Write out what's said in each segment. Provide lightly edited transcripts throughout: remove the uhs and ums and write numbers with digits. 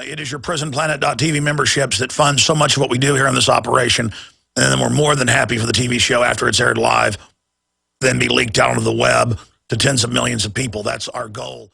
It is your prisonplanet.tv memberships that fund so much of what we do here on this operation. And then we're more than happy for the TV show after it's aired live, then be leaked out onto the web to tens of millions of people. That's our goal.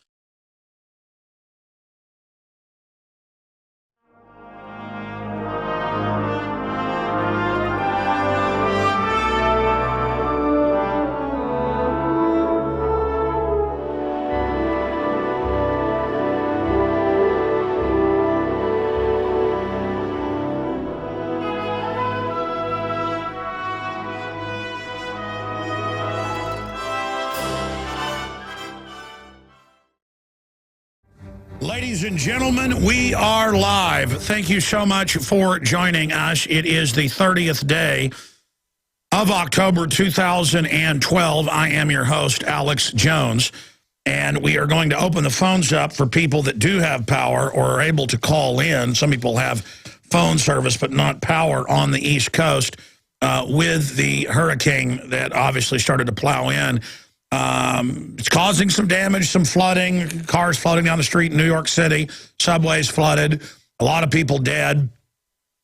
Ladies and gentlemen, we are live. Thank you so much for joining us. It is the 30th day of October 2012. I am your host, Alex Jones, and we are going to open the phones up for people that do have power or are able to call in. Some people have phone service but not power on the East Coast with the hurricane that obviously started to plow in. It's causing some damage, some flooding, cars flooding down the street in New York City, subways flooded, a lot of people dead.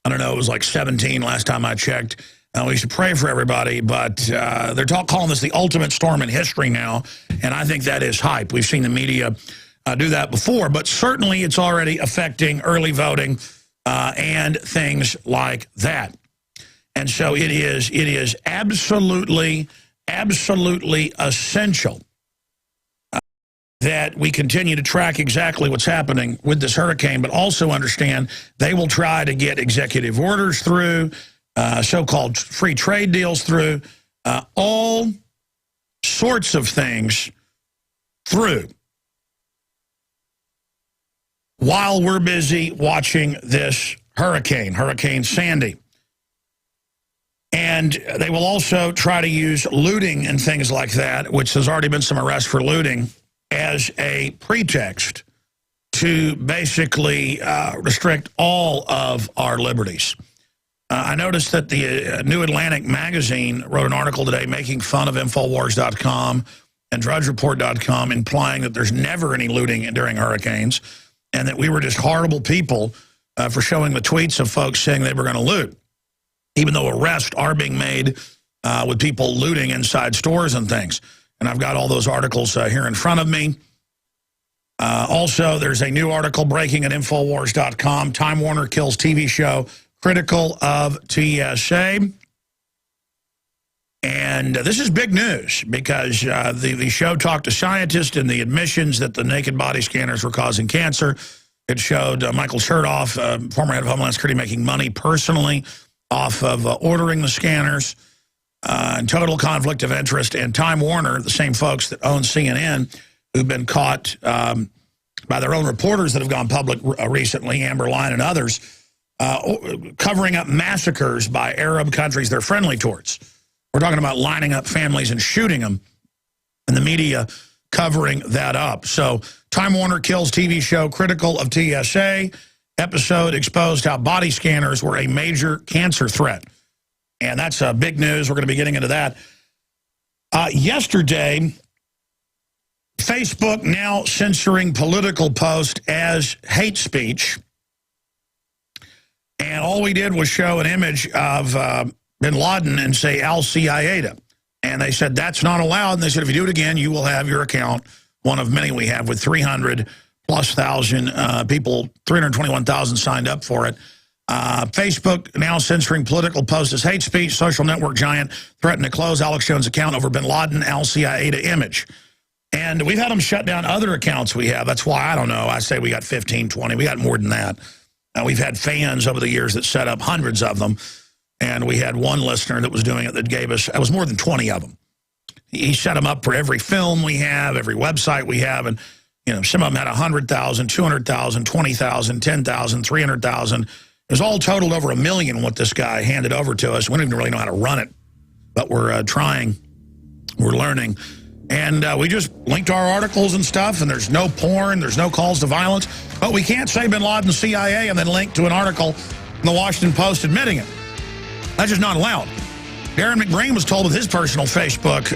I don't know, it was like 17 last time I checked. We should pray for everybody, but they're calling this the ultimate storm in history now, and I think that is hype. We've seen the media do that before, but certainly it's already affecting early voting and things like that. And so it is absolutely essential that we continue to track exactly what's happening with this hurricane, but also understand they will try to get executive orders through, so-called free trade deals through, all sorts of things through while we're busy watching this Hurricane Sandy. And they will also try to use looting and things like that, which there's already been some arrests for looting, as a pretext to basically restrict all of our liberties. I noticed that the New Atlantic magazine wrote an article today making fun of Infowars.com and DrudgeReport.com, implying that there's never any looting during hurricanes and that we were just horrible people for showing the tweets of folks saying they were going to loot, even though arrests are being made with people looting inside stores and things. And I've got all those articles here in front of me. Also, there's a new article breaking at Infowars.com. Time Warner kills TV show critical of TSA. And this is big news because the show talked to scientists and the admissions that the naked body scanners were causing cancer. It showed Michael Chertoff, former head of Homeland Security, making money personally off of ordering the scanners, and total conflict of interest. And Time Warner, the same folks that own CNN, who've been caught by their own reporters that have gone public recently, Amber Line and others, covering up massacres by Arab countries they're friendly towards. We're talking about lining up families and shooting them, and the media covering that up. So Time Warner kills TV show critical of TSA. Episode exposed how body scanners were a major cancer threat. And that's big news. We're going to be getting into that. Yesterday, Facebook now censoring political posts as hate speech. And all we did was show an image of bin Laden and say Al-Qaeda. And they said that's not allowed. And they said if you do it again, you will have your account, one of many we have with 300+ thousand people, 321,000 signed up for it. Facebook now censoring political posts as hate speech. Social network giant threatened to close Alex Jones' account over bin Laden Al-Qaeda image. And we've had them shut down other accounts we have. That's why, I don't know, I say we got 15, 20. We got more than that. We've had fans over the years that set up hundreds of them. And we had one listener that was doing it that gave us, it was more than 20 of them. He set them up for every film we have, every website we have, and you know, some of them had 100,000, 200,000, 20,000, 10,000, 300,000. It was all totaled over 1 million what this guy handed over to us. We don't even really know how to run it, but we're trying. We're learning. And we just linked our articles and stuff, and there's no porn, there's no calls to violence. But we can't say bin Laden CIA and then link to an article in the Washington Post admitting it. That's just not allowed. Darren McBreen was told with his personal Facebook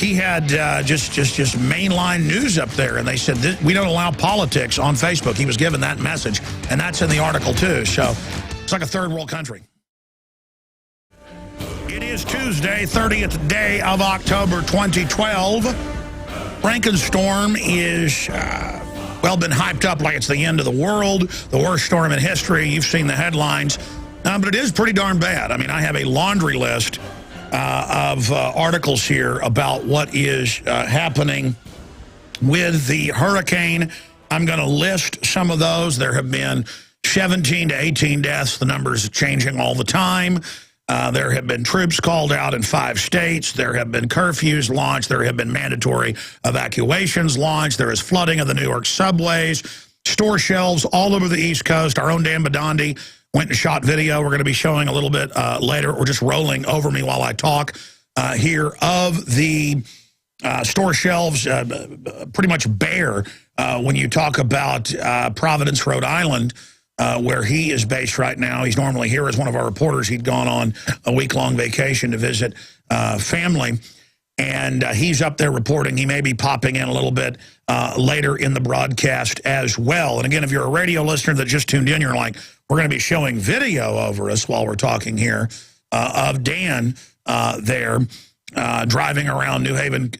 he had just mainline news up there, and they said, we don't allow politics on Facebook. He was given that message, and that's in the article, too. So it's like a third world country. It is Tuesday, 30th day of October 2012. Frankenstorm is, well, been hyped up like it's the end of the world, the worst storm in history. You've seen the headlines. But it is pretty darn bad. I mean, I have a laundry list of articles here about what is happening with the hurricane. I'm going to list some of those. There have been 17 to 18 deaths. The numbers are changing all the time. There have been troops called out in 5 states. There have been curfews launched. There have been mandatory evacuations launched. There is flooding of the New York subways, store shelves all over the East Coast. Our own Dan Badandi went and shot video. We're going to be showing a little bit later, or just rolling over me while I talk here, of the store shelves pretty much bare when you talk about Providence, Rhode Island, where he is based right now. He's normally here as one of our reporters. He'd gone on a week-long vacation to visit family, and he's up there reporting. He may be popping in a little bit later in the broadcast as well. And again, if you're a radio listener that just tuned in, you're like, we're going to be showing video over us while we're talking here of Dan there driving around New Haven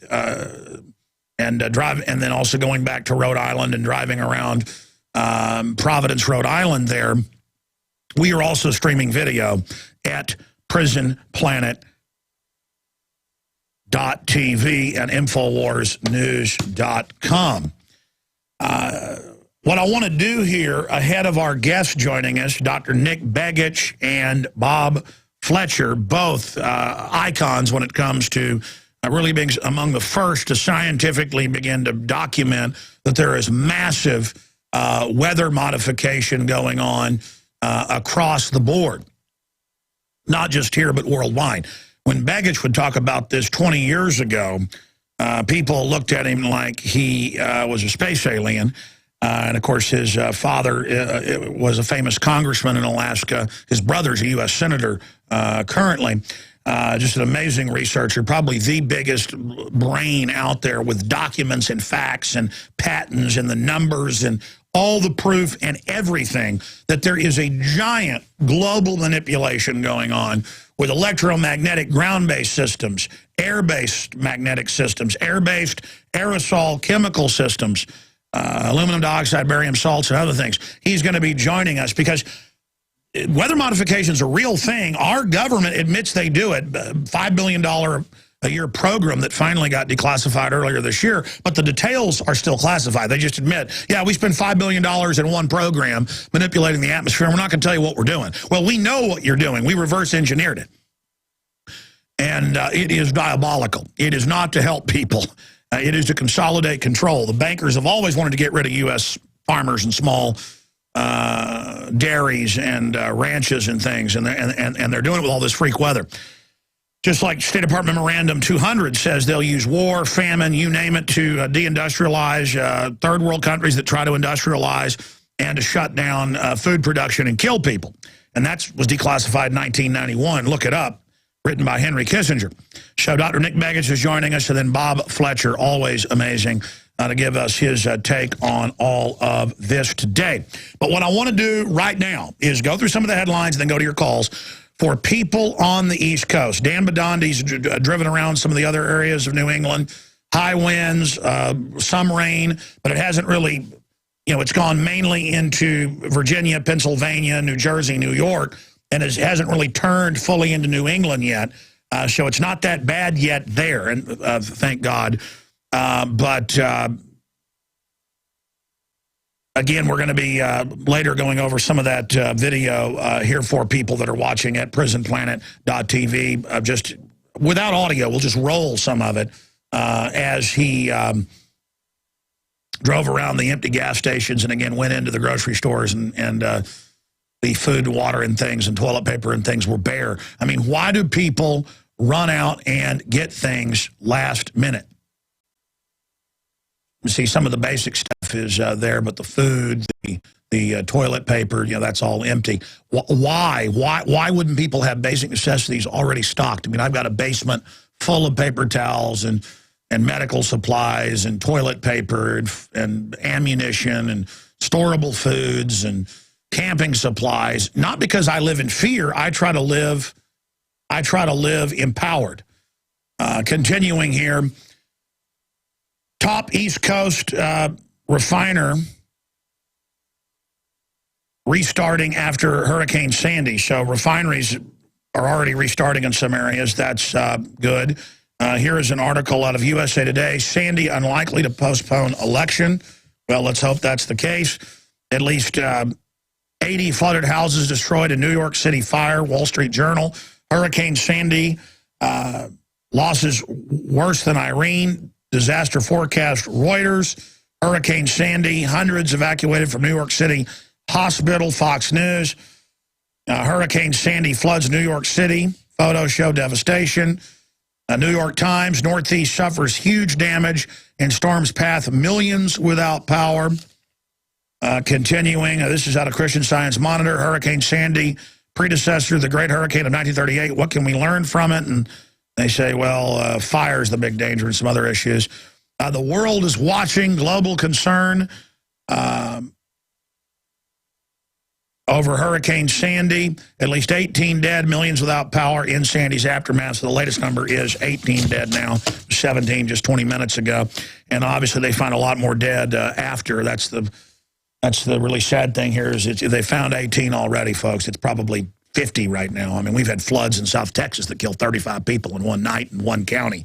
and then also going back to Rhode Island and driving around Providence, Rhode Island there. We are also streaming video at prisonplanet.tv and InfoWarsNews.com. What I want to do here, ahead of our guests joining us, Dr. Nick Begich and Bob Fletcher, both icons when it comes to really being among the first to scientifically begin to document that there is massive weather modification going on across the board, not just here but worldwide. When Begich would talk about this 20 years ago, people looked at him like he was a space alien. And, of course, his father was a famous congressman in Alaska. His brother's a U.S. senator currently. Just an amazing researcher, probably the biggest brain out there with documents and facts and patents and the numbers and all the proof and everything that there is a giant global manipulation going on with electromagnetic ground-based systems, air-based magnetic systems, air-based aerosol chemical systems, aluminum dioxide, barium salts, and other things. He's going to be joining us because weather modification is a real thing. Our government admits they do it. $5 billion a year program that finally got declassified earlier this year, but the details are still classified. They just admit, yeah, we spent $5 billion in one program manipulating the atmosphere, and we're not going to tell you what we're doing. Well, we know what you're doing. We reverse engineered it. And it is diabolical. It is not to help people. It is to consolidate control. The bankers have always wanted to get rid of U.S. farmers and small dairies and ranches and things, and they're doing it with all this freak weather. Just like State Department Memorandum 200 says they'll use war, famine, you name it, to deindustrialize third world countries that try to industrialize and to shut down food production and kill people. And that was declassified in 1991. Look it up. Written by Henry Kissinger. So Dr. Nick Begich is joining us, and then Bob Fletcher, always amazing, to give us his take on all of this today. But what I want to do right now is go through some of the headlines and then go to your calls. For people on the East Coast, Dan Badandi's driven around some of the other areas of New England, high winds, some rain, but it hasn't really, it's gone mainly into Virginia, Pennsylvania, New Jersey, New York, and it hasn't really turned fully into New England yet. So it's not that bad yet there, and thank God. But again, we're going to be later going over some of that video here for people that are watching at prisonplanet.tv. Just without audio, we'll just roll some of it as he drove around the empty gas stations and, again, went into the grocery stores and the food, water, and things, and toilet paper and things were bare. I mean, why do people run out and get things last minute? You see, some of the basic stuff is there, but the food, the toilet paper, that's all empty. Why? Why wouldn't people have basic necessities already stocked? I mean, I've got a basement full of paper towels and and medical supplies and toilet paper and ammunition and storable foods and camping supplies. Not because I live in fear. I try to live empowered. Continuing here, top East Coast refiner restarting after Hurricane Sandy. So refineries are already restarting in some areas. That's good. Here is an article out of USA Today. Sandy unlikely to postpone election. Well, let's hope that's the case. At least 80 flooded houses destroyed in New York City fire. Wall Street Journal. Hurricane Sandy, losses worse than Irene. Disaster forecast, Reuters. Hurricane Sandy, hundreds evacuated from New York City hospital, Fox News. Hurricane Sandy floods New York City. Photos show devastation. New York Times, Northeast suffers huge damage in storm's path, millions without power. Continuing, this is out of Christian Science Monitor. Hurricane Sandy, predecessor to the Great Hurricane of 1938. What can we learn from it? And they say, well, fire is the big danger and some other issues. The world is watching, global concern over Hurricane Sandy. At least 18 dead, millions without power in Sandy's aftermath. So the latest number is 18 dead now, 17 just 20 minutes ago. And obviously they find a lot more dead after. That's the really sad thing here is they found 18 already, folks. It's probably 50 right now. I mean, we've had floods in South Texas that killed 35 people in one night in one county.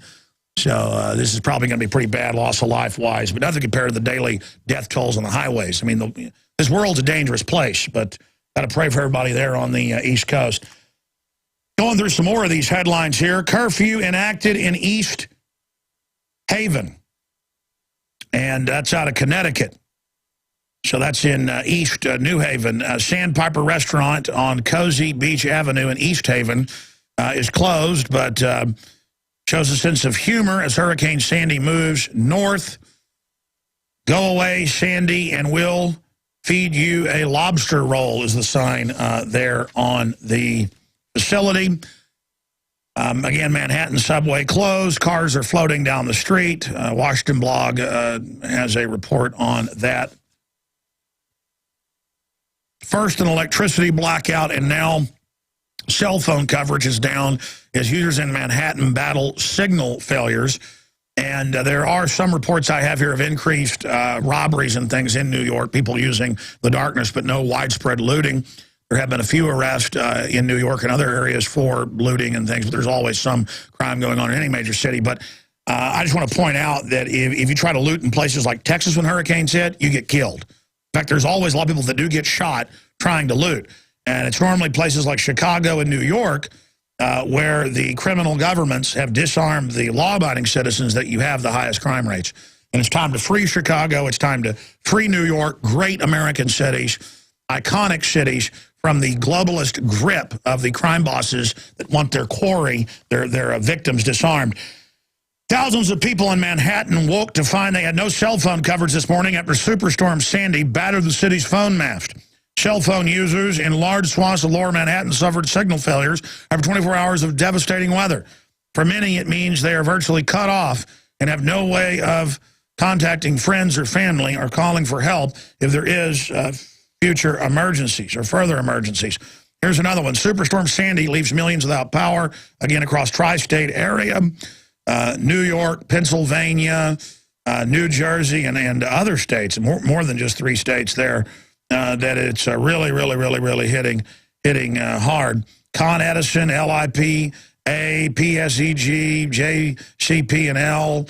So this is probably going to be pretty bad loss of life-wise, but nothing compared to the daily death tolls on the highways. I mean, this world's a dangerous place, but got to pray for everybody there on the East Coast. Going through some more of these headlines here. Curfew enacted in East Haven, and that's out of Connecticut. So that's in East New Haven. Sandpiper Restaurant on Cozy Beach Avenue in East Haven is closed, but shows a sense of humor as Hurricane Sandy moves north. Go away, Sandy, and we'll feed you a lobster roll is the sign there on the facility. Again, Manhattan subway closed. Cars are floating down the street. Washington Blog has a report on that. First, an electricity blackout, and now cell phone coverage is down as users in Manhattan battle signal failures. And there are some reports I have here of increased robberies and things in New York, people using the darkness, but no widespread looting. There have been a few arrests in New York and other areas for looting and things, but there's always some crime going on in any major city. But I just want to point out that if you try to loot in places like Texas when hurricanes hit, you get killed. In fact, there's always a lot of people that do get shot trying to loot. And it's normally places like Chicago and New York where the criminal governments have disarmed the law-abiding citizens that you have the highest crime rates. And it's time to free Chicago. It's time to free New York, great American cities, iconic cities, from the globalist grip of the crime bosses that want their quarry, their victims disarmed. Thousands of people in Manhattan woke to find they had no cell phone coverage this morning after Superstorm Sandy battered the city's phone mast. Cell phone users in large swaths of lower Manhattan suffered signal failures after 24 hours of devastating weather. For many, it means they are virtually cut off and have no way of contacting friends or family or calling for help if there is future emergencies or further emergencies. Here's another one. Superstorm Sandy leaves millions without power, again, across tri-state area. New York, Pennsylvania, New Jersey, and other states, more than just 3 states there, that it's really hitting hard. Con Edison, LIP, A, PSEG, JCP, and L,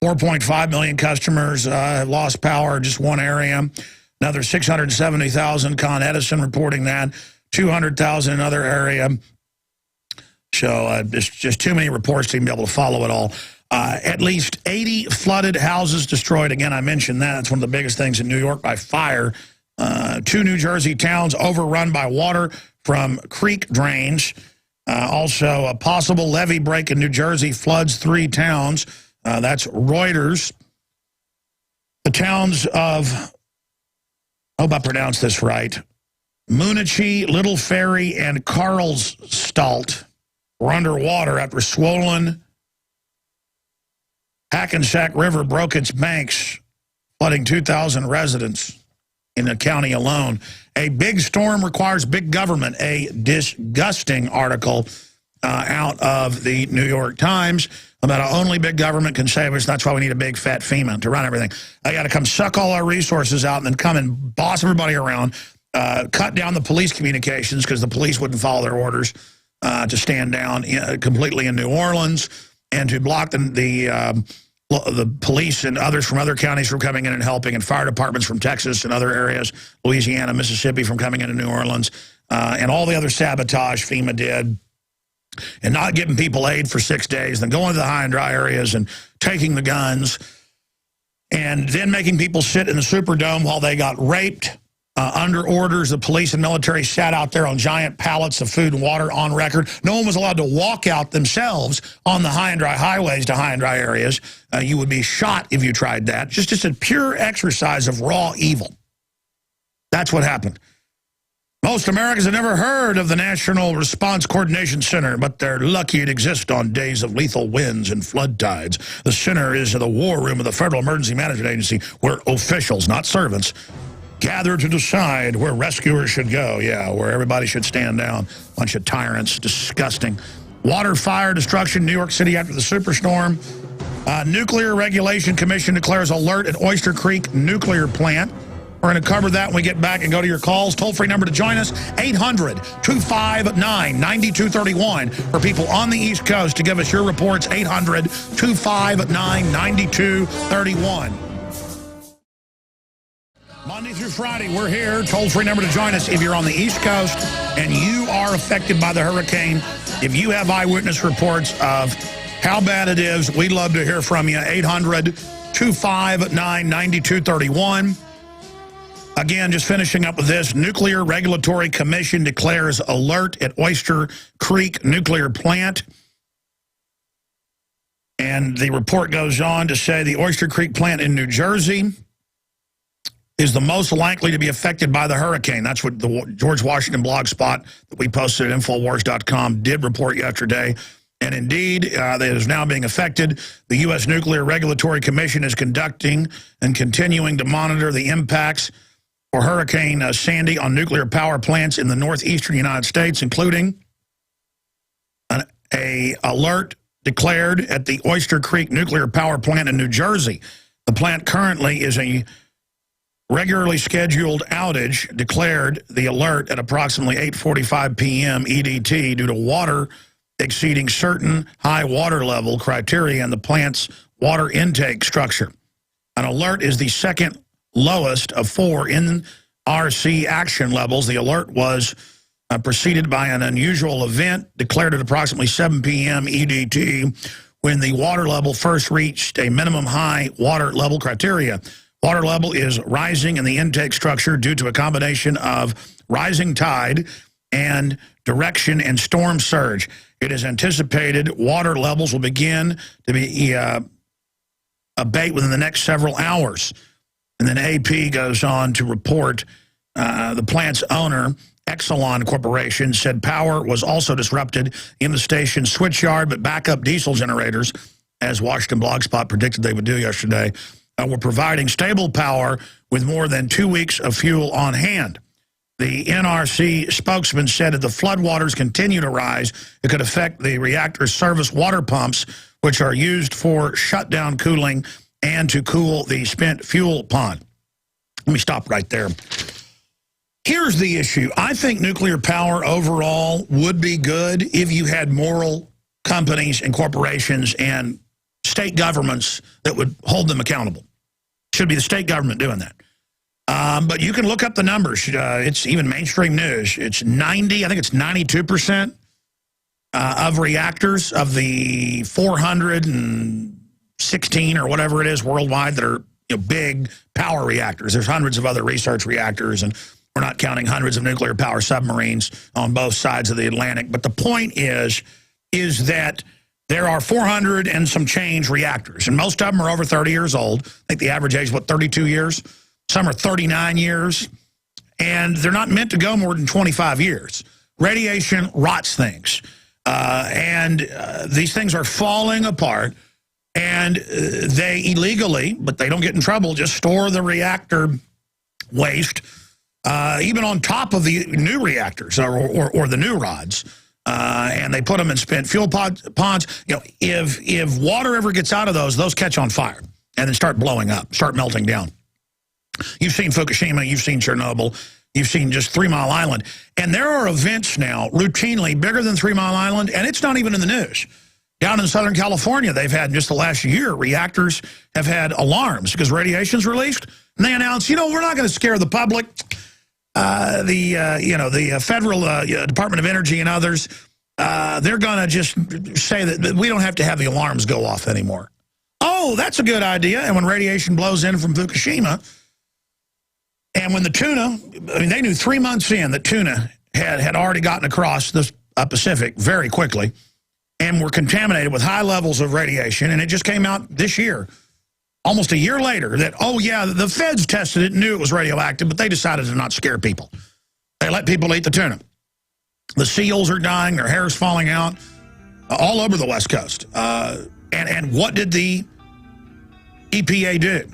4.5 million customers have lost power in just one area. Another 670,000, Con Edison reporting that, 200,000 in another area. So it's just too many reports to even be able to follow it all. At least 80 flooded houses destroyed. Again, I mentioned that. It's one of the biggest things in New York by fire. 2 New Jersey towns overrun by water from creek drains. Also, a possible levee break in New Jersey floods 3 towns. That's Reuters. The towns of, I hope I pronounced this right, Moonachie, Little Ferry, and Carlsstalt were underwater after swollen Hackensack River broke its banks, flooding 2,000 residents in the county alone. A big storm requires big government, a disgusting article out of the New York Times about how only big government can save us. That's why we need a big fat FEMA to run everything. They got to come suck all our resources out and then come and boss everybody around, cut down the police communications because the police wouldn't follow their orders to stand down completely in New Orleans, and to block the police and others from other counties from coming in and helping, and fire departments from Texas and other areas, Louisiana, Mississippi, from coming into New Orleans, and all the other sabotage FEMA did, and not giving people aid for 6 days, then going to the high and dry areas and taking the guns, and then making people sit in the Superdome while they got raped under orders. The police and military sat out there on giant pallets of food and water on record. No one was allowed to walk out themselves on the high and dry highways to high and dry areas. You would be shot if you tried that. Just a pure exercise of raw evil. That's what happened. Most Americans have never heard of the National Response Coordination Center, but they're lucky it exists on days of lethal winds and flood tides. The center is the war room of the Federal Emergency Management Agency, where officials, not servants, gather to decide where rescuers should go. Yeah, where everybody should stand down. Bunch of tyrants. Disgusting. Water, fire, destruction, New York City after the superstorm. Nuclear Regulation Commission declares alert at Oyster Creek nuclear plant. We're going to cover that when we get back and go to your calls. Toll-free number to join us, 800-259-9231. For people on the East Coast to give us your reports, 800-259-9231. Monday through Friday, we're here. Toll-free number to join us if you're on the East Coast and you are affected by the hurricane. If you have eyewitness reports of how bad it is, we'd love to hear from you. 800-259-9231. Again, just finishing up with this, Nuclear Regulatory Commission declares alert at Oyster Creek nuclear plant. And the report goes on to say the Oyster Creek plant in New Jersey is the most likely to be affected by the hurricane. That's what the George Washington blog spot that we posted at Infowars.com did report yesterday. And indeed, that is now being affected. The U.S. Nuclear Regulatory Commission is conducting and continuing to monitor the impacts for Hurricane Sandy on nuclear power plants in the northeastern United States, including an alert declared at the Oyster Creek nuclear power plant in New Jersey. The plant currently is a regularly scheduled outage, declared the alert at approximately 8:45 p.m. EDT due to water exceeding certain high water level criteria in the plant's water intake structure. An alert is the second lowest of 4 NRC action levels. The alert was preceded by an unusual event declared at approximately 7 p.m. EDT when the water level first reached a minimum high water level criteria. Water level is rising in the intake structure due to a combination of rising tide and direction and storm surge. It is anticipated water levels will begin to be abate within the next several hours. And then AP goes on to report the plant's owner, Exelon Corporation, said power was also disrupted in the station's switchyard, but backup diesel generators, as Washington Blogspot predicted they would do yesterday, were providing stable power with more than 2 weeks of fuel on hand. The NRC spokesman said if the floodwaters continue to rise, it could affect the reactor's service water pumps, which are used for shutdown cooling and to cool the spent fuel pond. Let me stop right there. Here's the issue. I think nuclear power overall would be good if you had moral companies and corporations and state governments that would hold them accountable. Should be the state government doing that. But you can look up the numbers. It's even mainstream news. It's 90, I think it's 92% of reactors of the 416 or whatever it is worldwide that are big power reactors. There's hundreds of other research reactors, and we're not counting hundreds of nuclear power submarines on both sides of the Atlantic. But the point is that there are 400 and some change reactors, and most of them are over 30 years old. I think the average age is, 32 years? Some are 39 years, and they're not meant to go more than 25 years. Radiation rots things, and these things are falling apart. And they illegally, but they don't get in trouble, just store the reactor waste, even on top of the new reactors or the new rods. And they put them in spent fuel ponds. You know, if water ever gets out of those catch on fire and then start blowing up, start melting down. You've seen Fukushima, you've seen Chernobyl, you've seen just 3 Mile Island. And there are events now routinely bigger than 3 Mile Island, and it's not even in the news. Down in Southern California, they've had, just the last year, reactors have had alarms because radiation's released. And they announce, you know, we're not going to scare the public. The Federal Department of Energy and others, they're going to just say that we don't have to have the alarms go off anymore. Oh, that's a good idea. And when radiation blows in from Fukushima, and when the tuna, I mean, they knew 3 months in that tuna had already gotten across the Pacific very quickly and were contaminated with high levels of radiation. And it just came out this year, almost a year later, that, oh, yeah, the feds tested it and knew it was radioactive, but they decided to not scare people. They let people eat the tuna. The seals are dying, their hair's falling out, all over the West Coast. And what did the EPA do?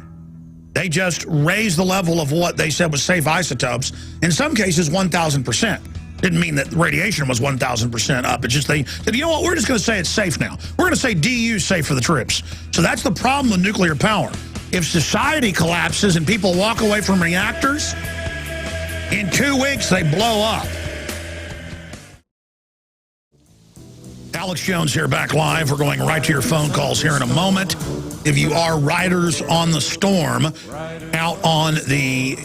They just raised the level of what they said was safe isotopes, in some cases 1,000%. Didn't mean that radiation was 1,000% up. It's just they said, you know what, we're just going to say it's safe now. We're going to say DU safe for the troops. So that's the problem with nuclear power. If society collapses and people walk away from reactors, in 2 weeks they blow up. Alex Jones here, back live. We're going right to your phone calls here in a moment. If you are riders on the storm out on the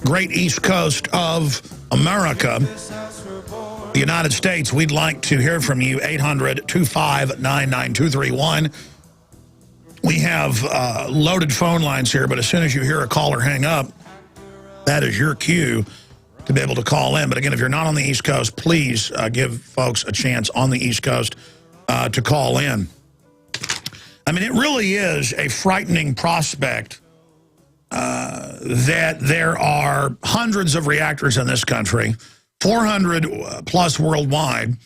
great East Coast of America, the United States, we'd like to hear from you. 800-259-9231. We have loaded phone lines here, but as soon as you hear a caller hang up, that is your cue to be able to call in. But again, if you're not on the East Coast, please give folks a chance on the East Coast to call in. I mean, it really is a frightening prospect that there are hundreds of reactors in this country, 400 plus worldwide,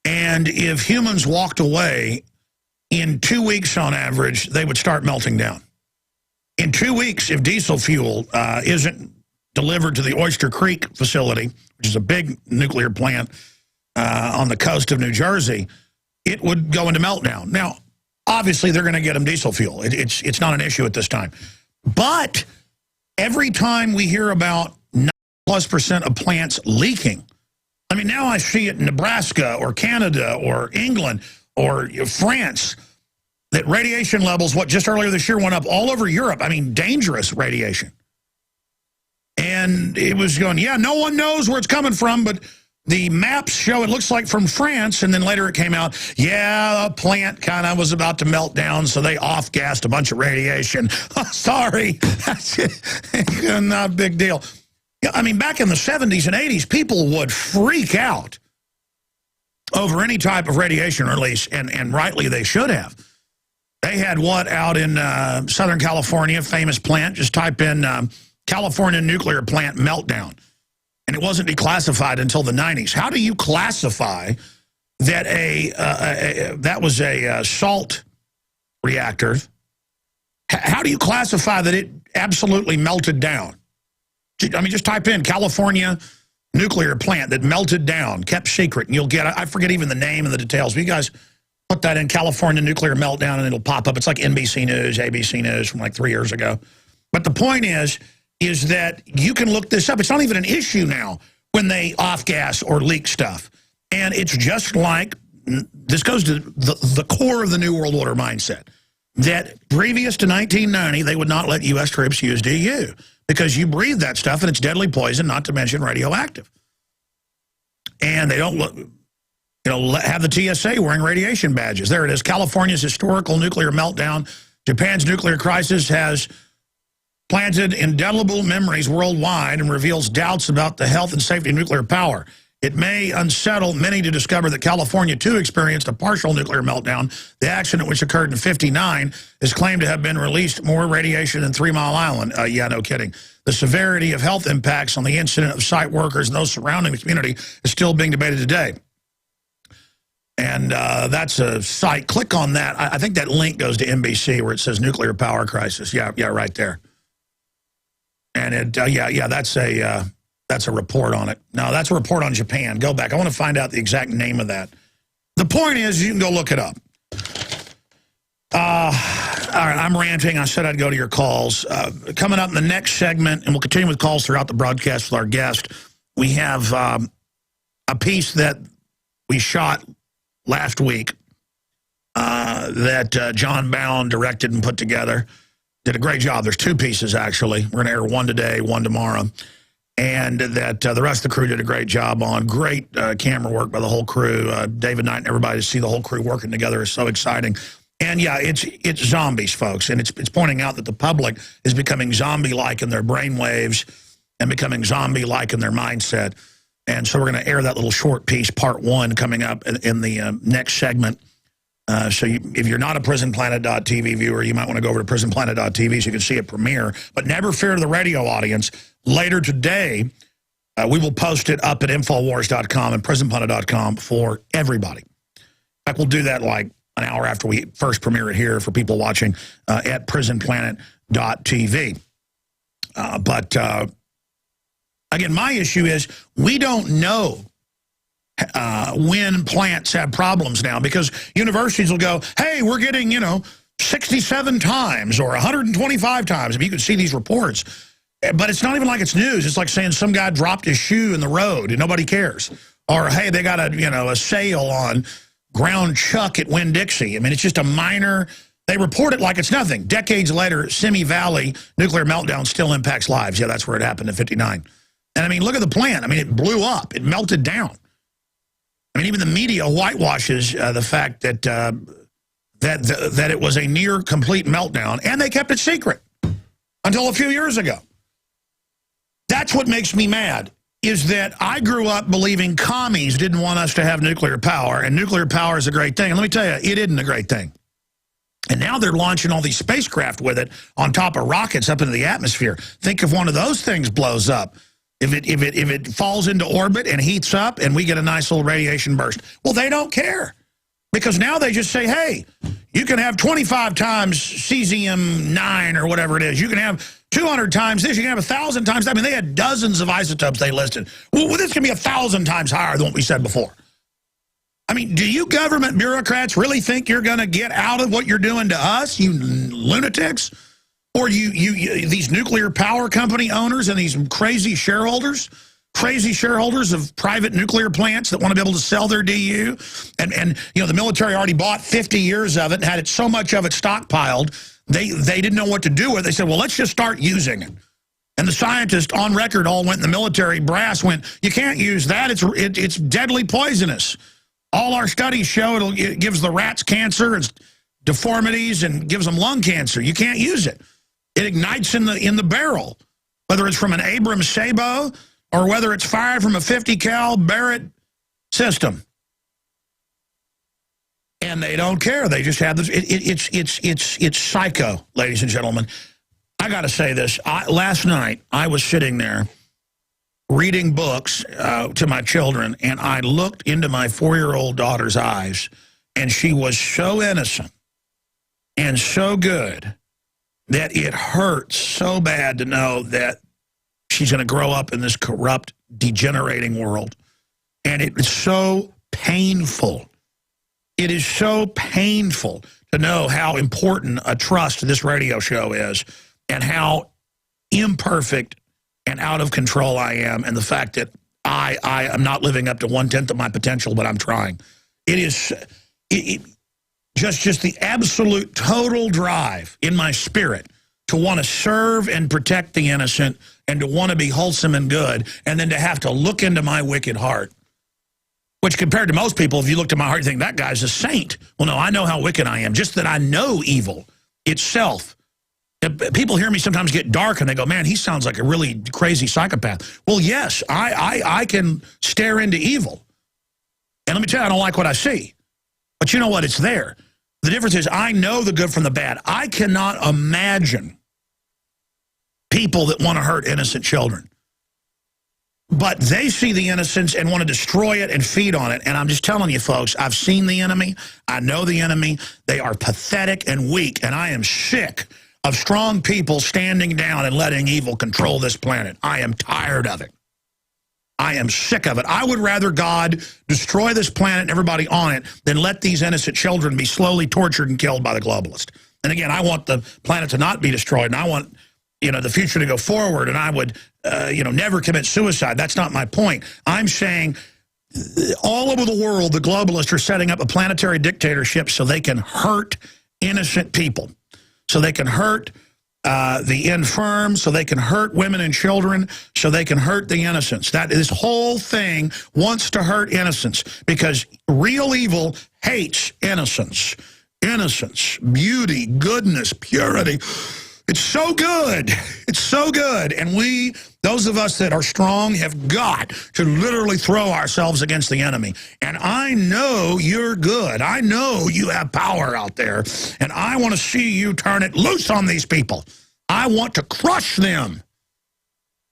and if humans walked away, in 2 weeks on average, they would start melting down. In 2 weeks, if diesel fuel isn't delivered to the Oyster Creek facility, which is a big nuclear plant on the coast of New Jersey, it would go into meltdown. Now, obviously, they're going to get them diesel fuel. It's not an issue at this time. But every time we hear about 90+% of plants leaking, I mean, now I see it in Nebraska or Canada or England or France, that radiation levels, just earlier this year, went up all over Europe. I mean, dangerous radiation. And it was going, yeah, no one knows where it's coming from, but the maps show it looks like from France. And then later it came out, yeah, a plant kind of was about to melt down, so they off-gassed a bunch of radiation. Oh, sorry. Not a big deal. I mean, back in the 70s and 80s, people would freak out over any type of radiation release, and rightly they should have. They had what out in Southern California, famous plant, just type in California nuclear plant meltdown. And it wasn't declassified until the 90s. How do you classify that that was a salt reactor? How do you classify that it absolutely melted down? I mean, just type in California nuclear plant that melted down, kept secret, and you'll get, I forget even the name and the details. But you guys put that in California nuclear meltdown and it'll pop up. It's like NBC News, ABC News from like 3 years ago. But the point is that you can look this up. It's not even an issue now when they off-gas or leak stuff. And it's just like, this goes to the core of the New World Order mindset, that previous to 1990, they would not let U.S. troops use DU because you breathe that stuff and it's deadly poison, not to mention radioactive. And they don't have the TSA wearing radiation badges. There it is, California's historical nuclear meltdown. Japan's nuclear crisis has planted indelible memories worldwide and reveals doubts about the health and safety of nuclear power. It may unsettle many to discover that California, too, experienced a partial nuclear meltdown. The accident, which occurred in '59, is claimed to have been released more radiation than 3 Mile Island. Yeah, no kidding. The severity of health impacts on the incident of site workers and those surrounding the community is still being debated today. And that's a site. Click on that. I think that link goes to NBC where it says nuclear power crisis. Yeah, right there. And it, that's a report on it. No, that's a report on Japan. Go back. I want to find out the exact name of that. The point is, you can go look it up. All right, I'm ranting. I said I'd go to your calls. Coming up in the next segment, and we'll continue with calls throughout the broadcast with our guest, we have a piece that we shot last week that John Bound directed and put together. Did a great job. There's two pieces, actually. We're going to air one today, one tomorrow. And that the rest of the crew did a great job on. Great camera work by the whole crew. David Knight and everybody, to see the whole crew working together is so exciting. And, yeah, it's zombies, folks. And it's pointing out that the public is becoming zombie-like in their brainwaves and becoming zombie-like in their mindset. And so we're going to air that little short piece, part one, coming up in the next segment. So if you're not a PrisonPlanet.tv viewer, you might want to go over to PrisonPlanet.tv so you can see it premiere. But never fear the radio audience. Later today, we will post it up at Infowars.com and PrisonPlanet.com for everybody. In fact, we'll do that like an hour after we first premiere it here for people watching at PrisonPlanet.tv. Again, my issue is we don't know when plants have problems now, because universities will go, hey, we're getting, 67 times or 125 times. I mean, you can see these reports. But it's not even like it's news. It's like saying some guy dropped his shoe in the road and nobody cares. Or, hey, they got a sale on ground chuck at Winn-Dixie. I mean, it's just a minor. They report it like it's nothing. Decades later, Simi Valley nuclear meltdown still impacts lives. Yeah, that's where it happened in '59. And, I mean, look at the plant. I mean, it blew up. It melted down. I mean, even the media whitewashes the fact that that it was a near complete meltdown, and they kept it secret until a few years ago. That's what makes me mad, is that I grew up believing commies didn't want us to have nuclear power, and nuclear power is a great thing. And let me tell you, it isn't a great thing. And now they're launching all these spacecraft with it on top of rockets up into the atmosphere. Think if one of those things blows up. If it falls into orbit and heats up and we get a nice little radiation burst. Well, they don't care, because now they just say, hey, you can have 25 times cesium-9 or whatever it is. You can have 200 times this. You can have 1,000 times that. I mean, they had dozens of isotopes they listed. Well, this can be 1,000 times higher than what we said before. I mean, do you government bureaucrats really think you're going to get out of what you're doing to us, you lunatics? Or these nuclear power company owners and these crazy shareholders of private nuclear plants that want to be able to sell their DU. And the military already bought 50 years of it and had it so much of it stockpiled, they didn't know what to do with it. They said, well, let's just start using it. And the scientists on record all went, and the military brass went, you can't use that. It's deadly poisonous. All our studies show it gives the rats cancer, it's deformities, and gives them lung cancer. You can't use it. It ignites in the barrel, whether it's from an Abrams Sabo or whether it's fired from a 50 cal Barrett system. And they don't care. They just have this. It's psycho, ladies and gentlemen. I got to say this. Last night, I was sitting there reading books to my children, and I looked into my 4-year-old daughter's eyes, and she was so innocent and so good that it hurts so bad to know that she's going to grow up in this corrupt, degenerating world. And it's so painful. It is so painful to know how important a trust this radio show is, and how imperfect and out of control I am, and the fact that I am not living up to 1/10 of my potential, but I'm trying. It is just the absolute total drive in my spirit to want to serve and protect the innocent, and to want to be wholesome and good, and then to have to look into my wicked heart. Which, compared to most people, if you looked at my heart, you think, that guy's a saint. Well, no, I know how wicked I am. Just that I know evil itself. People hear me sometimes get dark, and they go, man, he sounds like a really crazy psychopath. Well, yes, I can stare into evil. And let me tell you, I don't like what I see. But you know what? It's there. The difference is I know the good from the bad. I cannot imagine people that want to hurt innocent children. But they see the innocents and want to destroy it and feed on it. And I'm just telling you, folks, I've seen the enemy. I know the enemy. They are pathetic and weak. And I am sick of strong people standing down and letting evil control this planet. I am tired of it. I am sick of it. I would rather God destroy this planet and everybody on it than let these innocent children be slowly tortured and killed by the globalist. And again, I want the planet to not be destroyed, and I want, the future to go forward, and I would, never commit suicide. That's not my point. I'm saying all over the world, the globalists are setting up a planetary dictatorship so they can hurt innocent people, so they can hurt the infirm, so they can hurt women and children, so they can hurt the innocents. This whole thing wants to hurt innocents because real evil hates innocence. Innocence, beauty, goodness, purity. It's so good. It's so good. And those of us that are strong, have got to literally throw ourselves against the enemy. And I know you're good. I know you have power out there. And I want to see you turn it loose on these people. I want to crush them.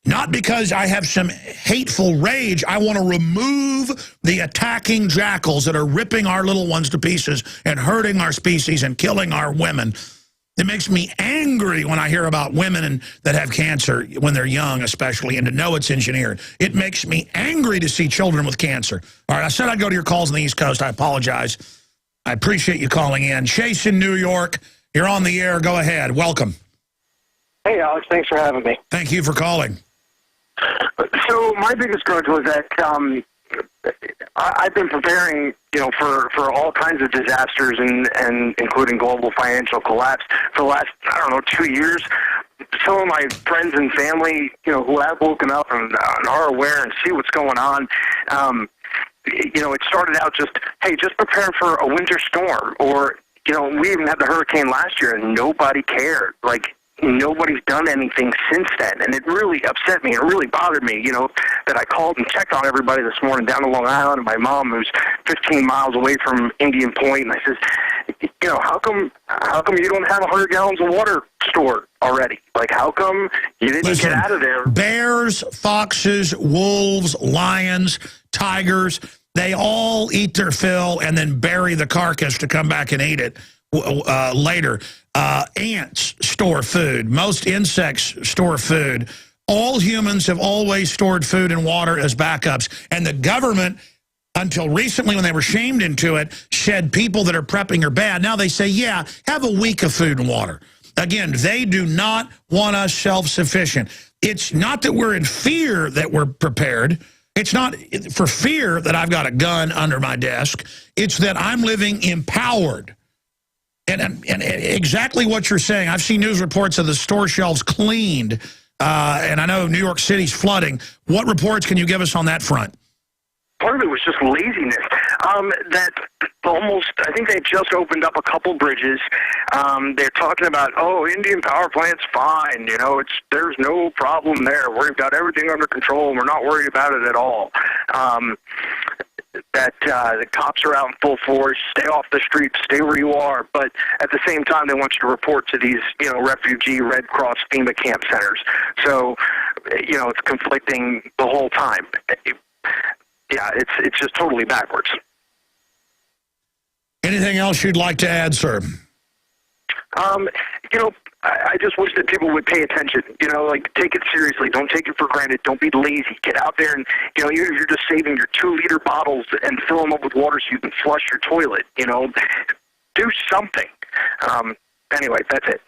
Not because I have some hateful rage. I want to remove the attacking jackals that are ripping our little ones to pieces and hurting our species and killing our women. It makes me angry when I hear about women that have cancer when they're young, especially, and to know it's engineered. It makes me angry to see children with cancer. All right, I said I'd go to your calls on the East Coast. I apologize. I appreciate you calling in. Chase in New York, you're on the air. Go ahead. Welcome. Hey, Alex. Thanks for having me. Thank you for calling. So my biggest grudge was that I've been preparing, for all kinds of disasters and including global financial collapse for the last, 2 years. Some of my friends and family, who have woken up and are aware and see what's going on, it started out just prepare for a winter storm. Or, we even had the hurricane last year and nobody cared. Nobody's done anything since then, and it really upset me. It really bothered me, that I called and checked on everybody this morning down to Long Island, and my mom, who's 15 miles away from Indian Point, and I says, how come you don't have 100 gallons of water stored already? How come you didn't get out of there? Bears, foxes, wolves, lions, tigers, they all eat their fill and then bury the carcass to come back and eat it later. Ants store food. Most insects store food. All humans have always stored food and water as backups. And the government, until recently when they were shamed into it, said people that are prepping are bad. Now they say, yeah, have a week of food and water. Again, they do not want us self-sufficient. It's not that we're in fear that we're prepared. It's not for fear that I've got a gun under my desk. It's that I'm living empowered. And exactly what you're saying. I've seen news reports of the store shelves cleaned, and I know New York City's flooding. What reports can you give us on that front? Part of it was just laziness. I think they just opened up a couple bridges. They're talking about, Indian power plant's fine. There's no problem there. We've got everything under control, and we're not worried about it at all. That the cops are out in full force, stay off the streets, stay where you are, but at the same time they want you to report to these, refugee, Red Cross, FEMA camp centers. So, it's conflicting the whole time. It's just totally backwards. Anything else you'd like to add, sir? I just wish that people would pay attention, take it seriously. Don't take it for granted. Don't be lazy. Get out there and, even if you're just saving your 2-liter bottles and fill them up with water so you can flush your toilet, do something. Anyway, that's it.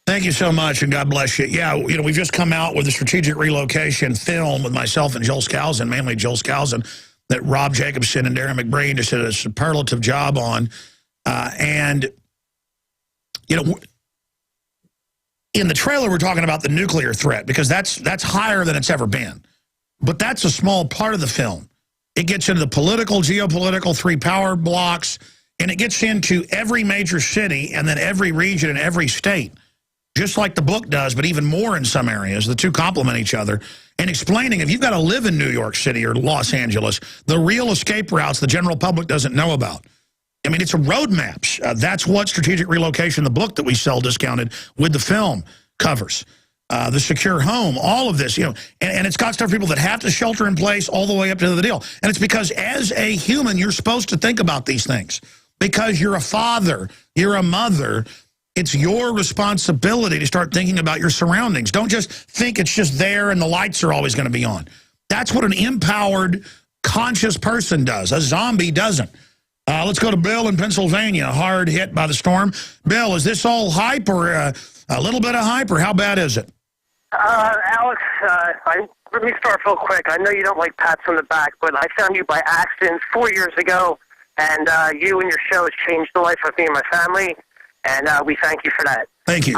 Thank you so much, and God bless you. Yeah, we've just come out with a strategic relocation film with myself and Joel Skousen, mainly Joel Skousen, that Rob Jacobson and Darren McBreen just did a superlative job on. In the trailer, we're talking about the nuclear threat because that's higher than it's ever been. But that's a small part of the film. It gets into the political, geopolitical 3 power blocks, and it gets into every major city and then every region and every state, just like the book does, but even more in some areas. The two complement each other. And explaining, if you've got to live in New York City or Los Angeles, the real escape routes the general public doesn't know about. I mean, it's a roadmaps. That's what strategic relocation, the book that we sell discounted with the film, covers. the secure home, all of this, and it's got stuff for people that have to shelter in place all the way up to the deal. And it's because as a human, you're supposed to think about these things because you're a father, you're a mother. It's your responsibility to start thinking about your surroundings. Don't just think it's just there and the lights are always going to be on. That's what an empowered, conscious person does. A zombie doesn't. Let's go to Bill in Pennsylvania, hard hit by the storm. Bill, is this all hype or a little bit of hype, or how bad is it? Alex, let me start real quick. I know you don't like pats on the back, but I found you by accident 4 years ago, and you and your show has changed the life of me and my family, and we thank you for that. Thank you.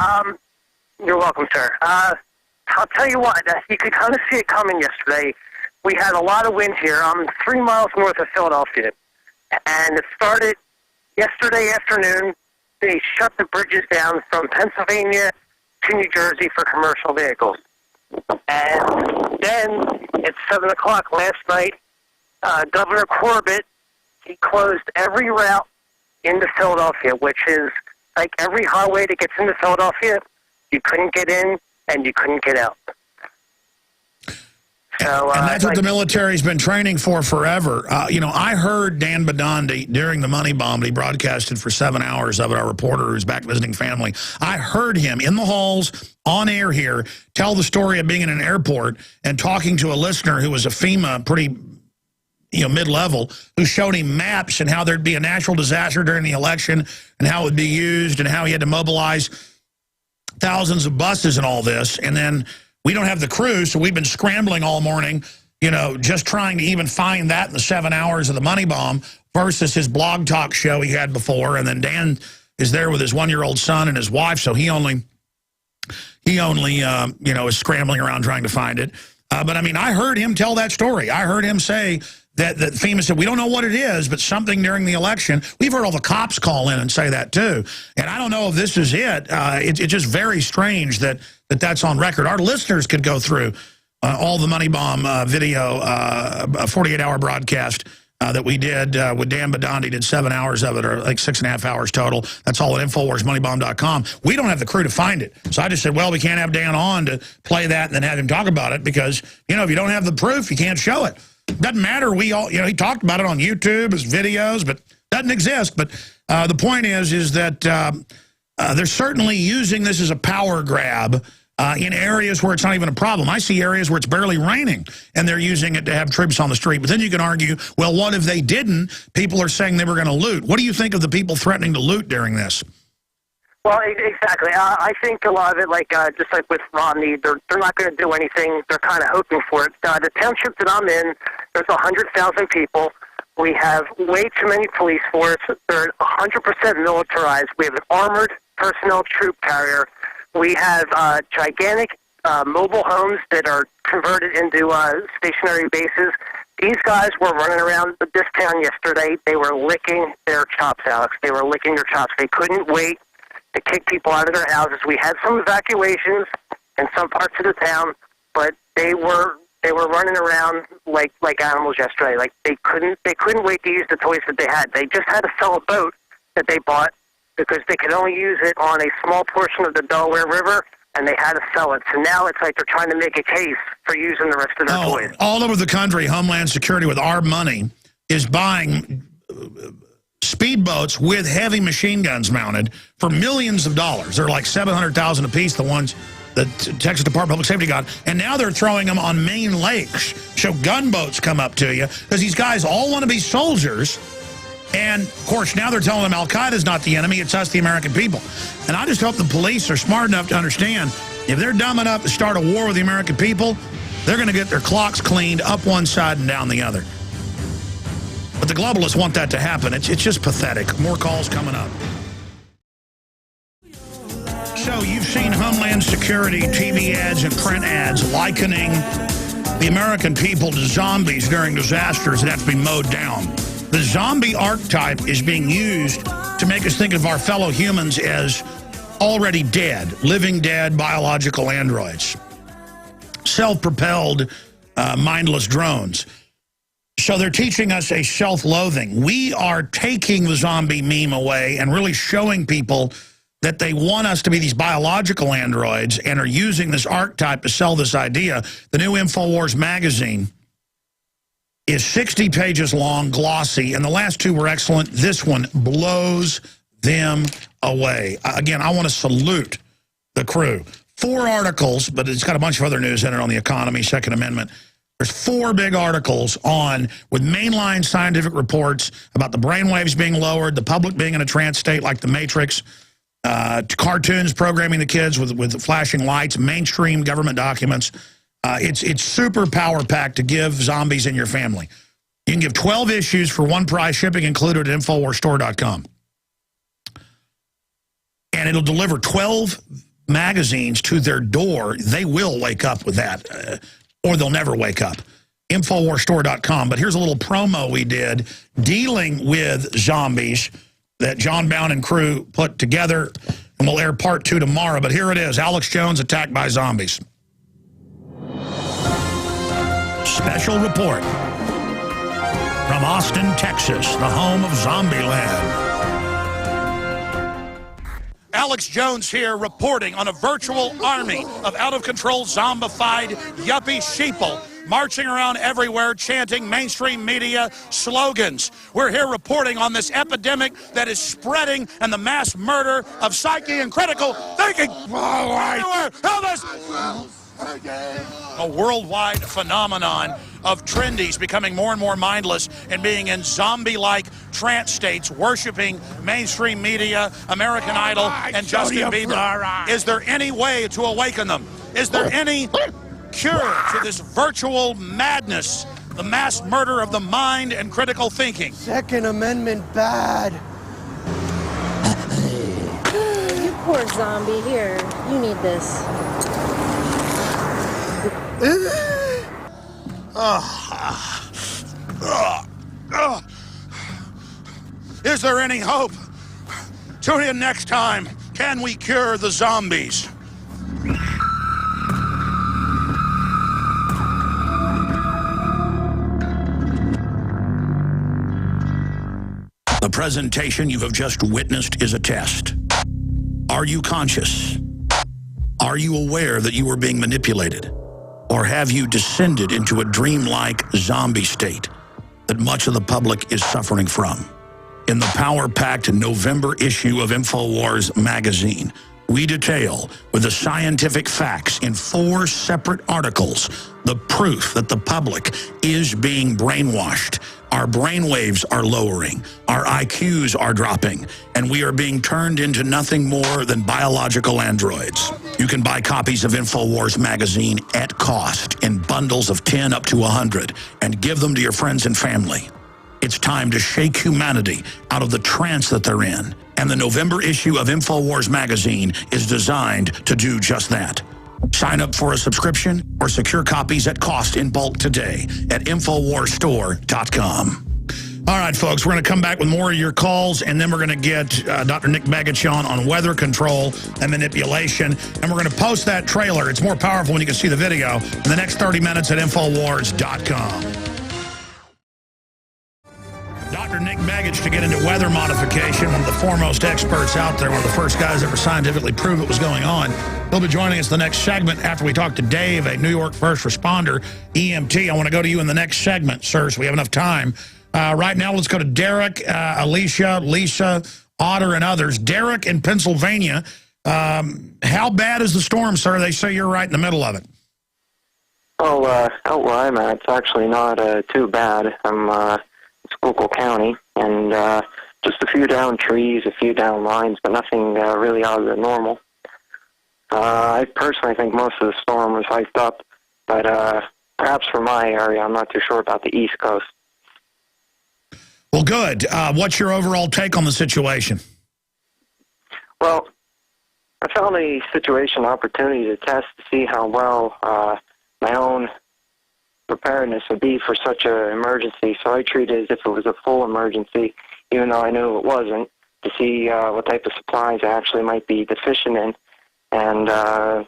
You're welcome, sir. I'll tell you what, you could kind of see it coming yesterday. We had a lot of wind here. I'm 3 miles north of Philadelphia, and it started yesterday afternoon. They shut the bridges down from Pennsylvania to New Jersey for commercial vehicles. And then at 7 o'clock last night, Governor Corbett, he closed every route into Philadelphia, which is like every highway that gets into Philadelphia, you couldn't get in and you couldn't get out. So, and that's what the military's been training for forever. I heard Dan Badandi during the money bomb. He broadcasted for 7 hours of it, our reporter who's back visiting family. I heard him in the halls on air here tell the story of being in an airport and talking to a listener who was a FEMA pretty mid-level, who showed him maps and how there'd be a natural disaster during the election and how it would be used and how he had to mobilize thousands of buses and all this. And then we don't have the crew, so we've been scrambling all morning, just trying to even find that in the 7 hours of the money bomb versus his blog talk show he had before. And then Dan is there with his 1-year-old son and his wife, so he only is scrambling around trying to find it. But, I mean, I heard him tell that story. I heard him say that FEMA said, we don't know what it is, but something during the election. We've heard all the cops call in and say that, too. And I don't know if this is it. It's just very strange that's on record. Our listeners could go through all the money bomb video, a 48-hour broadcast that we did with Dan Badandi. Did 7 hours of it, or like 6.5 hours total. That's all at InfoWarsMoneyBomb.com. We don't have the crew to find it. So I just said, well, we can't have Dan on to play that and then have him talk about it because, if you don't have the proof, you can't show it. Doesn't matter. We all, he talked about it on YouTube, his videos, but doesn't exist. But the point is that they're certainly using this as a power grab in areas where it's not even a problem. I see areas where it's barely raining, and they're using it to have troops on the street. But then you can argue, well, what if they didn't? People are saying they were going to loot. What do you think of the people threatening to loot during this? Well, exactly. I think a lot of it, just like with Romney, they're not going to do anything. They're kind of hoping for it. The township that I'm in, there's 100,000 people. We have way too many police force. They're 100% militarized. We have an armored personnel troop carrier. We have gigantic mobile homes that are converted into stationary bases. These guys were running around this town yesterday. They were licking their chops, Alex. They were licking their chops. They couldn't wait to kick people out of their houses. We had some evacuations in some parts of the town, but they were running around like animals yesterday. Like they couldn't wait to use the toys that they had. They just had to sell a boat that they bought because they could only use it on a small portion of the Delaware River, and they had to sell it. So now it's like they're trying to make a case for using the rest of their toys. All over the country, Homeland Security with our money is buying speedboats with heavy machine guns mounted for millions of dollars. They're like $700,000 a piece, the ones that Texas Department of Public Safety got. And now they're throwing them on Maine lakes. So gunboats come up to you because these guys all want to be soldiers. And, of course, now they're telling them Al-Qaeda's not the enemy, it's us, the American people. And I just hope the police are smart enough to understand if they're dumb enough to start a war with the American people, they're going to get their clocks cleaned up one side and down the other. But the globalists want that to happen. It's just pathetic. More calls coming up. So you've seen Homeland Security TV ads and print ads likening the American people to zombies during disasters that have to be mowed down. The zombie archetype is being used to make us think of our fellow humans as already dead, living dead biological androids, self-propelled mindless drones. So they're teaching us a self-loathing. We are taking the zombie meme away and really showing people that they want us to be these biological androids and are using this archetype to sell this idea. The new InfoWars magazine is 60 pages long, glossy, and the last two were excellent. This one blows them away. Again, I want to salute the crew. 4 articles, but it's got a bunch of other news in it on the economy, Second Amendment. There's 4 big articles with mainline scientific reports about the brainwaves being lowered, the public being in a trance state like the Matrix, cartoons programming the kids with flashing lights, mainstream government documents. It's super power-packed to give zombies in your family. You can give 12 issues for one price, shipping included at InfoWarsStore.com. And it'll deliver 12 magazines to their door. They will wake up with that, or they'll never wake up. InfoWarsStore.com. But here's a little promo we did dealing with zombies that John Bound and crew put together, and we'll air part 2 tomorrow. But here it is, Alex Jones attacked by zombies. Special report from Austin, Texas, the home of Zombieland. Alex Jones here reporting on a virtual army of out-of-control zombified yuppie sheeple marching around everywhere chanting mainstream media slogans. We're here reporting on this epidemic that is spreading and the mass murder of psyche and critical thinking. A worldwide phenomenon of trendies becoming more and more mindless and being in zombie-like trance states, worshiping mainstream media, American Idol, and Justin Bieber. Is there any way to awaken them? Is there any cure to this virtual madness, the mass murder of the mind and critical thinking? Second Amendment bad. You poor zombie. Here, you need this. Is there any hope? Tune in next time. Can we cure the zombies? The presentation you have just witnessed is a test. Are you conscious? Are you aware that you are being manipulated? Or have you descended into a dreamlike zombie state that much of the public is suffering from? In the power-packed November issue of InfoWars magazine, we detail, with the scientific facts in 4 separate articles, the proof that the public is being brainwashed. Our brainwaves are lowering, our IQs are dropping, and we are being turned into nothing more than biological androids. You can buy copies of InfoWars magazine at cost in bundles of 10 up to 100 and give them to your friends and family. It's time to shake humanity out of the trance that they're in. And the November issue of InfoWars magazine is designed to do just that. Sign up for a subscription or secure copies at cost in bulk today at InfoWarsStore.com. All right, folks, we're going to come back with more of your calls, and then we're going to get Dr. Nick Begich on weather control and manipulation, and we're going to post that trailer. It's more powerful when you can see the video in the next 30 minutes at InfoWars.com. Dr. Nick Begich to get into weather modification, one of the foremost experts out there, one of the first guys ever scientifically proved what was going on. He'll be joining us the next segment after we talk to Dave, a New York first responder, EMT. I want to go to you in the next segment, sir, so we have enough time. Right now, let's go to Derek, Alicia, Lisa, Otter, and others. Derek in Pennsylvania, how bad is the storm, sir? They say you're right in the middle of it. Oh, out where I'm at, it's actually not too bad. I'm Schuylkill County, and just a few down trees, a few down lines, but nothing really out of the normal. I personally think most of the storm was hyped up, but perhaps for my area, I'm not too sure about the East Coast. Well, good. What's your overall take on the situation? Well, I found the situation an opportunity to test to see how well my own preparedness would be for such an emergency. So I treated it as if it was a full emergency, even though I knew it wasn't, to see what type of supplies I actually might be deficient in. And I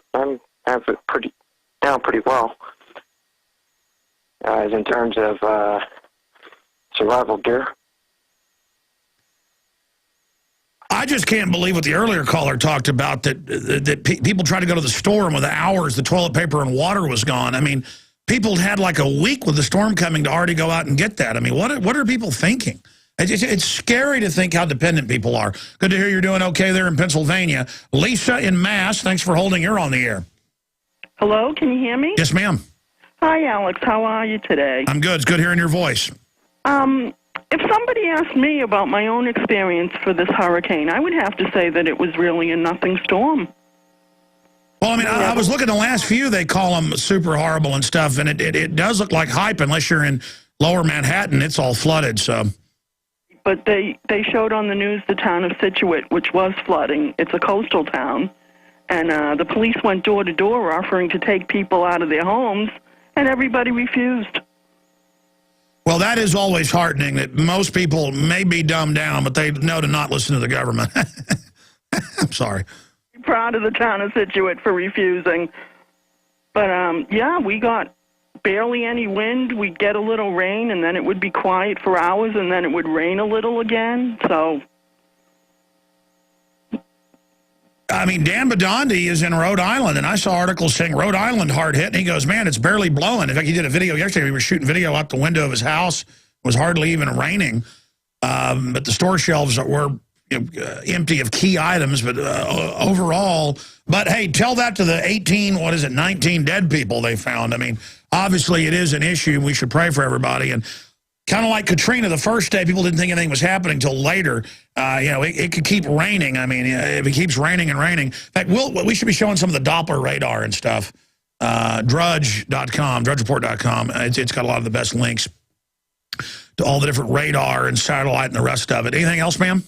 have it down pretty well, as in terms of survival gear. I just can't believe what the earlier caller talked about, that people tried to go to the store and within hours the toilet paper and water was gone. I mean, people had like a week with the storm coming to already go out and get that. I mean, what are people thinking? It's scary to think how dependent people are. Good to hear you're doing okay there in Pennsylvania. Lisa in Mass, thanks for holding. You're on the air. Hello, can you hear me? Yes, ma'am. Hi, Alex. How are you today? I'm good. It's good hearing your voice. If somebody asked me about my own experience for this hurricane, I would have to say that it was really a nothing storm. Well, I mean, I was looking at the last few, they call them super horrible and stuff, and it does look like hype unless you're in lower Manhattan. It's all flooded, so. But they showed on the news the town of Scituate, which was flooding. It's a coastal town. And the police went door to door offering to take people out of their homes, and everybody refused. Well, that is always heartening that most people may be dumbed down, but they know to not listen to the government. I'm sorry. I'm proud of the town of Scituate for refusing. But, yeah, we got barely any wind. We'd get a little rain, and then it would be quiet for hours, and then it would rain a little again. So, I mean, Dan Badandi is in Rhode Island, and I saw articles saying Rhode Island hard hit, and he goes, man, it's barely blowing. In fact, he did a video yesterday. He was shooting video out the window of his house. It was hardly even raining. But the store shelves were empty of key items, but overall. But, hey, tell that to the 19 dead people they found. I mean, obviously it is an issue. We should pray for everybody. And kind of like Katrina, the first day, people didn't think anything was happening until later. It could keep raining. I mean, if it keeps raining and raining. In fact, we should be showing some of the Doppler radar and stuff. Drudge.com, drudgereport.com. It's got a lot of the best links to all the different radar and satellite and the rest of it. Anything else, ma'am?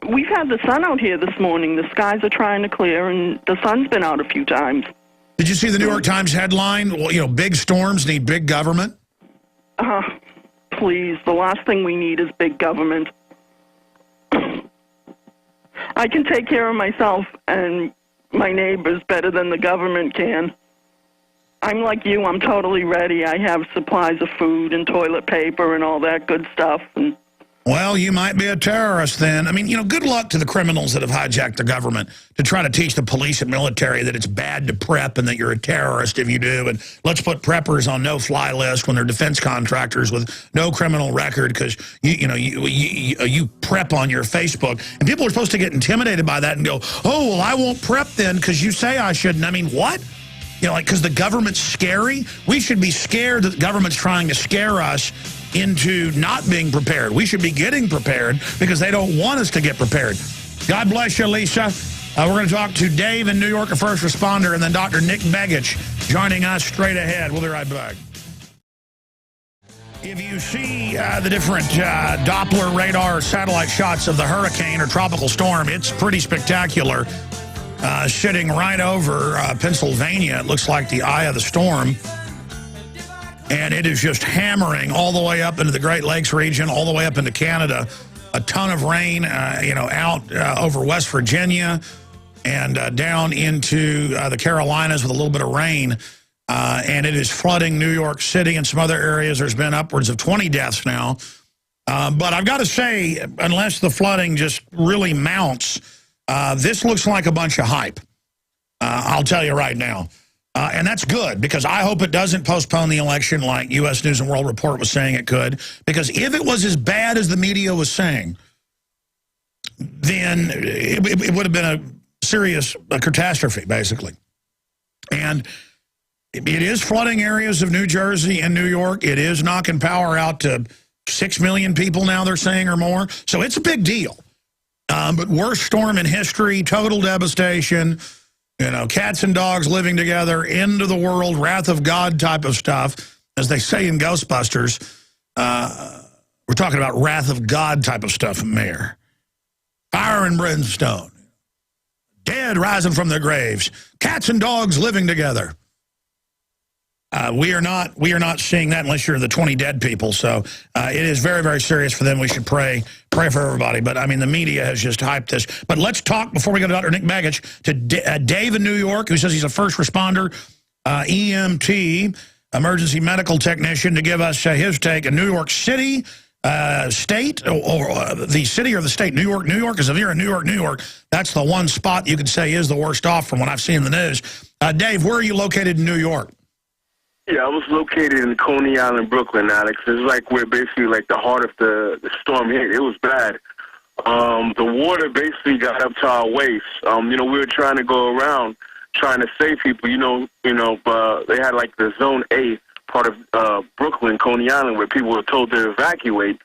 we've had the sun out here this morning. The skies are trying to clear, and the sun's been out a few times. Did you see the New York Times headline? Well, big storms need big government. Please, the last thing we need is big government. I can take care of myself and my neighbors better than the government can. I'm like you. I'm totally ready. I have supplies of food and toilet paper and all that good stuff. And well, you might be a terrorist then. I mean, good luck to the criminals that have hijacked the government to try to teach the police and military that it's bad to prep and that you're a terrorist if you do. And let's put preppers on no-fly list when they're defense contractors with no criminal record because, you prep on your Facebook. And people are supposed to get intimidated by that and go, oh, well, I won't prep then because you say I shouldn't. I mean, what? Because the government's scary? We should be scared that the government's trying to scare us into not being prepared. We should be getting prepared because they don't want us to get prepared. God bless you, Lisa. We're going to talk to Dave in New York, a first responder, and then Dr. Nick Begich joining us straight ahead. We'll be right back. If you see the different Doppler radar satellite shots of the hurricane or tropical storm, it's pretty spectacular. Sitting right over Pennsylvania, it looks like the eye of the storm. And it is just hammering all the way up into the Great Lakes region, all the way up into Canada. A ton of rain, out over West Virginia and down into the Carolinas with a little bit of rain. And it is flooding New York City and some other areas. There's been upwards of 20 deaths now. But I've got to say, unless the flooding just really mounts, this looks like a bunch of hype. I'll tell you right now. And that's good, because I hope it doesn't postpone the election like U.S. News and World Report was saying it could. Because if it was as bad as the media was saying, then it would have been a serious catastrophe, basically. And it is flooding areas of New Jersey and New York. It is knocking power out to 6 million people now, they're saying, or more. So it's a big deal. But worst storm in history, total devastation. Cats and dogs living together, end of the world, wrath of God type of stuff. As they say in Ghostbusters, we're talking about wrath of God type of stuff, Mayor. Fire and brimstone. Dead rising from their graves. Cats and dogs living together. We are not seeing that unless you're the 20 dead people. So it is very, very serious for them. We should pray for everybody. But, I mean, the media has just hyped this. But let's talk, before we go to Dr. Nick Begich, to Dave in New York, who says he's a first responder, EMT, emergency medical technician, to give us his take. In New York City, state or the city or the state? New York, New York. Because if you're in New York, New York, that's the one spot you could say is the worst off from what I've seen in the news. Dave, where are you located in New York? Yeah, I was located in Coney Island, Brooklyn, Alex. It's like we're basically like the heart of the storm hit. It was bad. The water basically got up to our waist. We were trying to go around trying to save people. They had like the Zone A part of Brooklyn, Coney Island, where people were told to evacuate.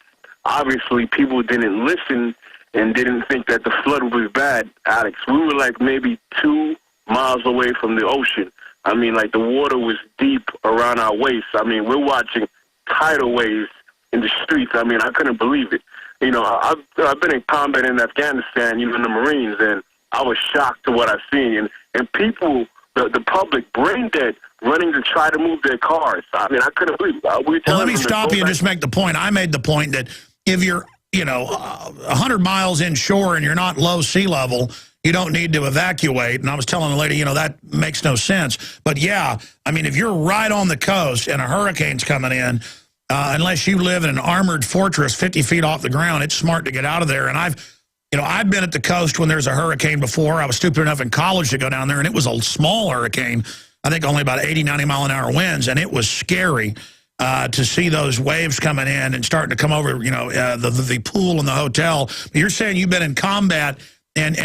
Obviously, people didn't listen and didn't think that the flood was bad, Alex. We were like maybe 2 miles away from the ocean. I mean, like the water was deep around our waist. I mean, we're watching tidal waves in the streets. I mean, I couldn't believe it. I've been in combat in Afghanistan, in the Marines, and I was shocked to what I've seen. And people, the public, brain dead, running to try to move their cars. I mean, I couldn't believe it. Well, let me stop you and just make the point. I made the point that if you're, 100 miles inshore and you're not low sea level, you don't need to evacuate. And I was telling the lady, that makes no sense. But yeah, I mean, if you're right on the coast and a hurricane's coming in, unless you live in an armored fortress 50 feet off the ground, it's smart to get out of there. And I've been at the coast when there's a hurricane before. I was stupid enough in college to go down there, and it was a small hurricane. I think only about 80, 90 mile an hour winds, and it was scary to see those waves coming in and starting to come over, the pool and the hotel. But you're saying you've been in combat, and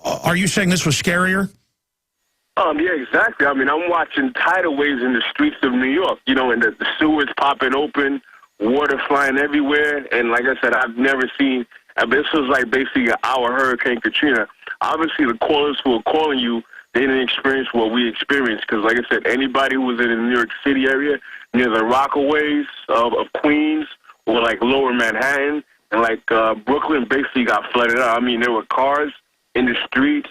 are you saying this was scarier? Yeah, exactly. I mean, I'm watching tidal waves in the streets of New York, and the sewers popping open, water flying everywhere. And like I said, I've never seen, this was like basically our Hurricane Katrina. Obviously, the callers who are calling you, they didn't experience what we experienced. Because like I said, anybody who was in the New York City area, near the Rockaways of Queens, or like lower Manhattan, and like Brooklyn basically got flooded out. I mean, there were cars in the streets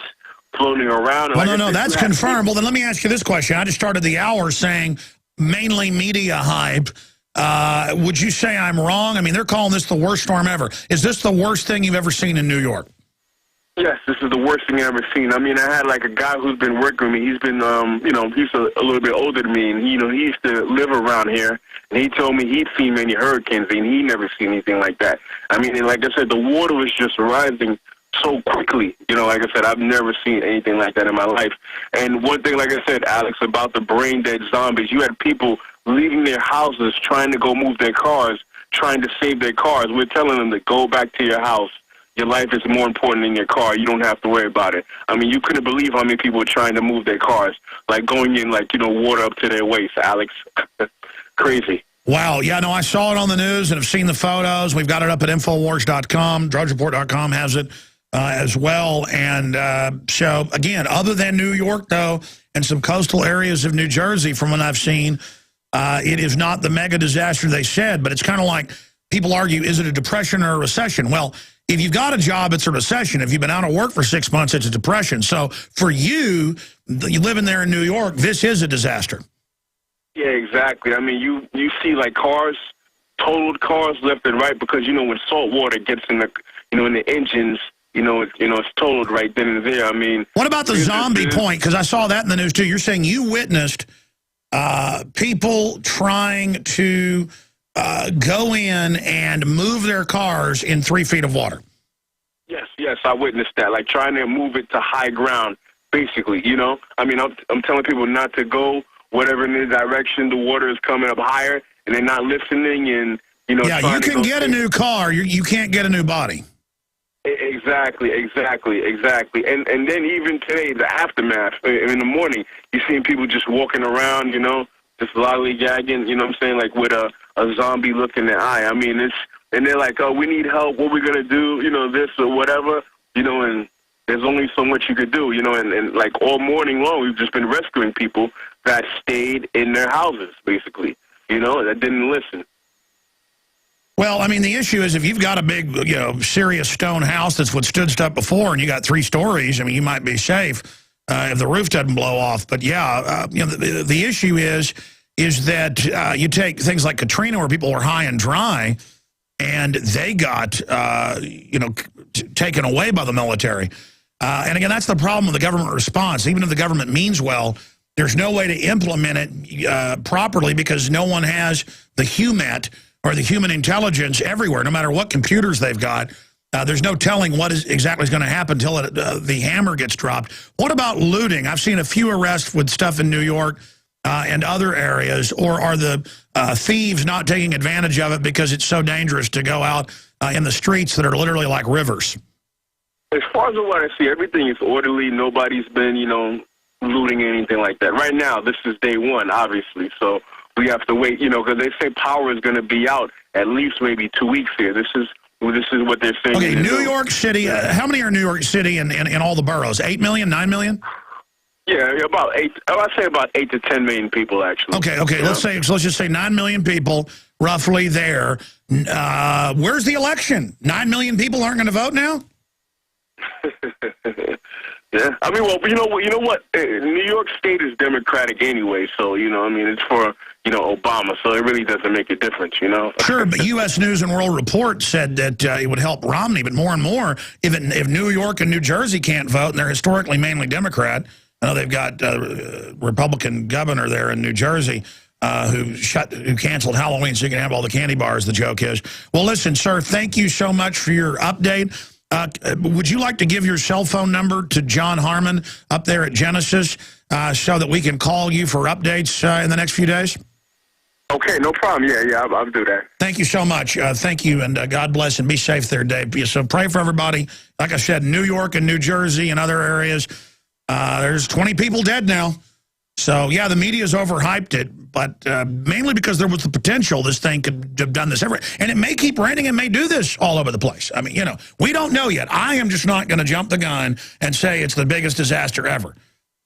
floating around. Well, no, that's confirmed. Well, then let me ask you this question. I just started the hour saying mainly media hype. Would you say I'm wrong? I mean, they're calling this the worst storm ever. Is this the worst thing you've ever seen in New York? Yes, this is the worst thing I've ever seen. I mean, I had like a guy who's been working with me. He's been, he's a little bit older than me, and he used to live around here. And he told me he'd seen many hurricanes, and he never seen anything like that. I mean, and like I said, the water was just rising so quickly. Like I said, I've never seen anything like that in my life. And one thing, like I said, Alex, about the brain dead zombies, you had people leaving their houses trying to go move their cars, trying to save their cars. We're telling them to go back to your house. Your life is more important than your car. You don't have to worry about it. I mean, you couldn't believe how many people were trying to move their cars, like going in, like, water up to their waist, Alex. Crazy. Wow. Yeah, no, I saw it on the news and have seen the photos. We've got it up at Infowars.com. DrudgeReport.com has it as well. And so, again, other than New York, though, and some coastal areas of New Jersey, from what I've seen, it is not the mega disaster they said. But it's kind of like people argue, is it a depression or a recession? Well, if you've got a job, it's a recession. If you've been out of work for 6 months, it's a depression. So for you living there in New York, this is a disaster. Yeah, exactly. I mean, you see like cars, totaled cars left and right, because when salt water gets in the in the engines, it's totaled right then and there. I mean, what about the zombie point? Because I saw that in the news too. You're saying you witnessed people trying to go in and move their cars in 3 feet of water. Yes, I witnessed that. Like trying to move it to high ground, basically. I mean, I'm telling people not to go whatever in the direction the water is coming up higher, and they're not listening. And yeah, you can get a new car, you can't get a new body. Exactly. And then even today, the aftermath in the morning, you're seeing people just walking around, just lollygagging, what I'm saying, like with a zombie look in their eye. I mean, and they're like, oh, we need help. What are we going to do? This or whatever, and there's only so much you could do, and like all morning long, we've just been rescuing people that stayed in their houses, basically, that didn't listen. Well, I mean, the issue is if you've got a big, serious stone house that's withstood stuff before and you got 3 stories, I mean, you might be safe if the roof doesn't blow off. But yeah, the issue is that you take things like Katrina where people were high and dry and they got, taken away by the military. And again, that's the problem with the government response. Even if the government means well, there's no way to implement it properly because no one has the HUMET or the human intelligence everywhere, no matter what computers they've got. There's no telling what is exactly going to happen until the hammer gets dropped. What about looting? I've seen a few arrests with stuff in New York and other areas, or are the thieves not taking advantage of it because it's so dangerous to go out in the streets that are literally like rivers? As far as what I see, everything is orderly. Nobody's been, looting anything like that. Right now, this is day one, obviously, so we have to wait, because they say power is going to be out at least maybe 2 weeks here. This is what they're saying. Okay, New York City, how many are in New York City in all the boroughs? 8 million, 9 million? Yeah, about 8. I'd say about 8 to 10 million people, actually. Okay. Let's just say 9 million people roughly there. Where's the election? 9 million people aren't going to vote now? Yeah, I mean, well, you know what? New York State is Democratic anyway, so it's for Obama, so it really doesn't make a difference, Sure, but U.S. News and World Report said that it would help Romney, but more and more, if New York and New Jersey can't vote, and they're historically mainly Democrat. I know they've got a Republican governor there in New Jersey who canceled Halloween so you can have all the candy bars, the joke is. Well, listen, sir, thank you so much for your update. Would you like to give your cell phone number to John Harmon up there at Genesis so that we can call you for updates in the next few days? Okay, no problem. Yeah, I'll do that. Thank you so much. Thank you, and God bless, and be safe there, Dave. So pray for everybody. Like I said, New York and New Jersey and other areas, there's 20 people dead now. So, yeah, the media's overhyped it, but mainly because there was the potential this thing could have done this everywhere. And it may keep raining and may do this all over the place. I mean, we don't know yet. I am just not going to jump the gun and say it's the biggest disaster ever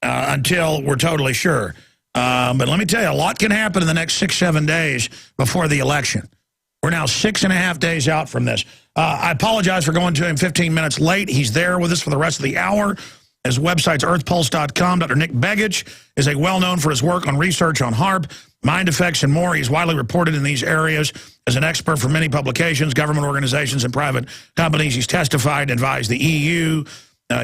until we're totally sure. But let me tell you, a lot can happen in the next 6-7 days before the election. We're now 6.5 days out from this. I apologize for going to him 15 minutes late. He's there with us for the rest of the hour. His website's earthpulse.com. Dr. Nick Begich is well-known for his work on research on Haarp, mind effects, and more. He's widely reported in these areas as an expert for many publications, government organizations, and private companies. He's testified and advised the EU,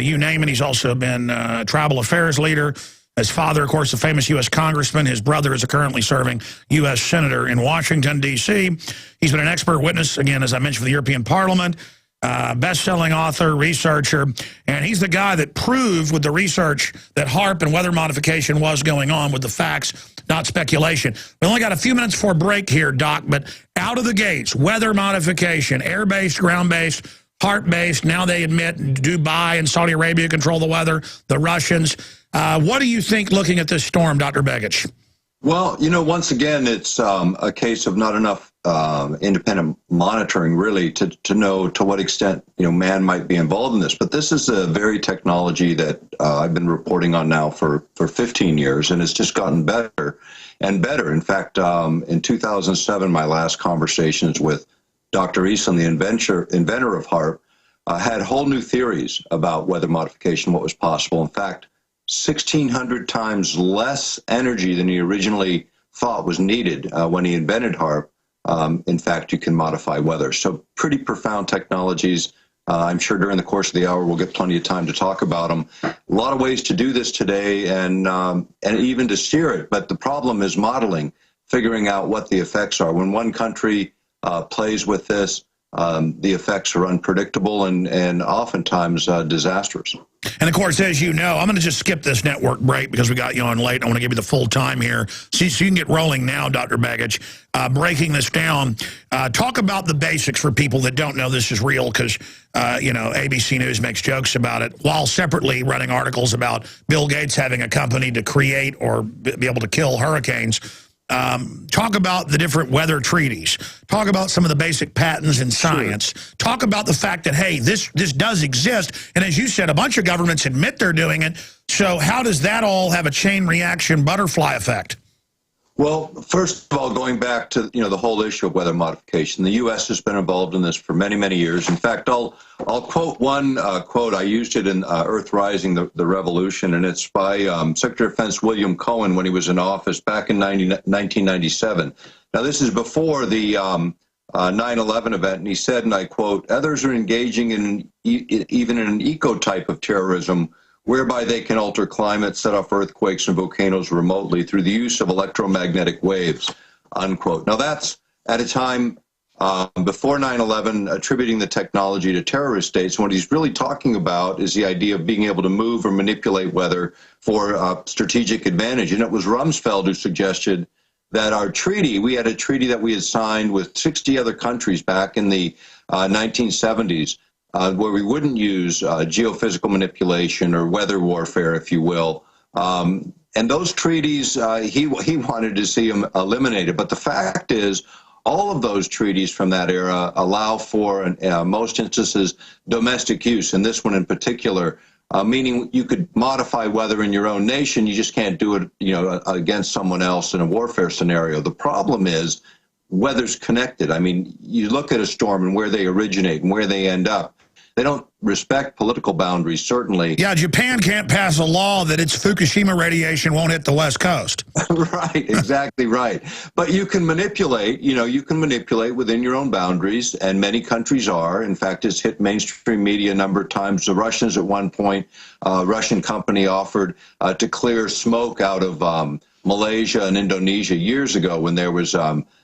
you name it. He's also been tribal affairs leader. His father, of course, a famous U.S. congressman. His brother is a currently serving U.S. senator in Washington, D.C. He's been an expert witness, again, as I mentioned, for the European Parliament. Best-selling author, researcher, and he's the guy that proved with the research that HAARP and weather modification was going on with the facts, not speculation. We only got a few minutes for a break here, Doc, but out of the gates, weather modification, air-based, ground-based, HAARP-based, now they admit Dubai and Saudi Arabia control the weather, the Russians. What do you think looking at this storm, Dr. Begich? Well, once again, it's a case of not enough independent monitoring, really, to know to what extent, man might be involved in this. But this is a very technology that I've been reporting on now for 15 years, and it's just gotten better and better. In fact, in 2007, my last conversations with Dr. Easton, the inventor of HAARP, had whole new theories about weather modification, what was possible. In fact, 1,600 times less energy than he originally thought was needed when he invented HAARP. In fact, you can modify weather. So pretty profound technologies. I'm sure during the course of the hour we'll get plenty of time to talk about them. A lot of ways to do this today and even to steer it. But the problem is modeling, figuring out what the effects are. When one country plays with this, the effects are unpredictable and oftentimes disastrous. And, of course, as you know, I'm going to just skip this network break because we got you on late. I want to give you the full time here so you can get rolling now, Dr. Begich. Breaking this down, talk about the basics for people that don't know this is real because, ABC News makes jokes about it while separately running articles about Bill Gates having a company to create or be able to kill hurricanes. Talk about the different weather treaties. Talk about some of the basic patterns in science. Sure. Talk about the fact that, hey, this does exist. And as you said, a bunch of governments admit they're doing it. So how does that all have a chain reaction butterfly effect? Well, first of all, going back to the whole issue of weather modification, the U.S. has been involved in this for many, many years. In fact, I'll quote one quote. I used it in Earth Rising, the Revolution, and it's by Secretary of Defense William Cohen when he was in office back in 1997. Now, this is before the 9/11 event, and he said, and I quote, "Others are engaging in even in an eco-type of terrorism, whereby they can alter climate, set off earthquakes and volcanoes remotely through the use of electromagnetic waves," unquote. Now, that's at a time before 9/11, attributing the technology to terrorist states. And what he's really talking about is the idea of being able to move or manipulate weather for strategic advantage. And it was Rumsfeld who suggested that our treaty, we had a treaty that we had signed with 60 other countries back in the 1970s, where we wouldn't use geophysical manipulation or weather warfare, if you will. And those treaties, he wanted to see them eliminated. But the fact is, all of those treaties from that era allow for, in most instances, domestic use, and this one in particular, meaning you could modify weather in your own nation. You just can't do it, against someone else in a warfare scenario. The problem is weather's connected. I mean, you look at a storm and where they originate and where they end up. They don't respect political boundaries, certainly. Yeah, Japan can't pass a law that its Fukushima radiation won't hit the West Coast. Right, exactly right. But you can manipulate, you can manipulate within your own boundaries, and many countries are. In fact, it's hit mainstream media a number of times. The Russians at one point, a Russian company offered to clear smoke out of Malaysia and Indonesia years ago when there was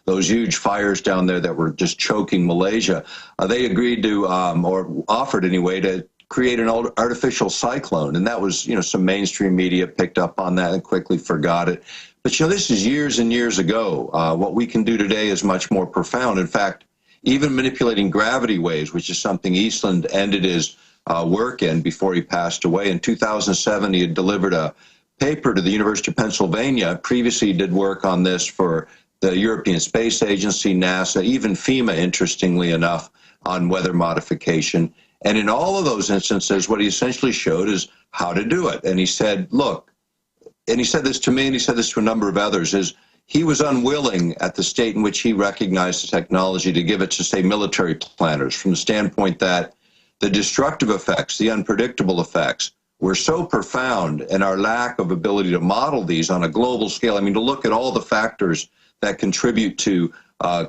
those huge fires down there that were just choking Malaysia. They agreed to, or offered anyway, to create an artificial cyclone. And that was, some mainstream media picked up on that and quickly forgot it. But, this is years and years ago. What we can do today is much more profound. In fact, even manipulating gravity waves, which is something Eastland ended his work in before he passed away. In 2007, he had delivered a paper to the University of Pennsylvania. Previously, he did work on this for the European Space Agency, NASA, even FEMA, interestingly enough, on weather modification. And in all of those instances, what he essentially showed is how to do it. And he said, look, and he said this to me, and he said this to a number of others, is he was unwilling at the state in which he recognized the technology to give it to, say, military planners, from the standpoint that the destructive effects, the unpredictable effects, were so profound, and our lack of ability to model these on a global scale, to look at all the factors that contribute to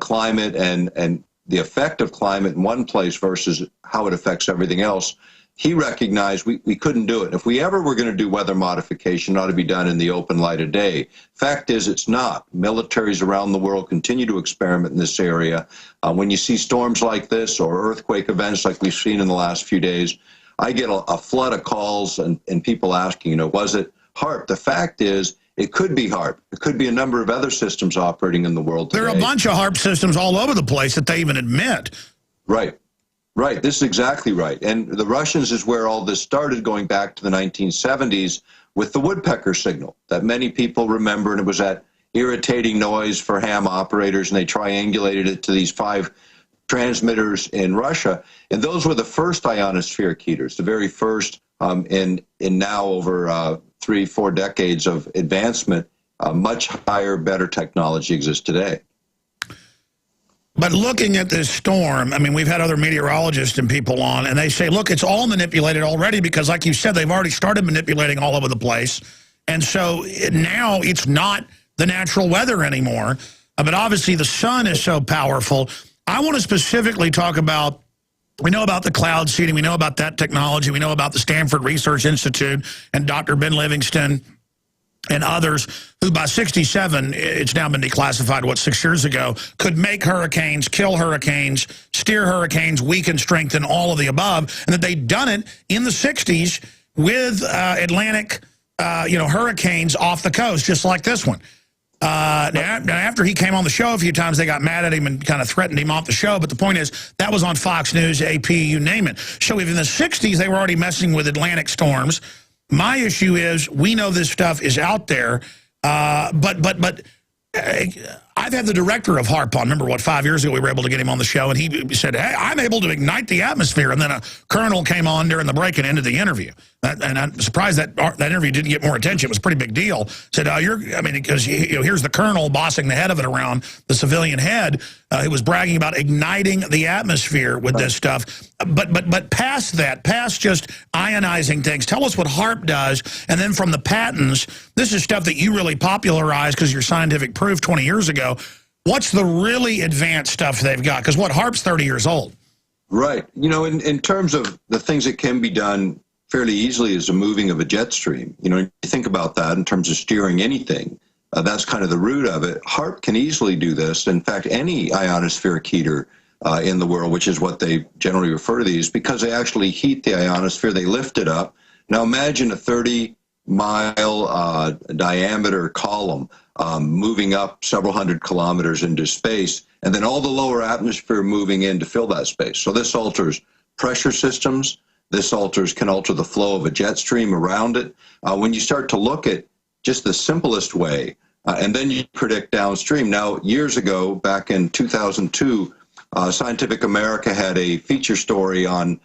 climate and the effect of climate in one place versus how it affects everything else, he recognized we couldn't do it. If we ever were going to do weather modification, it ought to be done in the open light of day. Fact is, it's not. Militaries around the world continue to experiment in this area. When you see storms like this or earthquake events like we've seen in the last few days, I get a flood of calls and people asking, was it H.A.A.R.P? The fact is, it could be H.A.A.R.P. It could be a number of other systems operating in the world today. There are a bunch of H.A.A.R.P. systems all over the place that they even admit. Right. Right. This is exactly right. And the Russians is where all this started, going back to the 1970s with the woodpecker signal that many people remember. And it was that irritating noise for ham operators, and they triangulated it to these 5 transmitters in Russia. And those were the first ionospheric heaters, the very first in now over 3-4 decades of advancement. Much higher, better technology exists today. But looking at this storm, we've had other meteorologists and people on, and they say, look, it's all manipulated already because, like you said, they've already started manipulating all over the place. And so now it's not the natural weather anymore. But obviously the sun is so powerful. I want to specifically talk about, we know about the cloud seeding, we know about that technology, we know about the Stanford Research Institute and Dr. Ben Livingston and others who by 67, it's now been declassified, 6 years ago, could make hurricanes, kill hurricanes, steer hurricanes, weaken, strengthen, all of the above, and that they'd done it in the 60s with Atlantic, hurricanes off the coast, just like this one. Now, after he came on the show a few times, they got mad at him and kind of threatened him off the show. But the point is, that was on Fox News, AP, you name it. So even in the 60s, they were already messing with Atlantic storms. My issue is, we know this stuff is out there, but I've had the director of H.A.A.R.P on. Remember, 5 years ago we were able to get him on the show, and he said, hey, I'm able to ignite the atmosphere. And then a colonel came on during the break and ended the interview. And I'm surprised that interview didn't get more attention. It was a pretty big deal. Said, because here's the colonel bossing the head of it around the civilian head who was bragging about igniting the atmosphere with this stuff. But past that, past just ionizing things, tell us what H.A.A.R.P does. And then from the patents, this is stuff that you really popularized because your scientific proof 20 years ago. What's the really advanced stuff they've got? Because H.A.A.R.P's 30 years old. Right. In terms of the things that can be done fairly easily is the moving of a jet stream. You think about that in terms of steering anything. That's kind of the root of it. HAARP can easily do this. In fact, any ionospheric heater in the world, which is what they generally refer to these, because they actually heat the ionosphere, they lift it up. Now imagine a 30-mile diameter column moving up several hundred kilometers into space, and then all the lower atmosphere moving in to fill that space. So this alters pressure systems. This can alter the flow of a jet stream around it. When you start to look at just the simplest way, and then you predict downstream. Now, years ago, back in 2002, Scientific America had a feature story on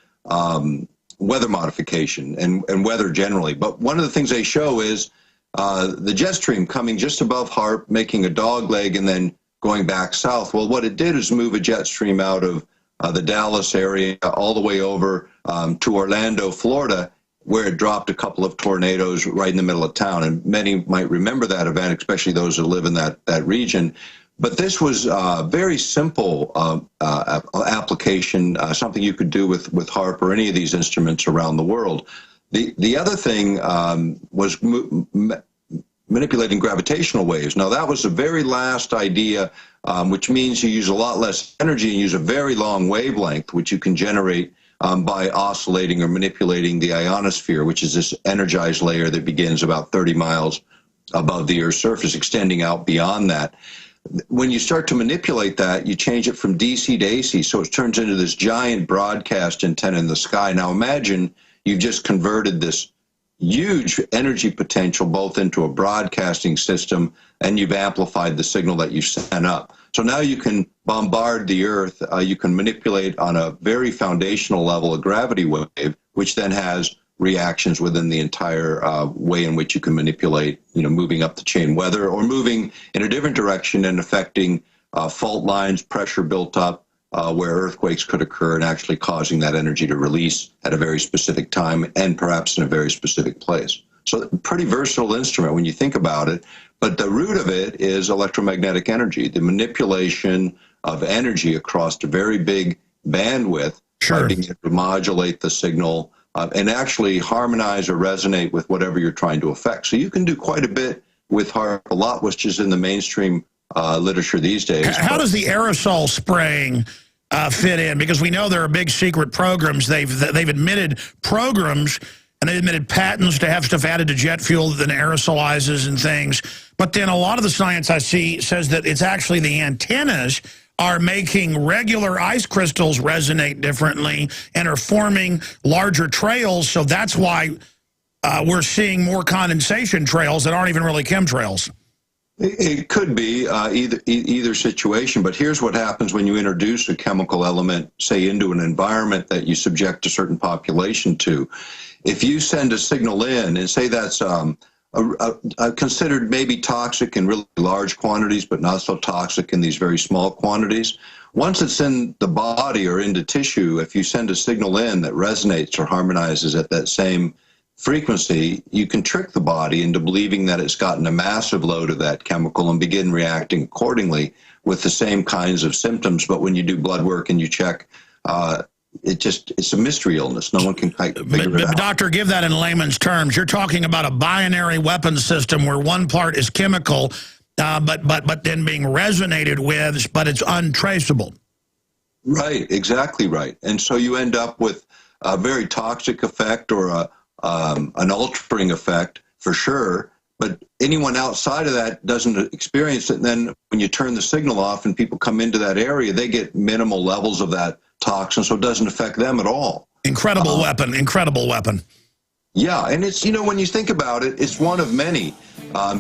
weather modification and weather generally. But one of the things they show is the jet stream coming just above Haarp, making a dog leg, and then going back south. Well, what it did is move a jet stream out of the Dallas area all the way over to Orlando, Florida, where it dropped a couple of tornadoes right in the middle of town. And many might remember that event, especially those who live in that region. But this was a very simple application, something you could do with HAARP or any of these instruments around the world. The other thing was manipulating gravitational waves. Now, that was the very last idea, which means you use a lot less energy and use a very long wavelength, which you can generate by oscillating or manipulating the ionosphere, which is this energized layer that begins about 30 miles above the Earth's surface, extending out beyond that. When you start to manipulate that, you change it from DC to AC, so it turns into this giant broadcast antenna in the sky. Now imagine you've just converted this huge energy potential both into a broadcasting system, and you've amplified the signal that you sent up. So now you can bombard the Earth. You can manipulate on a very foundational level a gravity wave, which then has reactions within the entire way in which you can manipulate, moving up the chain weather or moving in a different direction and affecting fault lines, pressure built up where earthquakes could occur, and actually causing that energy to release at a very specific time and perhaps in a very specific place. So pretty versatile instrument when you think about it, but the root of it is electromagnetic energy, the manipulation of energy across a very big bandwidth, being able to modulate the signal and actually harmonize or resonate with whatever you're trying to affect. So you can do quite a bit with HAARP, a lot which is in the mainstream literature these days. How does the aerosol spraying fit in? Because we know there are big secret programs. They've admitted programs, and they admitted patents to have stuff added to jet fuel that then aerosolizes and things. But then a lot of the science I see says that it's actually the antennas are making regular ice crystals resonate differently and are forming larger trails. So that's why we're seeing more condensation trails that aren't even really chemtrails. It could be either situation, but here's what happens when you introduce a chemical element, say, into an environment that you subject a certain population to. If you send a signal in and say that's considered maybe toxic in really large quantities, but not so toxic in these very small quantities, once it's in the body or into tissue, if you send a signal in that resonates or harmonizes at that same frequency, you can trick the body into believing that it's gotten a massive load of that chemical and begin reacting accordingly with the same kinds of symptoms. But when you do blood work and you check, it's a mystery illness. No one can figure it out. Doctor, give that in layman's terms. You're talking about a binary weapon system where one part is chemical, but then being resonated with, but it's untraceable. Right, exactly right. And so you end up with a very toxic effect or an altering effect for sure, but anyone outside of that doesn't experience it. And then when you turn the signal off and people come into that area, they get minimal levels of that toxin, so it doesn't affect them at all. Incredible weapon, incredible weapon. Yeah, and it's, when you think about it, it's one of many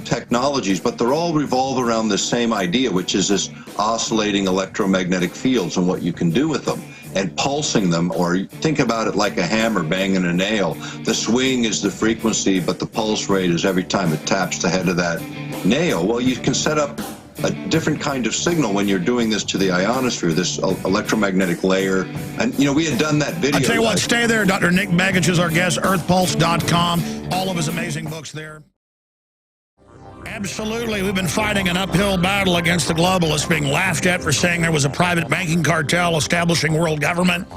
technologies, but they're all revolve around the same idea, which is this oscillating electromagnetic fields and what you can do with them. And pulsing them, or think about it like a hammer banging a nail. The swing is the frequency, but the pulse rate is every time it taps the head of that nail. Well, you can set up a different kind of signal when you're doing this to the ionosphere, this electromagnetic layer. And, we had done that video. I'll tell you what, stay there. Dr. Nick Begich is our guest, earthpulse.com. All of his amazing books there. Absolutely. We've been fighting an uphill battle against the globalists, being laughed at for saying there was a private banking cartel establishing world government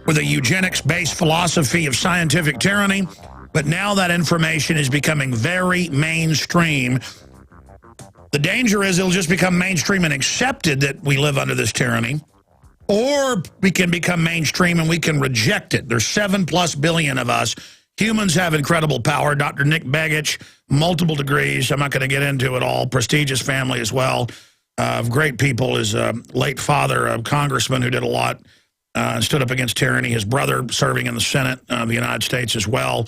with a eugenics-based philosophy of scientific tyranny. But now that information is becoming very mainstream. The danger is it'll just become mainstream and accepted that we live under this tyranny, or we can become mainstream and we can reject it. There's 7+ billion of us. Humans have incredible power. Dr. Nick Begich, multiple degrees. I'm not going to get into it all. Prestigious family as well. Great people. His late father, a congressman who did a lot, stood up against tyranny. His brother serving in the Senate of the United States as well.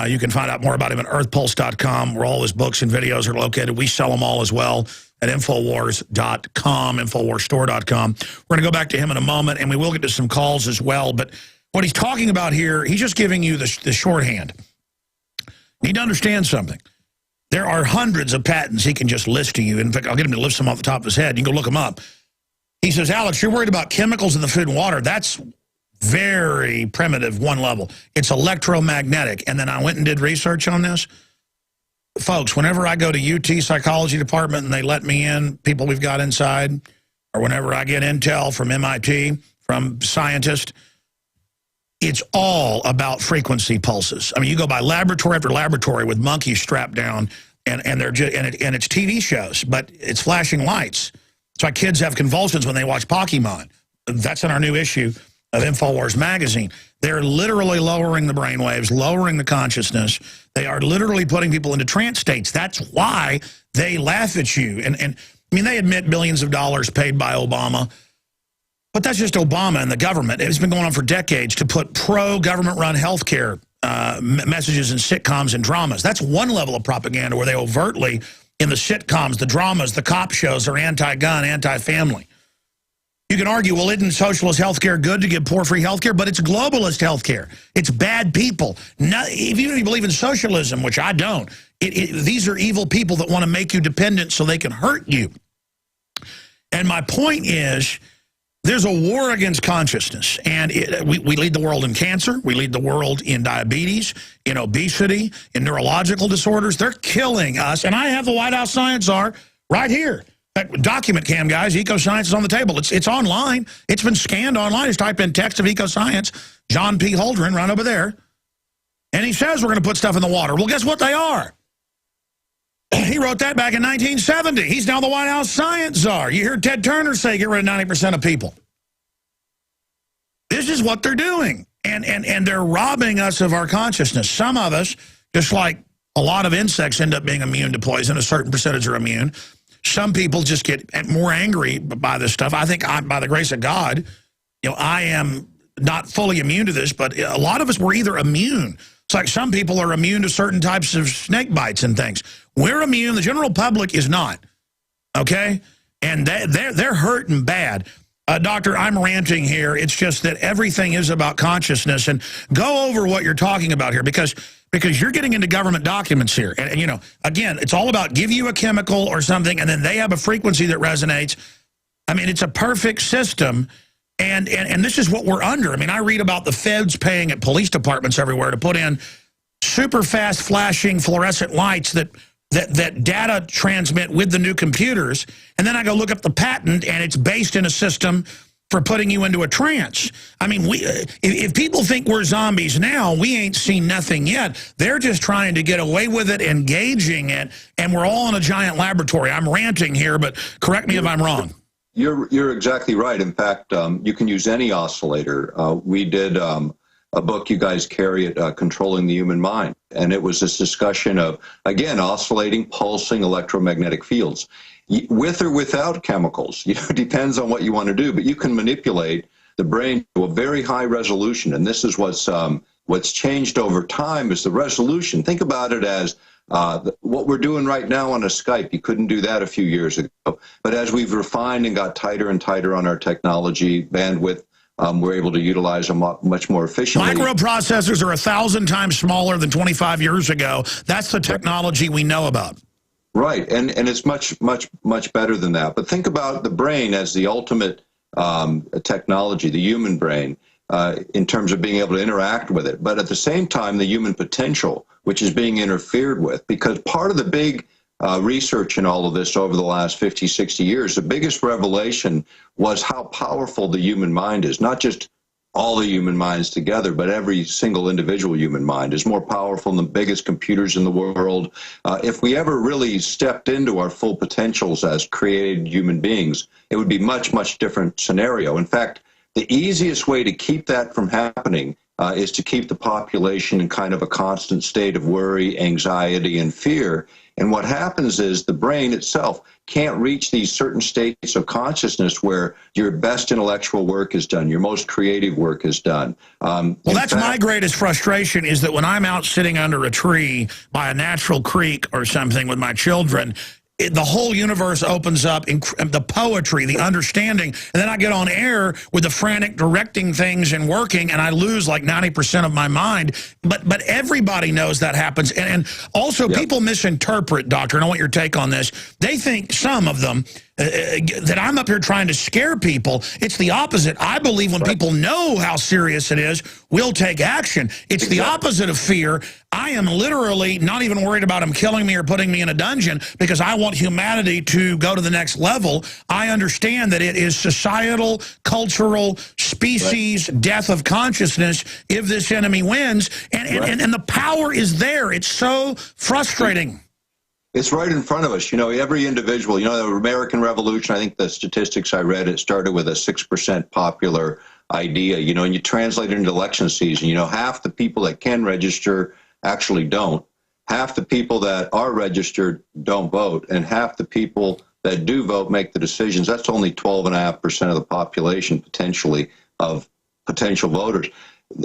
You can find out more about him at earthpulse.com, where all his books and videos are located. We sell them all as well at Infowars.com, Infowarsstore.com. We're going to go back to him in a moment, and we will get to some calls as well. But what he's talking about here, he's just giving you the shorthand. You need to understand something. There are hundreds of patents he can just list to you. In fact, I'll get him to list them off the top of his head. You can go look them up. He says, Alex, you're worried about chemicals in the food and water. That's very primitive, one level. It's electromagnetic. And then I went and did research on this. Folks, whenever I go to UT Psychology Department and they let me in, people we've got inside, or whenever I get intel from MIT, from scientists, it's all about frequency pulses. I mean, you go by laboratory after laboratory with monkeys strapped down, and they're just, and it's TV shows, but it's flashing lights. That's why kids have convulsions when they watch Pokemon. That's in our new issue of InfoWars magazine. They're literally lowering the brainwaves, lowering the consciousness. They are literally putting people into trance states. That's why they laugh at you. And I mean, they admit billions of dollars paid by Obama. But that's just Obama and the government. It's been going on for decades to put pro-government-run health care messages in sitcoms and dramas. That's one level of propaganda where they overtly, in the sitcoms, the dramas, the cop shows, are anti-gun, anti-family. You can argue, well, isn't socialist health care good to give poor free health care? But it's globalist health care. It's bad people. Even if you believe in socialism, which I don't, these are evil people that want to make you dependent so they can hurt you. And my point is, there's a war against consciousness, and we lead the world in cancer, we lead the world in diabetes, in obesity, in neurological disorders. They're killing us, and I have the White House Science Czar right here. Document cam, guys, EcoScience is on the table. It's online. It's been scanned online. Just type in text of EcoScience, John P. Holdren, right over there, and he says we're going to put stuff in the water. Well, guess what they are? He wrote that back in 1970. He's now the White House Science Czar. You hear Ted Turner say get rid of 90% of people. This is what they're doing. And they're robbing us of our consciousness. Some of us, just like a lot of insects end up being immune to poison, a certain percentage are immune. Some people just get more angry by this stuff. I think by the grace of God, I am not fully immune to this, but a lot of us were either immune. It's like some people are immune to certain types of snake bites and things. We're immune. The general public is not. Okay? And they're hurting bad. Doctor, I'm ranting here. It's just that everything is about consciousness. And go over what you're talking about here, because you're getting into government documents here. And again, it's all about give you a chemical or something, and then they have a frequency that resonates. I mean, it's a perfect system. And this is what we're under. I mean, I read about the feds paying at police departments everywhere to put in super fast flashing fluorescent lights that data transmit with the new computers. And then I go look up the patent, and it's based in a system for putting you into a trance. I mean, if people think we're zombies now, we ain't seen nothing yet. They're just trying to get away with it, engaging it, and we're all in a giant laboratory. I'm ranting here, but correct me if I'm wrong. You're exactly right. In fact, you can use any oscillator. We did a book you guys carry at Controlling the Human Mind, and it was this discussion of, again, oscillating, pulsing electromagnetic fields, with or without chemicals. It depends on what you want to do, but you can manipulate the brain to a very high resolution, and this is what's changed over time is the resolution. Think about it as what we're doing right now on a Skype. You couldn't do that a few years ago. But as we've refined and got tighter and tighter on our technology, bandwidth, we're able to utilize them much more efficiently. Microprocessors are 1,000 times smaller than 25 years ago. That's the technology we know about. Right, and it's much better than that. But think about the brain as the ultimate technology, the human brain, in terms of being able to interact with it. But at the same time, the human potential, which is being interfered with, because part of the big research in all of this over the last 50, 60 years, the biggest revelation was how powerful the human mind is, not just all the human minds together, but every single individual human mind is more powerful than the biggest computers in the world. If we ever really stepped into our full potentials as created human beings, it would be much, much different scenario. In fact, the easiest way to keep that from happening is to keep the population in kind of a constant state of worry, anxiety, and fear. And what happens is the brain itself can't reach these certain states of consciousness where your best intellectual work is done, your most creative work is done. Well, that's my greatest frustration, is that when I'm out sitting under a tree by a natural creek or something with my children, the whole universe opens up, the poetry, the understanding, and then I get on air with the frantic directing things and working, and I lose like 90% of my mind. But everybody knows that happens. And also, people misinterpret, Doctor, and I want your take on this. They think, some of them, that I'm up here trying to scare people. It's the opposite. I believe when people know how serious it is, we'll take action. It's the opposite of fear. I am literally not even worried about them killing me or putting me in a dungeon, because I want humanity to go to the next level. I understand that it is societal, cultural, species, death of consciousness if this enemy wins. And the power is there. It's so frustrating. It's right in front of us. You know, every individual, you know, the American Revolution, I think the statistics I read, it started with a 6% popular idea, you know, and you translate it into election season. You know, half the people that can register actually don't. Half the people that are registered don't vote, and half the people that do vote make the decisions. That's only 12.5% of the population, potentially, of potential voters.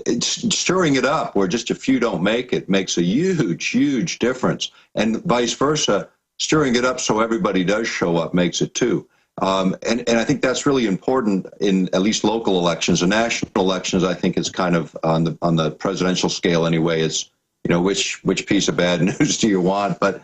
It's stirring it up where just a few don't make it makes a huge, huge difference. And vice versa, stirring it up so everybody does show up makes it too. And I think that's really important in at least local elections. The national elections, I think, is kind of on the presidential scale anyway. It's, you know, which piece of bad news do you want? But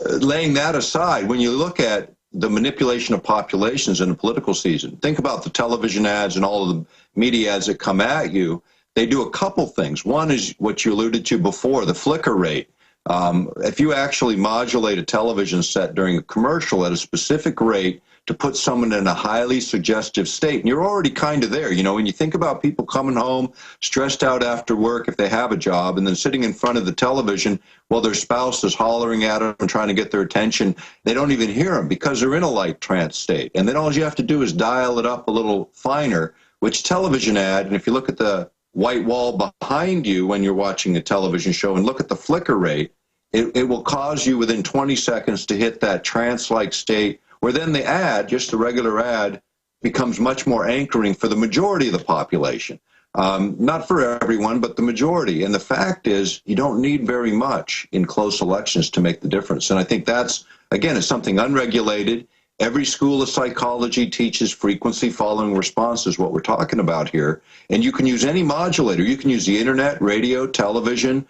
laying that aside, when you look at the manipulation of populations in the political season, think about the television ads and all of the media ads that come at you. They do a couple things. One is what you alluded to before, the flicker rate. If you actually modulate a television set during a commercial at a specific rate to put someone in a highly suggestive state, and you're already kind of there. You know, when you think about people coming home stressed out after work, if they have a job, and then sitting in front of the television while their spouse is hollering at them and trying to get their attention, they don't even hear them because they're in a light trance state. And then all you have to do is dial it up a little finer, which television ad, and if you look at the white wall behind you when you're watching a television show and look at the flicker rate, it will cause you within 20 seconds to hit that trance-like state, where then the ad, just the regular ad, becomes much more anchoring for the majority of the population. Not for everyone, but the majority. And the fact is, you don't need very much in close elections to make the difference. And I think that's, again, it's something unregulated. Every school of psychology teaches frequency following response is what we're talking about here. And you can use any modulator. You can use the internet, radio, television.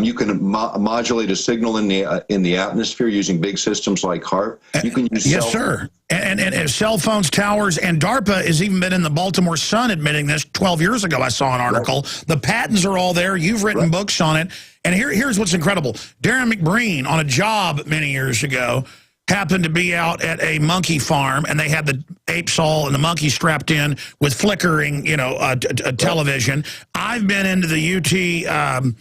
You can modulate a signal in the atmosphere using big systems like Haarp. You can use yes, sir. And cell phones, towers, and DARPA has even been in the Baltimore Sun admitting this. 12 years ago, I saw an article. Right. The patents are all there. You've written books on it. And here's what's incredible. Darren McBreen, on a job many years ago, happened to be out at a monkey farm, and they had the apes all and the monkey strapped in with flickering, you know, a television. I've been into the UT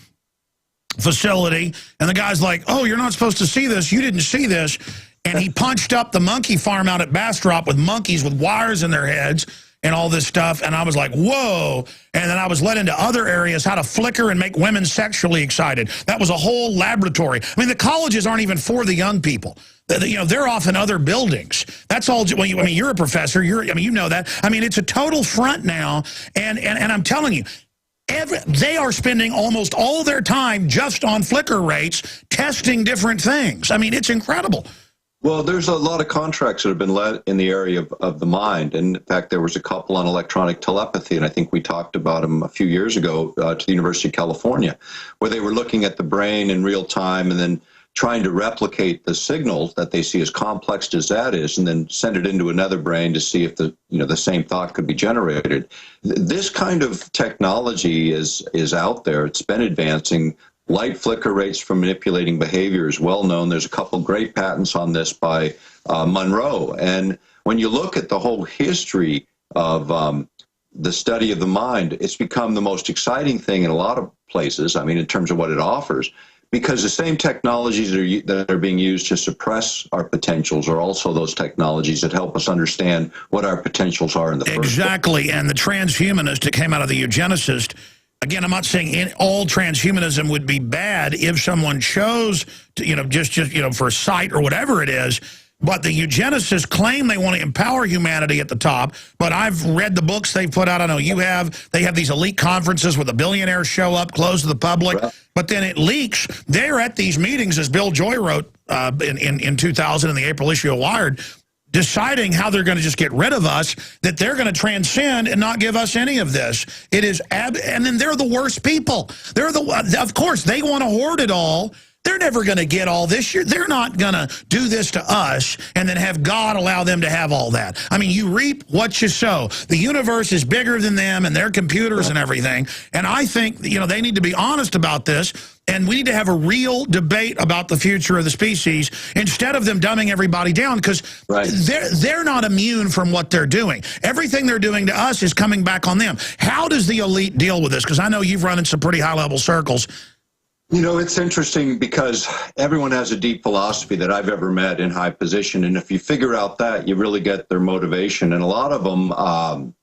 facility, and the guy's like, oh, you're not supposed to see this. You didn't see this. And he punched up the monkey farm out at Bastrop with monkeys with wires in their heads and all this stuff. And I was like, whoa. And then I was led into other areas, how to flicker and make women sexually excited. That was a whole laboratory. I mean, the colleges aren't even for the young people. You know, they're off in other buildings. That's all. Well, I mean, you're a professor. I mean, you know that. I mean, it's a total front now. And I'm telling you, they are spending almost all their time just on flicker rates, testing different things. I mean, it's incredible. Well, there's a lot of contracts that have been led in the area of the mind. And in fact, there was a couple on electronic telepathy, and I think we talked about them a few years ago to the University of California, where they were looking at the brain in real time and then trying to replicate the signals that they see, as complex as that is, and then send it into another brain to see if the same thought could be generated. This kind of technology is out there. It's been advancing. Light flicker rates for manipulating behavior is well known. There's a couple great patents on this by Monroe. And when you look at the whole history of the study of the mind, it's become the most exciting thing in a lot of places, I mean, in terms of what it offers, because the same technologies that are being used to suppress our potentials are also those technologies that help us understand what our potentials are in the first place. Exactly, and the transhumanist that came out of the eugenicist, again, I'm not saying all transhumanism would be bad if someone chose to, just for sight or whatever it is. But the eugenicists claim they want to empower humanity at the top. But I've read the books they've put out. I know you have. They have these elite conferences where the billionaires show up, closed to the public. Right. But then it leaks. They're at these meetings, as Bill Joy wrote in 2000 in the April issue of Wired, deciding how they're going to just get rid of us, that they're going to transcend and not give us any of this. It is, and then they're the worst people. Of course, they want to hoard it all. They're never going to get all this. They're not going to do this to us and then have God allow them to have all that. I mean, you reap what you sow. The universe is bigger than them and their computers and everything. And I think, they need to be honest about this. And we need to have a real debate about the future of the species instead of them dumbing everybody down, because they're not immune from what they're doing. Everything they're doing to us is coming back on them. How does the elite deal with this? Because I know you've run in some pretty high-level circles. It's interesting because everyone has a deep philosophy that I've ever met in high position. And if you figure out that, you really get their motivation. And a lot of them,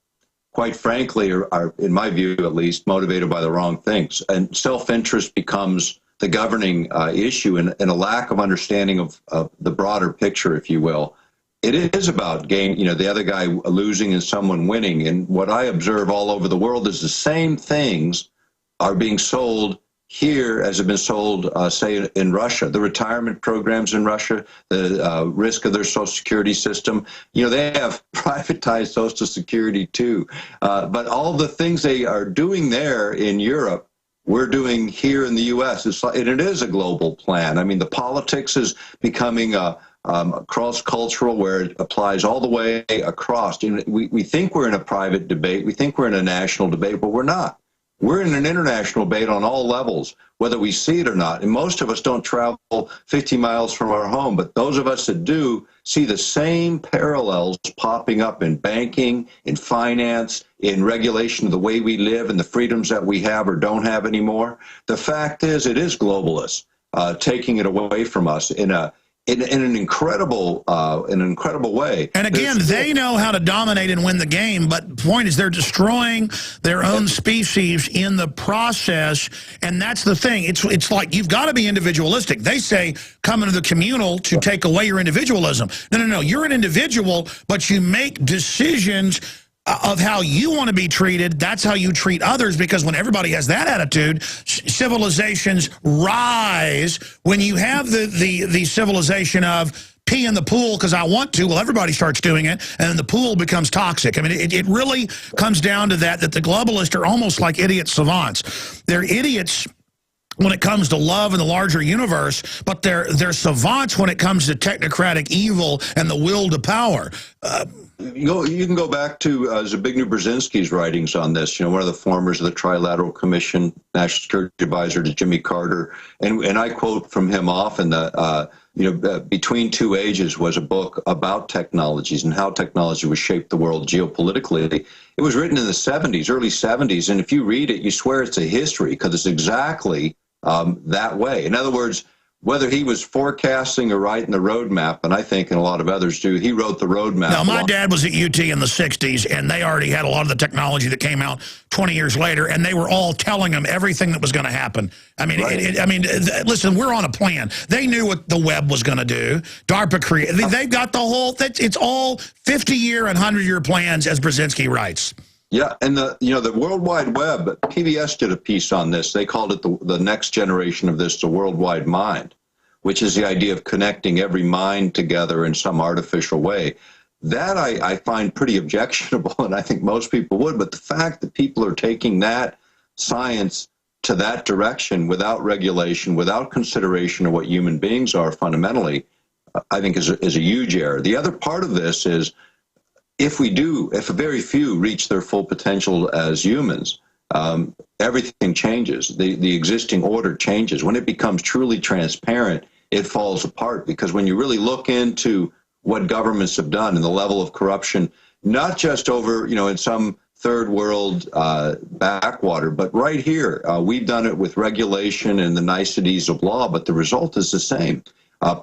quite frankly, are, in my view at least, motivated by the wrong things. And self-interest becomes the governing issue, and a lack of understanding of the broader picture, if you will. It is about game, the other guy losing and someone winning. And what I observe all over the world is the same things are being sold here as have been sold, say, in Russia. The retirement programs in Russia, the risk of their Social Security system, they have privatized Social Security too. But all the things they are doing there in Europe, we're doing here in the U.S. And it is a global plan. I mean, the politics is becoming cross-cultural, where it applies all the way across. We think we're in a private debate. We think we're in a national debate, but we're not. We're in an international debate on all levels, whether we see it or not. And most of us don't travel 50 miles from our home, but those of us that do see the same parallels popping up in banking, in finance, in regulation of the way we live and the freedoms that we have or don't have anymore. The fact is, it is globalists taking it away from us in an incredible way. And again, they know how to dominate and win the game, but the point is they're destroying their own species in the process, and that's the thing. It's like you've got to be individualistic. They say come into the communal to take away your individualism. No. You're an individual, but you make decisions of how you want to be treated. That's how you treat others, because when everybody has that attitude, civilizations rise. When you have the civilization of pee in the pool because I want to, well, everybody starts doing it, and the pool becomes toxic. I mean, it really comes down to that the globalists are almost like idiot savants. They're idiots when it comes to love and the larger universe, but they're savants when it comes to technocratic evil and the will to power. You can go back to Zbigniew Brzezinski's writings on this, one of the formers of the Trilateral Commission, National Security Advisor to Jimmy Carter. And I quote from him often that, Between Two Ages was a book about technologies and how technology would shape the world geopolitically. It was written in the 70s, early 70s. And if you read it, you swear it's a history, because it's exactly that way. In other words, whether he was forecasting or writing the roadmap, and I think, and a lot of others do, he wrote the roadmap. Now, my dad was at UT in the 60s, and they already had a lot of the technology that came out 20 years later, and they were all telling him everything that was going to happen. I mean, listen, we're on a plan. They knew what the web was going to do. DARPA created. They've got the whole. It's all 50-year and 100-year plans, as Brzezinski writes. Yeah, and the World Wide Web, PBS did a piece on this. They called it the next generation of this, the World Wide Mind, which is the idea of connecting every mind together in some artificial way. That I find pretty objectionable, and I think most people would. But the fact that people are taking that science to that direction without regulation, without consideration of what human beings are fundamentally, I think is a huge error. The other part of this is, if a very few reach their full potential as humans, everything changes. The existing order changes. When it becomes truly transparent, it falls apart, because when you really look into what governments have done and the level of corruption, not just over, in some third world backwater. But right here, we've done it with regulation and the niceties of law, but the result is the same.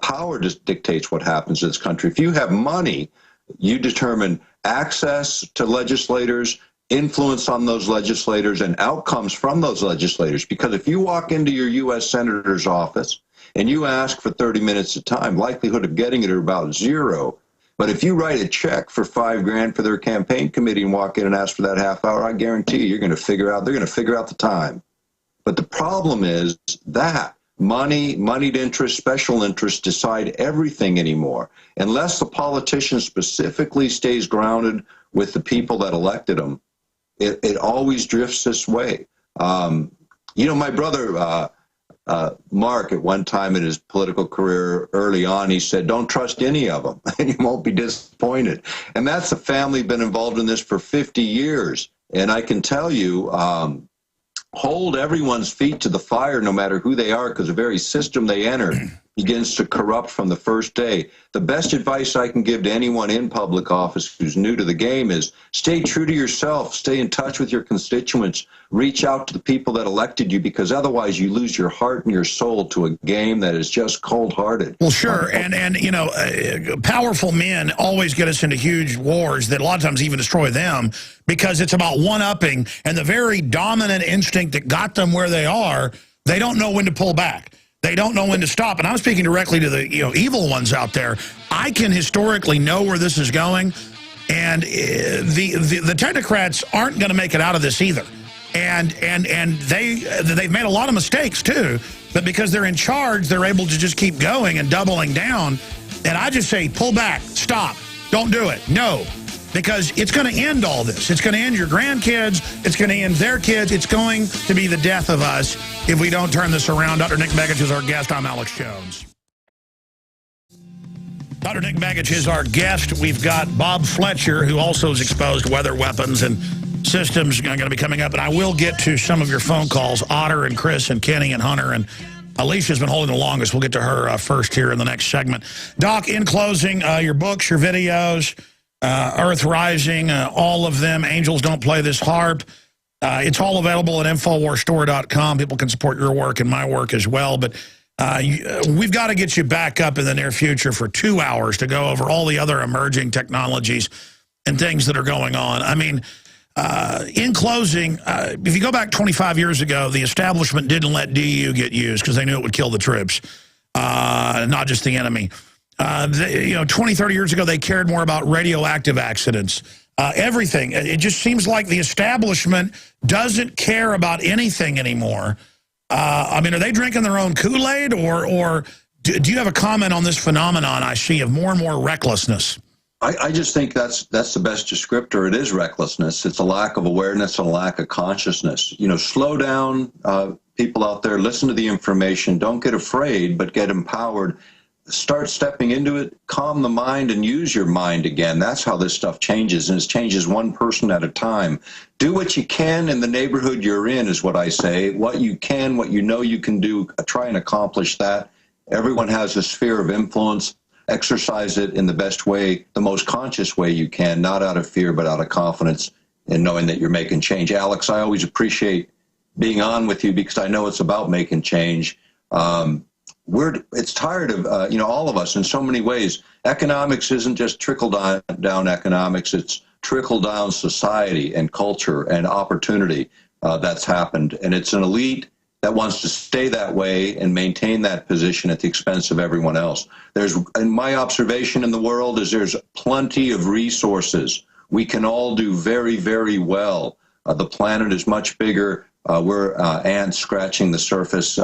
Power just dictates what happens in this country. If you have money, you determine access to legislators, influence on those legislators, and outcomes from those legislators. Because if you walk into your U.S. Senator's office and you ask for 30 minutes of time, likelihood of getting it are about zero. But if you write a check for $5,000 for their campaign committee and walk in and ask for that half hour, I guarantee you, they're going to figure out the time. But the problem is that moneyed interest, special interests decide everything anymore. Unless the politician specifically stays grounded with the people that elected them, it always drifts this way. My brother, Mark, at one time in his political career early on, he said, don't trust any of them and you won't be disappointed. And that's a family been involved in this for 50 years. And I can tell you, hold everyone's feet to the fire no matter who they are, because the very system they enter begins to corrupt from the first day. The best advice I can give to anyone in public office who's new to the game is stay true to yourself, stay in touch with your constituents, reach out to the people that elected you, because otherwise you lose your heart and your soul to a game that is just cold-hearted. Well, sure, and powerful men always get us into huge wars that a lot of times even destroy them, because it's about one-upping, and the very dominant instinct that got them where they are, they don't know when to pull back. They don't know when to stop. And I'm speaking directly to the evil ones out there. I can historically know where this is going, and the technocrats aren't going to make it out of this either. And they've made a lot of mistakes too, but because they're in charge, they're able to just keep going and doubling down. And I just say, pull back, stop, don't do it, no. Because it's going to end all this. It's going to end your grandkids. It's going to end their kids. It's going to be the death of us if we don't turn this around. Dr. Nick Begich is our guest. I'm Alex Jones. Dr. Nick Begich is our guest. We've got Bob Fletcher, who also has exposed weather weapons and systems, going to be coming up. And I will get to some of your phone calls. Otter and Chris and Kenny and Hunter and Alicia's been holding the longest. We'll get to her first here in the next segment. Doc, in closing, your books, your videos, Earth Rising, all of them. Angels Don't Play This, H.A.A.R.P. It's all available at InfoWarsStore.com. People can support your work and my work as well. But we've got to get you back up in the near future for 2 hours to go over all the other emerging technologies and things that are going on. I mean, in closing, if you go back 25 years ago, the establishment didn't let DU get used because they knew it would kill the troops, not just the enemy. 20, 30 years ago, they cared more about radioactive accidents, everything. It just seems like the establishment doesn't care about anything anymore. I mean, are they drinking their own Kool-Aid, or do you have a comment on this phenomenon I see of more and more recklessness? I just think that's the best descriptor. It is recklessness. It's a lack of awareness and a lack of consciousness. Slow down, people out there, listen to the information. Don't get afraid, but get empowered. Start stepping into it, calm the mind, and use your mind again. That's how this stuff changes, and it changes one person at a time. Do what you can in the neighborhood you're in, is what I say. What you can, what you know you can do, try and accomplish that. Everyone has a sphere of influence. Exercise it in the best way, the most conscious way you can, not out of fear, but out of confidence in knowing that you're making change. Alex, I always appreciate being on with you because I know it's about making change. It's tired of, all of us in so many ways. Economics isn't just trickle-down economics. It's trickle-down society and culture and opportunity that's happened. And it's an elite that wants to stay that way and maintain that position at the expense of everyone else. In my observation in the world is there's plenty of resources. We can all do very, very well. The planet is much bigger. We're ants scratching the surface.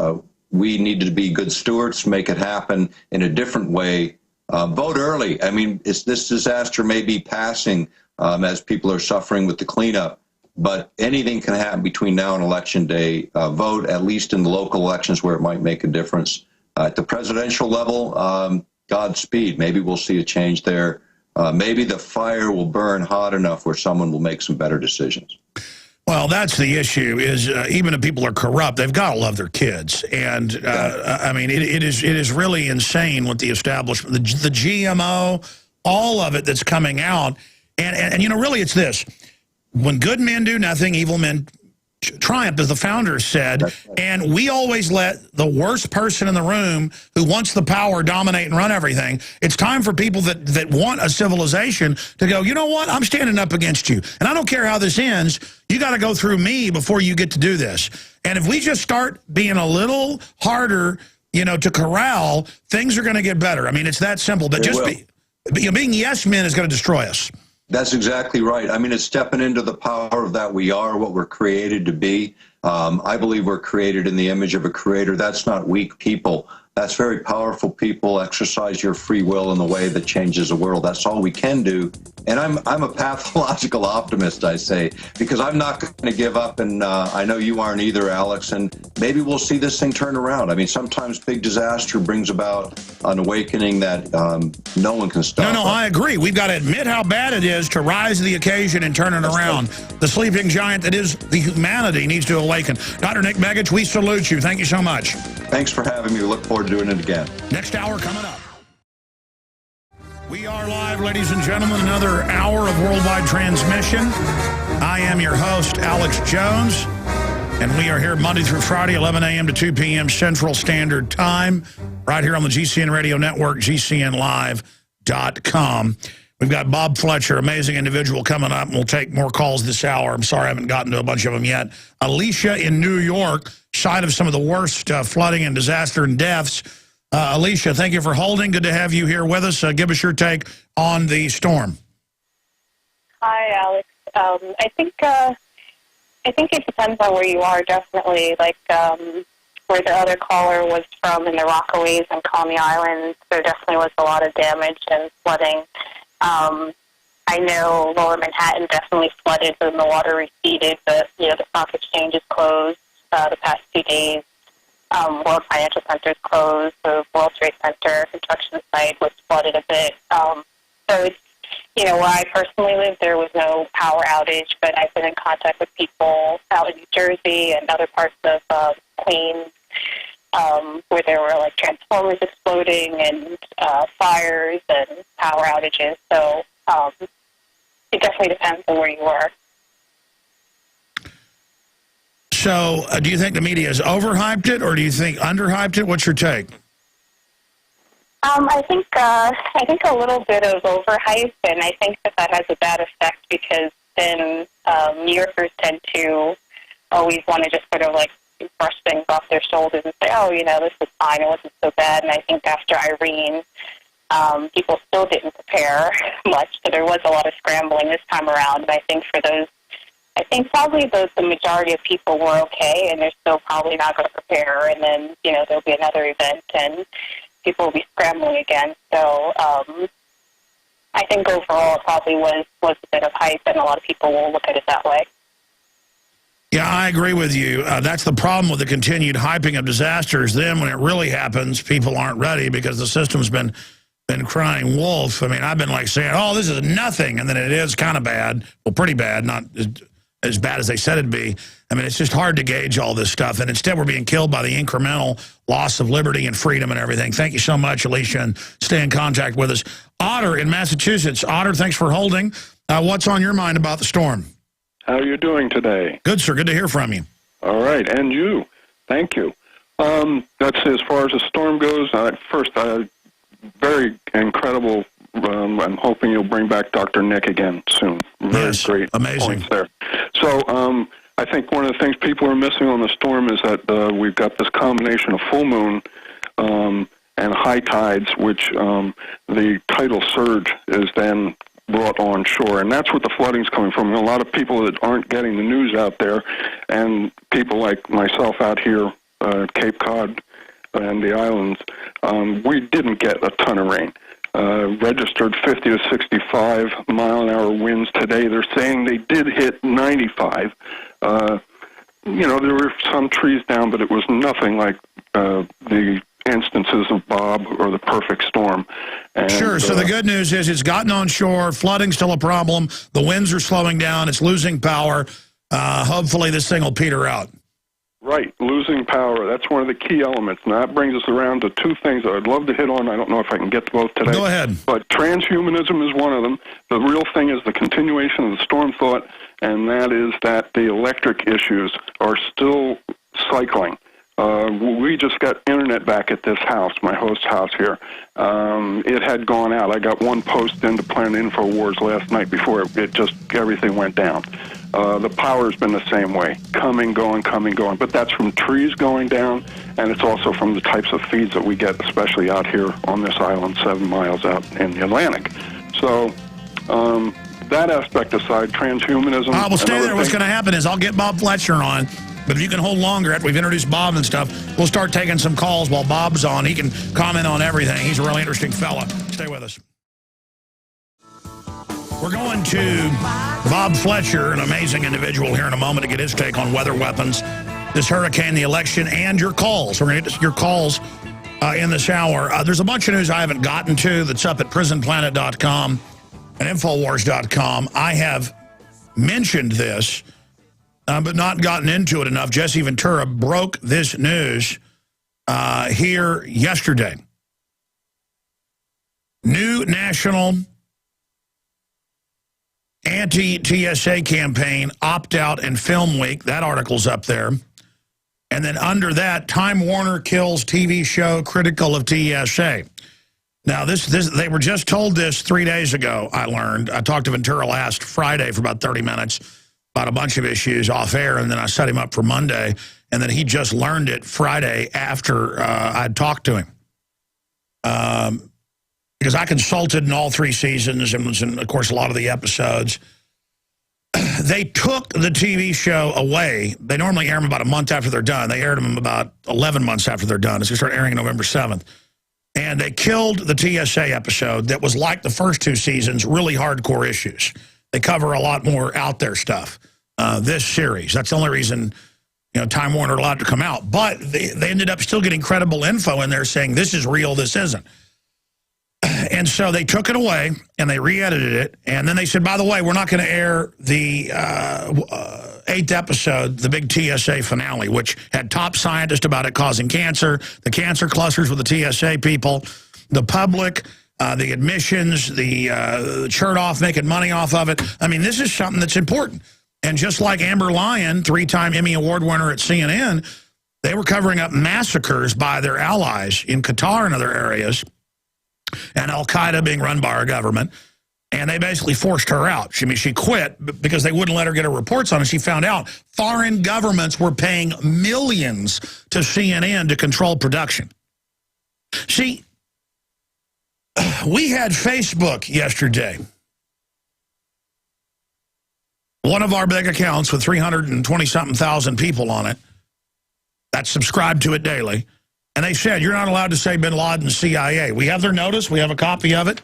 We need to be good stewards, make it happen in a different way. Vote early. I mean, this disaster may be passing as people are suffering with the cleanup, but anything can happen between now and Election Day. Vote, at least in the local elections where it might make a difference. At the presidential level, Godspeed. Maybe we'll see a change there. Maybe the fire will burn hot enough where someone will make some better decisions. Well, that's the issue, is even if people are corrupt, they've got to love their kids. And, I mean, it is really insane what the establishment, the GMO, all of it that's coming out. And really it's this. when good men do nothing, evil men triumph, as the founders said. And we always let the worst person in the room who wants the power dominate and run everything. It's time for people that want a civilization to go, you know what, I'm standing up against you. And I don't care how this ends, you got to go through me before you get to do this. And if we just start being a little harder, you know, to corral, things are going to get better. I mean, it's that simple. But just being yes men is going to destroy us. That's exactly right. I mean, it's stepping into the power of that we are, what we're created to be. I believe we're created in the image of a creator. That's not weak people. That's very powerful people. Exercise your free will in the way that changes the world. That's all we can do. And I'm a pathological optimist, I say, because I'm not going to give up, and I know you aren't either, Alex, and maybe we'll see this thing turn around. I mean, sometimes big disaster brings about an awakening that no one can stop. No, I agree. We've got to admit how bad it is to rise to the occasion and turn it around. The sleeping giant that is the humanity needs to awaken. Dr. Nick Begich, we salute you. Thank you so much. Thanks for having me. Look forward to doing it again. Next hour coming up. We are live, ladies and gentlemen, another hour of worldwide transmission. I am your host, Alex Jones, and we are here Monday through Friday, 11 a.m. to 2 p.m. Central Standard Time, right here on the GCN Radio Network, GCNlive.com. We've got Bob Fletcher, amazing individual, coming up, and we'll take more calls this hour. I'm sorry I haven't gotten to a bunch of them yet. Alicia in New York, site of some of the worst flooding and disaster and deaths. Alicia, thank you for holding. Good to have you here with us. Give us your take on the storm. Hi, Alex. I think it depends on where you are, definitely. Like where the other caller was from in the Rockaways and Coney Islands, there definitely was a lot of damage and flooding. I know Lower Manhattan definitely flooded when the water receded, but you know the stock exchange is closed the past 2 days. World Financial Center is closed. The World Trade Center construction site was flooded a bit. So it's, you know, where I personally live, there was no power outage, but I've been in contact with people out in New Jersey and other parts of Queens where there were like transformers exploding and fires and power outages. So it definitely depends on where you are. So do you think the media has overhyped it, or do you think underhyped it? What's your take? I think a little bit of overhype, and I think that has a bad effect because then New Yorkers tend to always want to just sort of like brush things off their shoulders and say, oh, you know, this is fine, it wasn't so bad. And I think after Irene, people still didn't prepare much, so there was a lot of scrambling this time around. And I think for those, I think probably the majority of people were okay, and they're still probably not going to prepare. And then, you know, there'll be another event, and people will be scrambling again. So I think overall it probably was a bit of hype, and a lot of people will look at it that way. Yeah, I agree with you. That's the problem with the continued hyping of disasters. Then when it really happens, people aren't ready because the system's been crying wolf. I mean, I've been like saying, oh, this is nothing, and then it is kind of bad. Well, pretty bad, not as bad as they said it'd be. I mean, it's just hard to gauge all this stuff, and instead we're being killed by the incremental loss of liberty and freedom and everything. Thank you so much, Alicia, and stay in contact with us. Otter in Massachusetts. Otter, thanks for holding. What's on your mind about the storm? How are you doing today? Good, sir. Good to hear from you. All right, and you. Thank you. That's as far as the storm goes. First, very incredible. I'm hoping you'll bring back Dr. Nick again soon. Very great amazing points there. So I think one of the things people are missing on the storm is that we've got this combination of full moon and high tides, which the tidal surge is then brought on shore, and that's what the flooding's coming from. A lot of people that aren't getting the news out there, and people like myself out here, Cape Cod and the islands, we didn't get a ton of rain. Registered 50 to 65 mile-an-hour winds today. They're saying they did hit 95. You know, there were some trees down, but it was nothing like the instances of Bob or the perfect storm. And, sure, so the good news is it's gotten on shore, flooding's still a problem, the winds are slowing down, it's losing power. Hopefully this thing will peter out. Right, losing power, that's one of the key elements. Now that brings us around to two things that I'd love to hit on. I don't know if I can get to both today. Go ahead. But transhumanism is one of them. The real thing is the continuation of the storm thought and that is that the electric issues are still cycling. We just got internet back at this house, my host's house here. It had gone out. I got one post into Planet InfoWars last night before it just everything went down. The power's been the same way, coming, going, but that's from trees going down, and it's also from the types of feeds that we get, especially out here on this island 7 miles out in the Atlantic. So that aspect aside, transhumanism... We'll stay there. What's going to happen is I'll get Bob Fletcher on. But if you can hold longer after we've introduced Bob and stuff, we'll start taking some calls while Bob's on. He can comment on everything. He's a really interesting fella. Stay with us. We're going to Bob Fletcher, an amazing individual, here in a moment to get his take on weather weapons, this hurricane, the election, and your calls. We're going to get your calls in this hour. There's a bunch of news I haven't gotten to that's up at prisonplanet.com and Infowars.com. I have mentioned this, but not gotten into it enough. Jesse Ventura broke this news here yesterday. New national anti-TSA campaign, opt-out and film week. That article's up there. And then under that, Time Warner kills TV show critical of TSA. Now, they were just told this 3 days ago, I learned. I talked to Ventura last Friday for about 30 minutes about a bunch of issues off air, and then I set him up for Monday, and then he just learned it Friday after I'd talked to him. Because I consulted in all 3 seasons and was in, of course, a lot of the episodes. They took the TV show away. They normally air them about a month after they're done. They aired them about 11 months after they're done. It's going to start airing November 7th. And they killed the TSA episode that was like the first 2 seasons, really hardcore issues. They cover a lot more out there stuff, this series. That's the only reason, Time Warner allowed to come out. But they ended up still getting credible info in there saying this is real, this isn't. And so they took it away, and they re-edited it. And then they said, by the way, we're not going to air the 8th episode, the big TSA finale, which had top scientists about it causing cancer, the cancer clusters with the TSA people, the public, the admissions, the shirt off, making money off of it. I mean, this is something that's important. And just like Amber Lyon, 3-time Emmy Award winner at CNN, they were covering up massacres by their allies in Qatar and other areas, and Al-Qaeda being run by our government. And they basically forced her out. She quit because they wouldn't let her get her reports on it. She found out foreign governments were paying millions to CNN to control production. See, we had Facebook yesterday. One of our big accounts with 320-something thousand people on it that subscribe to it daily. And they said, you're not allowed to say bin Laden CIA. We have their notice. We have a copy of it.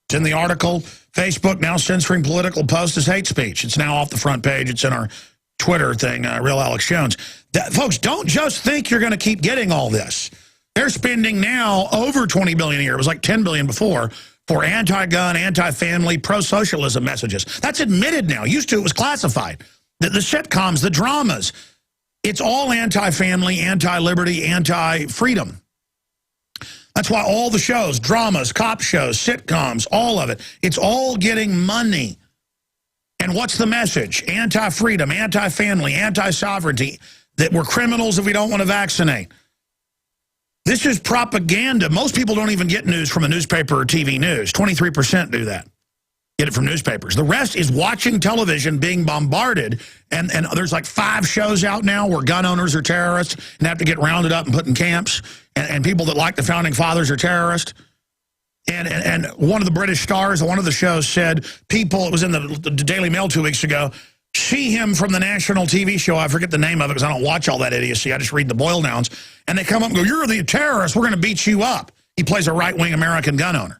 It's in the article. Facebook now censoring political posts as hate speech. It's now off the front page. It's in our Twitter thing, Real Alex Jones. Folks, don't just think you're going to keep getting all this. They're spending now over $20 billion a year. It was like $10 billion before for anti-gun, anti-family, pro-socialism messages. That's admitted now. Used to, it was classified. The sitcoms, the dramas. It's all anti-family, anti-liberty, anti-freedom. That's why all the shows, dramas, cop shows, sitcoms, all of it, it's all getting money. And what's the message? Anti-freedom, anti-family, anti-sovereignty, that we're criminals if we don't want to vaccinate. This is propaganda. Most people don't even get news from a newspaper or TV news. 23% do that. Get it from newspapers. The rest is watching television, being bombarded, and there's like 5 shows out now where gun owners are terrorists and have to get rounded up and put in camps, and people that like the Founding Fathers are terrorists. And one of the British stars, one of the shows said people, it was in the Daily Mail 2 weeks ago, see him from the national TV show, I forget the name of it because I don't watch all that idiocy, I just read the boil downs, and they come up and go, you're the terrorist, we're going to beat you up. He plays a right-wing American gun owner.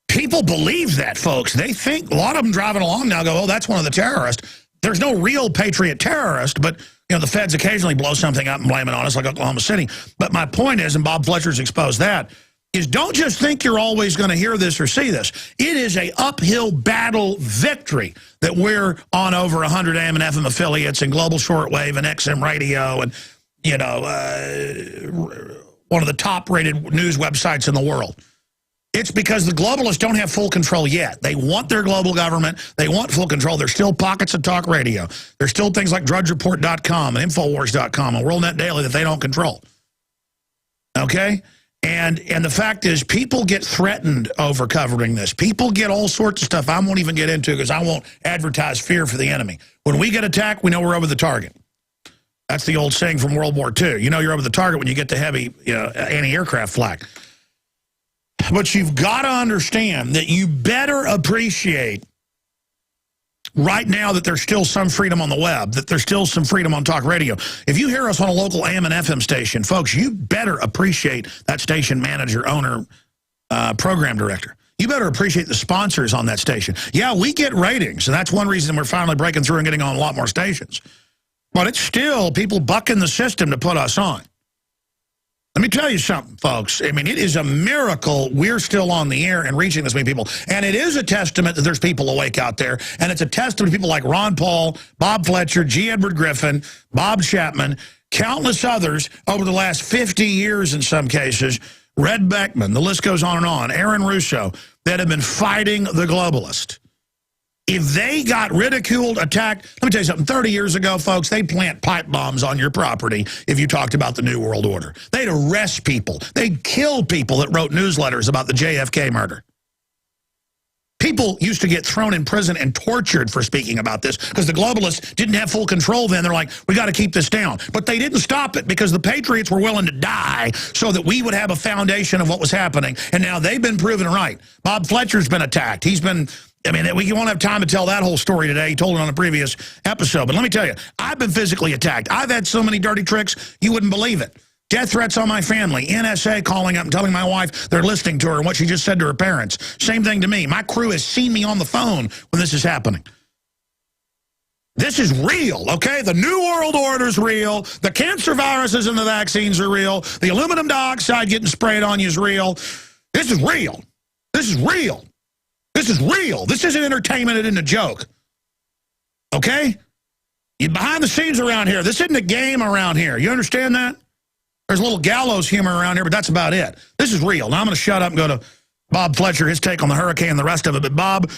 People believe that, folks. They think, a lot of them driving along now go, oh, that's one of the terrorists. There's no real patriot terrorist, but the feds occasionally blow something up and blame it on us, like Oklahoma City. But my point is, and Bob Fletcher's exposed that, is don't just think you're always going to hear this or see this. It is a uphill battle victory that we're on over 100 AM and FM affiliates and global shortwave and XM radio and, one of the top-rated news websites in the world. It's because the globalists don't have full control yet. They want their global government. They want full control. There's still pockets of talk radio. There's still things like drudgereport.com and Infowars.com and WorldNet Daily that they don't control. Okay? And the fact is, people get threatened over covering this. People get all sorts of stuff I won't even get into because I won't advertise fear for the enemy. When we get attacked, we know we're over the target. That's the old saying from World War II. You know you're over the target when you get the heavy anti-aircraft flak. But you've got to understand that you better appreciate right now that there's still some freedom on the web, that there's still some freedom on talk radio. If you hear us on a local AM and FM station, folks, you better appreciate that station manager, owner, program director. You better appreciate the sponsors on that station. Yeah, we get ratings, and that's one reason we're finally breaking through and getting on a lot more stations. But it's still people bucking the system to put us on. Let me tell you something, folks. I mean, it is a miracle we're still on the air and reaching this many people. And it is a testament that there's people awake out there. And it's a testament to people like Ron Paul, Bob Fletcher, G. Edward Griffin, Bob Chapman, countless others over the last 50 years in some cases, Red Beckman, the list goes on and on, Aaron Russo, that have been fighting the globalist. If they got ridiculed, attacked, let me tell you something, 30 years ago, folks, they'd plant pipe bombs on your property if you talked about the New World Order. They'd arrest people. They'd kill people that wrote newsletters about the JFK murder. People used to get thrown in prison and tortured for speaking about this because the globalists didn't have full control then. They're like, we got to keep this down. But they didn't stop it because the patriots were willing to die so that we would have a foundation of what was happening. And now they've been proven right. Bob Fletcher's been attacked. He's been... I mean, we won't have time to tell that whole story today. He told it on a previous episode. But let me tell you, I've been physically attacked. I've had so many dirty tricks, you wouldn't believe it. Death threats on my family. NSA calling up and telling my wife they're listening to her and what she just said to her parents. Same thing to me. My crew has seen me on the phone when this is happening. This is real, okay? The New World Order's real. The cancer viruses and the vaccines are real. The aluminum dioxide getting sprayed on you is real. This is real. This is real. This is real. This isn't entertainment. It isn't a joke. Okay? You behind the scenes around here. This isn't a game around here. You understand that? There's a little gallows humor around here, but that's about it. This is real. Now I'm going to shut up and go to Bob Fletcher, his take on the hurricane and the rest of it. But Bob,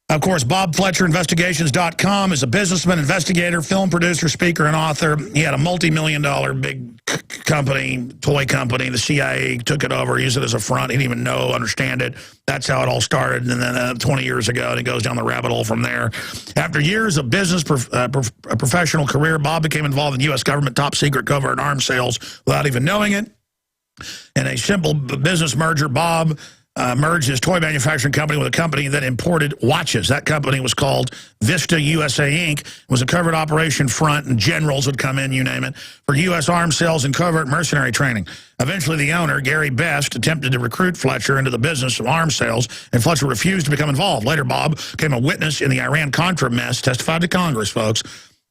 of course, Bob Fletcher, investigations.com, is a businessman, investigator, film producer, speaker, and author. He had a multi-million-dollar big company, toy company. The CIA took it over, used it as a front. He didn't even know, understand it. That's how it all started. And then 20 years ago, and it goes down the rabbit hole from there. After years of business, professional career, Bob became involved in U.S. government top-secret covert arms sales without even knowing it. In a simple business merger, Bob merged his toy manufacturing company with a company that imported watches. That company was called Vista USA Inc. It was a covert operation front, and generals would come in, you name it, for U.S. arms sales and covert mercenary training. Eventually, the owner, Gary Best, attempted to recruit Fletcher into the business of arms sales, and Fletcher refused to become involved. Later, Bob became a witness in the Iran-Contra mess, testified to Congress, folks,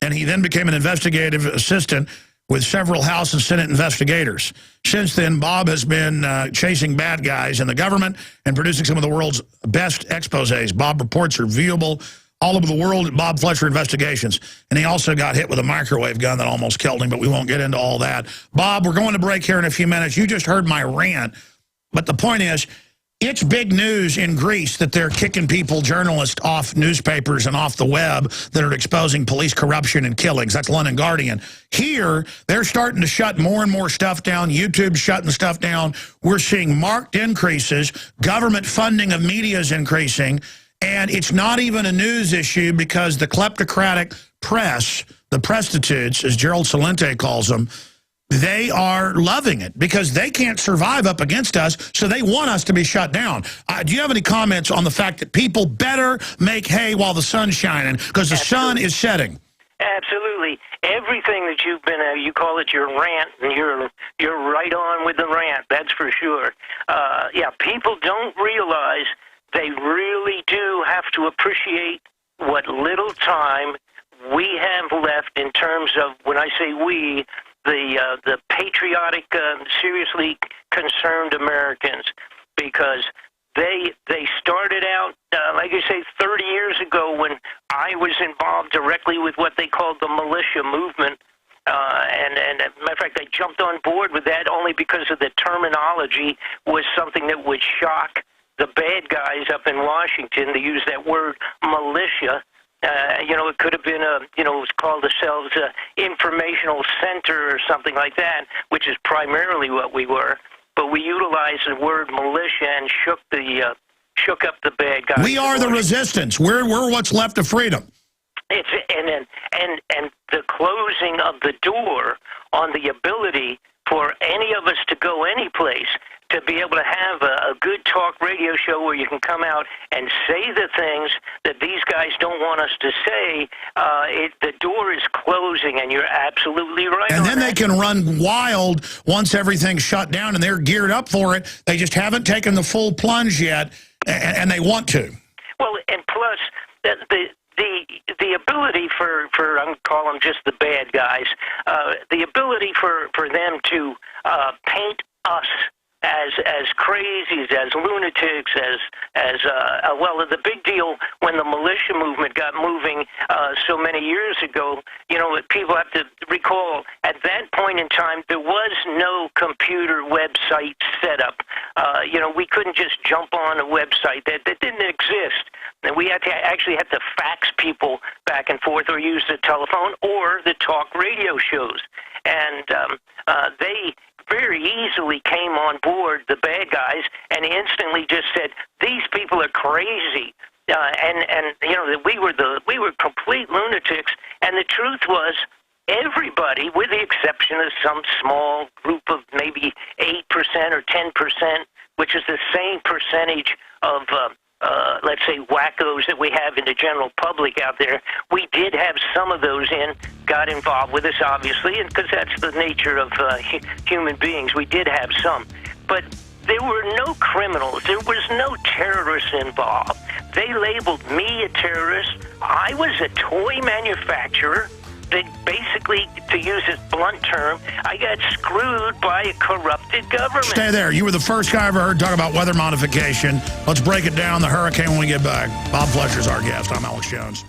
and he then became an investigative assistant with several House and Senate investigators. Since then, Bob has been chasing bad guys in the government and producing some of the world's best exposés. Bob reports are viewable all over the world at Bob Fletcher Investigations. And he also got hit with a microwave gun that almost killed him, but we won't get into all that. Bob, we're going to break here in a few minutes. You just heard my rant. But the point is, it's big news in Greece that they're kicking people, journalists, off newspapers and off the web that are exposing police corruption and killings. That's London Guardian. Here, they're starting to shut more and more stuff down. YouTube's shutting stuff down. We're seeing marked increases. Government funding of media is increasing. And it's not even a news issue because the kleptocratic press, the prostitutes, as Gerald Celente calls them, they are loving it because they can't survive up against us, so they want us to be shut down. Do you have any comments on the fact that people better make hay while the sun's shining because the sun is setting? Absolutely. Everything that you've been, you call it your rant, and you're right on with the rant, that's for sure. Yeah, people don't realize they really do have to appreciate what little time we have left in terms of, when I say we, the patriotic, seriously concerned Americans, because they started out, like I say, 30 years ago when I was involved directly with what they called the militia movement. And as a matter of fact, I jumped on board with that only only because of the terminology was something that would shock the bad guys up in Washington to use that word militia. It could have been it was called ourselves informational center or something like that, which is primarily what we were. But we utilized the word militia and shook up the bad guys. We are the resistance. We're what's left of freedom. It's and the closing of the door on the ability for any of us to go any place, to be able to have a good talk radio show where you can come out and say the things that these guys don't want us to say. The door is closing, and you're absolutely right. And then they can run wild once everything's shut down, and they're geared up for it. They just haven't taken the full plunge yet, and they want to. Well, and plus, the ability for I'm going to call them just the bad guys, the ability for them to paint us as crazies, as lunatics, as the big deal when the militia movement got moving so many years ago. People have to recall at that point in time there was no computer website set up. We couldn't just jump on a website that didn't exist. And we actually had to fax people back and forth, or use the telephone or the talk radio shows, and they very easily came on board, the bad guys, and instantly just said, these people are crazy. We were complete lunatics, and the truth was, everybody, with the exception of some small group of maybe 8% or 10%, which is the same percentage of let's say wackos that we have in the general public out there, we did have some of those got involved with us, obviously, and because that's the nature of human beings. We did have some. But there were no criminals. There was no terrorists involved. They labeled me a terrorist. I was a toy manufacturer that basically, to use this blunt term, I got screwed by a corrupted government. Stay there. You were the first guy I ever heard talk about weather modification. Let's break it down, the hurricane, when we get back. Bob Fletcher's our guest. I'm Alex Jones.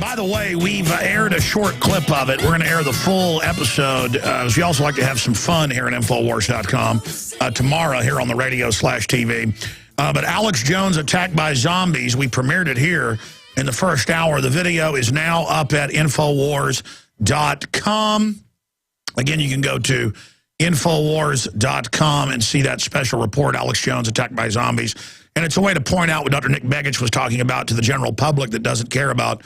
By the way, we've aired a short clip of it. We're going to air the full episode. We also like to have some fun here at Infowars.com tomorrow here on the radio/TV. But Alex Jones attacked by zombies. We premiered it here in the first hour. The video is now up at Infowars.com. Again, you can go to Infowars.com and see that special report, Alex Jones attacked by zombies. And it's a way to point out what Dr. Nick Begich was talking about to the general public that doesn't care about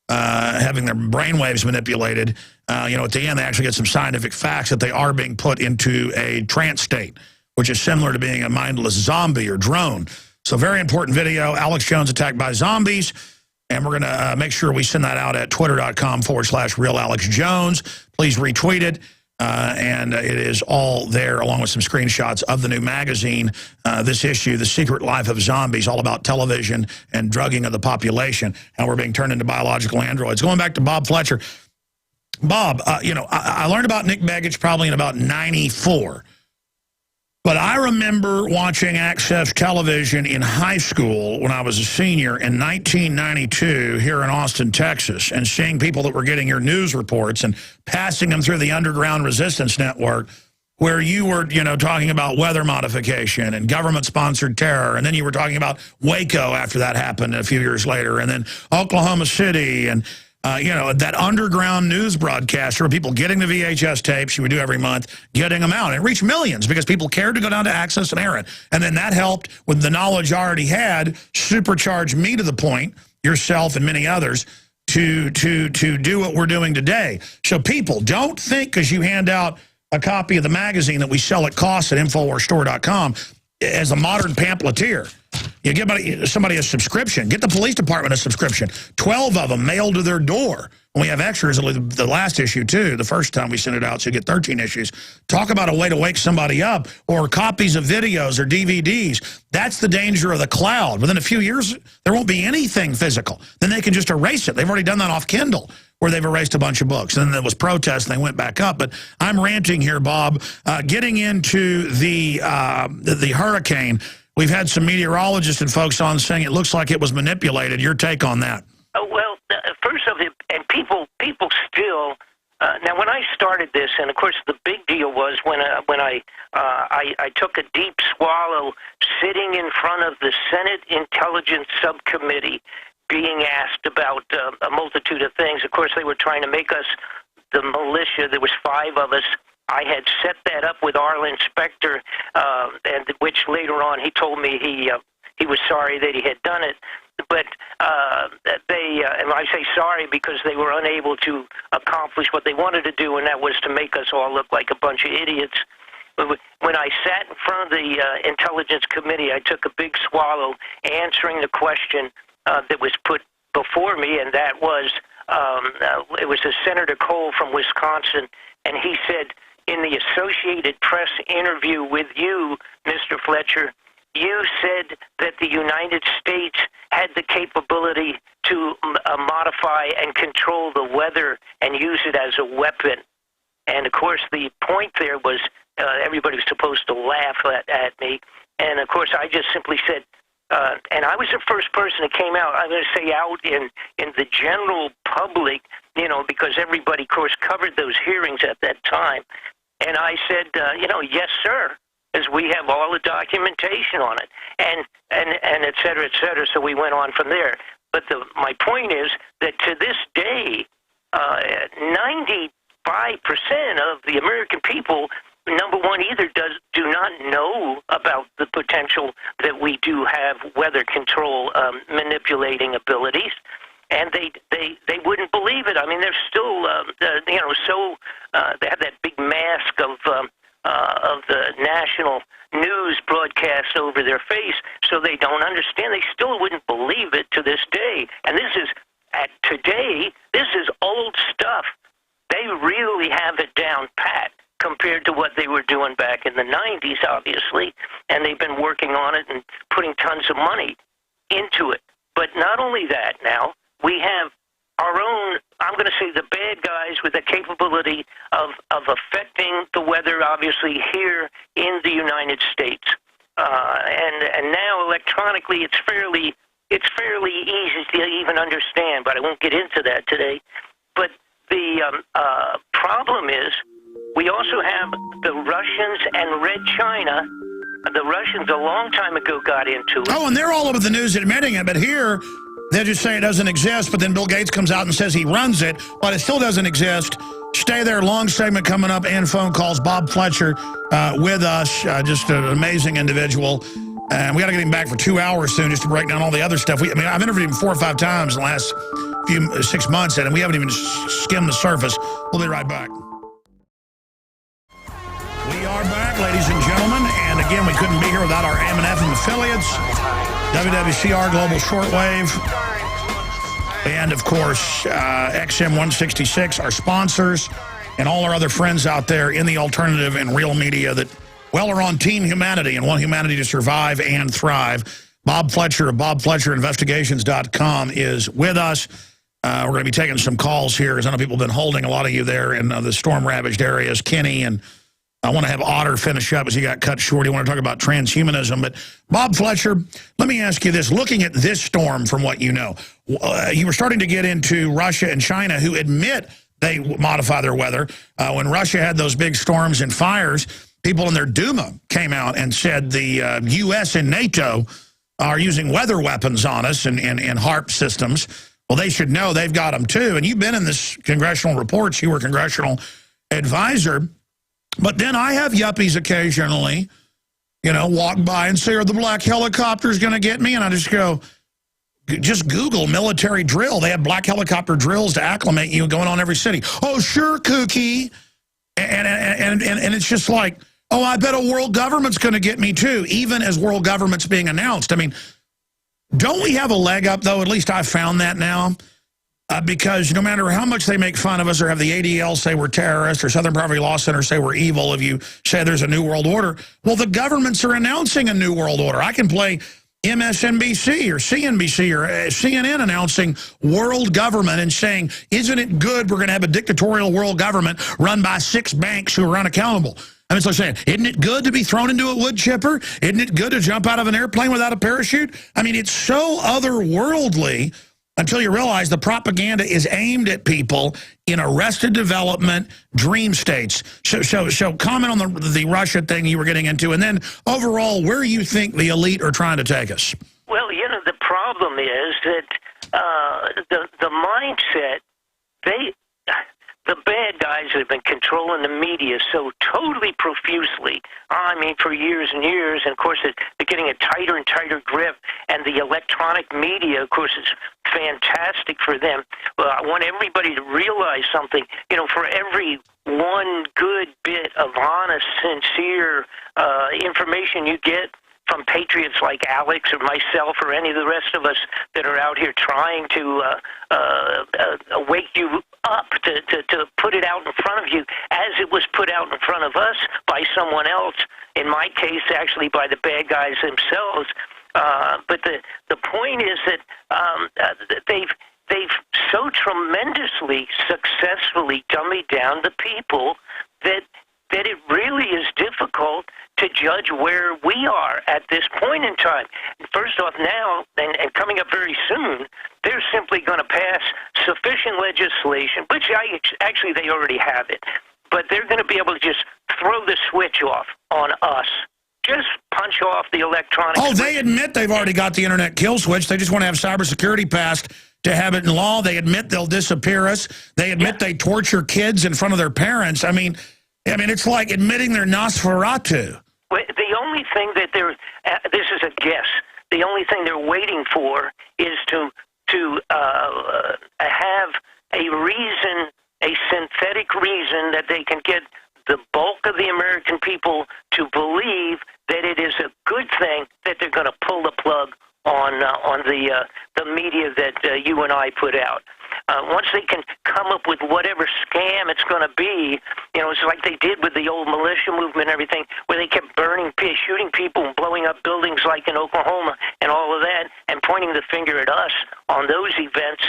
having their brainwaves manipulated. At the end, they actually get some scientific facts that they are being put into a trance state, which is similar to being a mindless zombie or drone. So very important video, Alex Jones attacked by zombies. And we're going to make sure we send that out at twitter.com/RealAlexJones. Please retweet it. And it is all there, along with some screenshots of the new magazine, this issue, The Secret Life of Zombies, all about television and drugging of the population, how we're being turned into biological androids. Going back to Bob Fletcher. Bob, I learned about Nick Begich probably in about 94. But I remember watching Access Television in high school when I was a senior in 1992 here in Austin, Texas, and seeing people that were getting your news reports and passing them through the Underground Resistance Network, where you were, talking about weather modification and government-sponsored terror, and then you were talking about Waco after that happened a few years later, and then Oklahoma City, and that underground news broadcaster of people getting the VHS tapes you would do every month, getting them out. And it reached millions because people cared to go down to Access and air it. And then that helped with the knowledge I already had, supercharge me to the point, yourself and many others, to do what we're doing today. So people, don't think because you hand out a copy of the magazine that we sell at cost at InfoWarsStore.com as a modern pamphleteer. You give somebody a subscription. Get the police department a subscription. 12 of them mailed to their door. And we have extras, the last issue, too. The first time we sent it out, so you get 13 issues. Talk about a way to wake somebody up, or copies of videos or DVDs. That's the danger of the cloud. Within a few years, there won't be anything physical. Then they can just erase it. They've already done that off Kindle, where they've erased a bunch of books. And then there was protests, and they went back up. But I'm ranting here, Bob. Getting into the hurricane, we've had some meteorologists and folks on saying it looks like it was manipulated. Your take on that? Well, first of all, and people still Now, when I started this, and of course the big deal was when I took a deep swallow sitting in front of the Senate Intelligence Subcommittee being asked about a multitude of things. Of course, they were trying to make us the militia. There was 5 of us. I had set that up with Arlen Specter, and which later on he told me he was sorry that he had done it. But and I say sorry because they were unable to accomplish what they wanted to do, and that was to make us all look like a bunch of idiots. When I sat in front of the Intelligence Committee, I took a big swallow answering the question that was put before me, and that was, it was a Senator Cole from Wisconsin, and he said, in the Associated Press interview with you, Mr. Fletcher, you said that the United States had the capability to modify and control the weather and use it as a weapon. And, of course, the point there was everybody was supposed to laugh at me. And, of course, I just simply said, and I was the first person that came out, I'm going to say out in the general public, you know, because everybody, of course, covered those hearings at that time. And I said, you know, yes, sir, as we have all the documentation on it, and et cetera, so we went on from there. But my point is that to this day, 95% of the American people, number one, either do not know about the potential that we do have weather control manipulating abilities, and they wouldn't believe it. I mean, they're still, you know, so they have that big mask of the national news broadcasts over their face, so they don't understand. They still wouldn't believe it to this day. And this is, today, this is old stuff. They really have it down pat compared to what they were doing back in the 90s, obviously, and they've been working on it and putting tons of money into it. But not only that now, we have our own, I'm going to say the bad guys with the capability of affecting the weather, obviously, here in the United States. And now electronically it's fairly easy to even understand, but I won't get into that today. But the problem is we also have the Russians and Red China. The Russians a long time ago got into it. Oh, and they're all over the news admitting it, but here they just say it doesn't exist, but then Bill Gates comes out and says he runs it, but it still doesn't exist. Stay there, long segment coming up and phone calls. Bob Fletcher with us, just an amazing individual. And we got to get him back for 2 hours soon just to break down all the other stuff. I mean, I've interviewed him 4 or 5 times in the last 6 months, and we haven't even skimmed the surface. We'll be right back. We are back, ladies and gentlemen, and again, we couldn't be here without our AM and FM affiliates, WWCR Global Shortwave, and of course, XM 166, our sponsors, and all our other friends out there in the alternative and real media that, well, are on Team Humanity and want humanity to survive and thrive. Bob Fletcher of BobFletcherInvestigations.com is with us. We're going to be taking some calls here, as I know people have been holding a lot of you there in the storm-ravaged areas. Kenny, and I want to have Otter finish up as he got cut short. You want to talk about transhumanism. But Bob Fletcher, let me ask you this. Looking at this storm from what you know, you were starting to get into Russia and China, who admit they modify their weather. When Russia had those big storms and fires, people in their Duma came out and said the U.S. and NATO are using weather weapons on us and H.A.A.R.P systems. Well, they should know they've got them too. And you've been in this congressional reports. You were congressional advisor. But then I have yuppies occasionally, you know, walk by and say, are the black helicopters going to get me? And I just go, just Google military drill. They have black helicopter drills to acclimate you going on every city. Oh, sure, kooky. And it's just like, oh, I bet a world government's going to get me too, even as world government's being announced. I mean, don't we have a leg up, though? At least I've found that now. Because no matter how much they make fun of us or have the ADL say we're terrorists or Southern Poverty Law Center say we're evil if you say there's a new world order, well, the governments are announcing a new world order. I can play MSNBC or CNBC or CNN announcing world government and saying, isn't it good we're going to have a dictatorial world government run by 6 banks who are unaccountable? I mean, it's like saying, isn't it good to be thrown into a wood chipper? Isn't it good to jump out of an airplane without a parachute? I mean, it's so otherworldly. until you realize the propaganda is aimed at people in arrested development dream states. So comment on the Russia thing you were getting into, and then overall, where you think the elite are trying to take us. Well, the problem is that the mindset, the bad guys have been controlling the media so totally profusely, I mean, for years and years, and of course they're getting a tighter and tighter grip, and the electronic media, of course, is fantastic for them. Well, I want everybody to realize something. For every one good bit of honest, sincere information you get from patriots like Alex or myself or any of the rest of us that are out here trying to wake you up, to put it out in front of you as it was put out in front of us by someone else, in my case, actually by the bad guys themselves. But the point is that they've so tremendously successfully dummied down the people that it really is difficult to judge where we are at this point in time. First off, now, and coming up very soon, they're simply going to pass sufficient legislation, which actually they already have it, but they're going to be able to just throw the switch off on us. Just punch off the electronic switch. They admit they've already got the internet kill switch. They just want to have cybersecurity passed to have it in law. They admit they'll disappear us. They admit they torture kids in front of their parents. I mean, it's like admitting they're Nosferatu. Well, the only thing that this is a guess, the only thing they're waiting for is to have a reason, a synthetic reason that they can get the bulk of the American people to believe that it is a good thing that they're going to pull the plug on the media that you and I put out. Once they can come up with whatever scam it's going to be, it's like they did with the old militia movement and everything, where they kept shooting people and blowing up buildings like in Oklahoma and all of that, and pointing the finger at us on those events.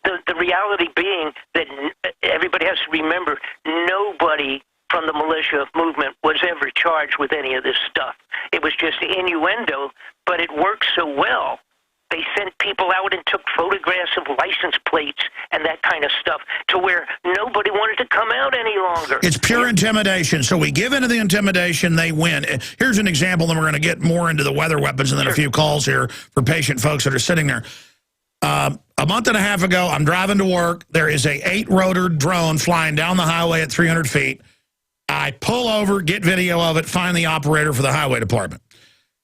The reality being that everybody has to remember, nobody from the militia movement was ever charged with any of this stuff. It was just innuendo, but it worked so well. They sent people out and took photographs of license plates and that kind of stuff to where nobody wanted to come out any longer. It's pure intimidation. So we give into the intimidation, they win. Here's an example, then we're going to get more into the weather weapons and then a few calls here for patient folks that are sitting there. A month and a half ago, I'm driving to work. There is a 8-rotor drone flying down the highway at 300 feet. I pull over, get video of it, find the operator for the highway department.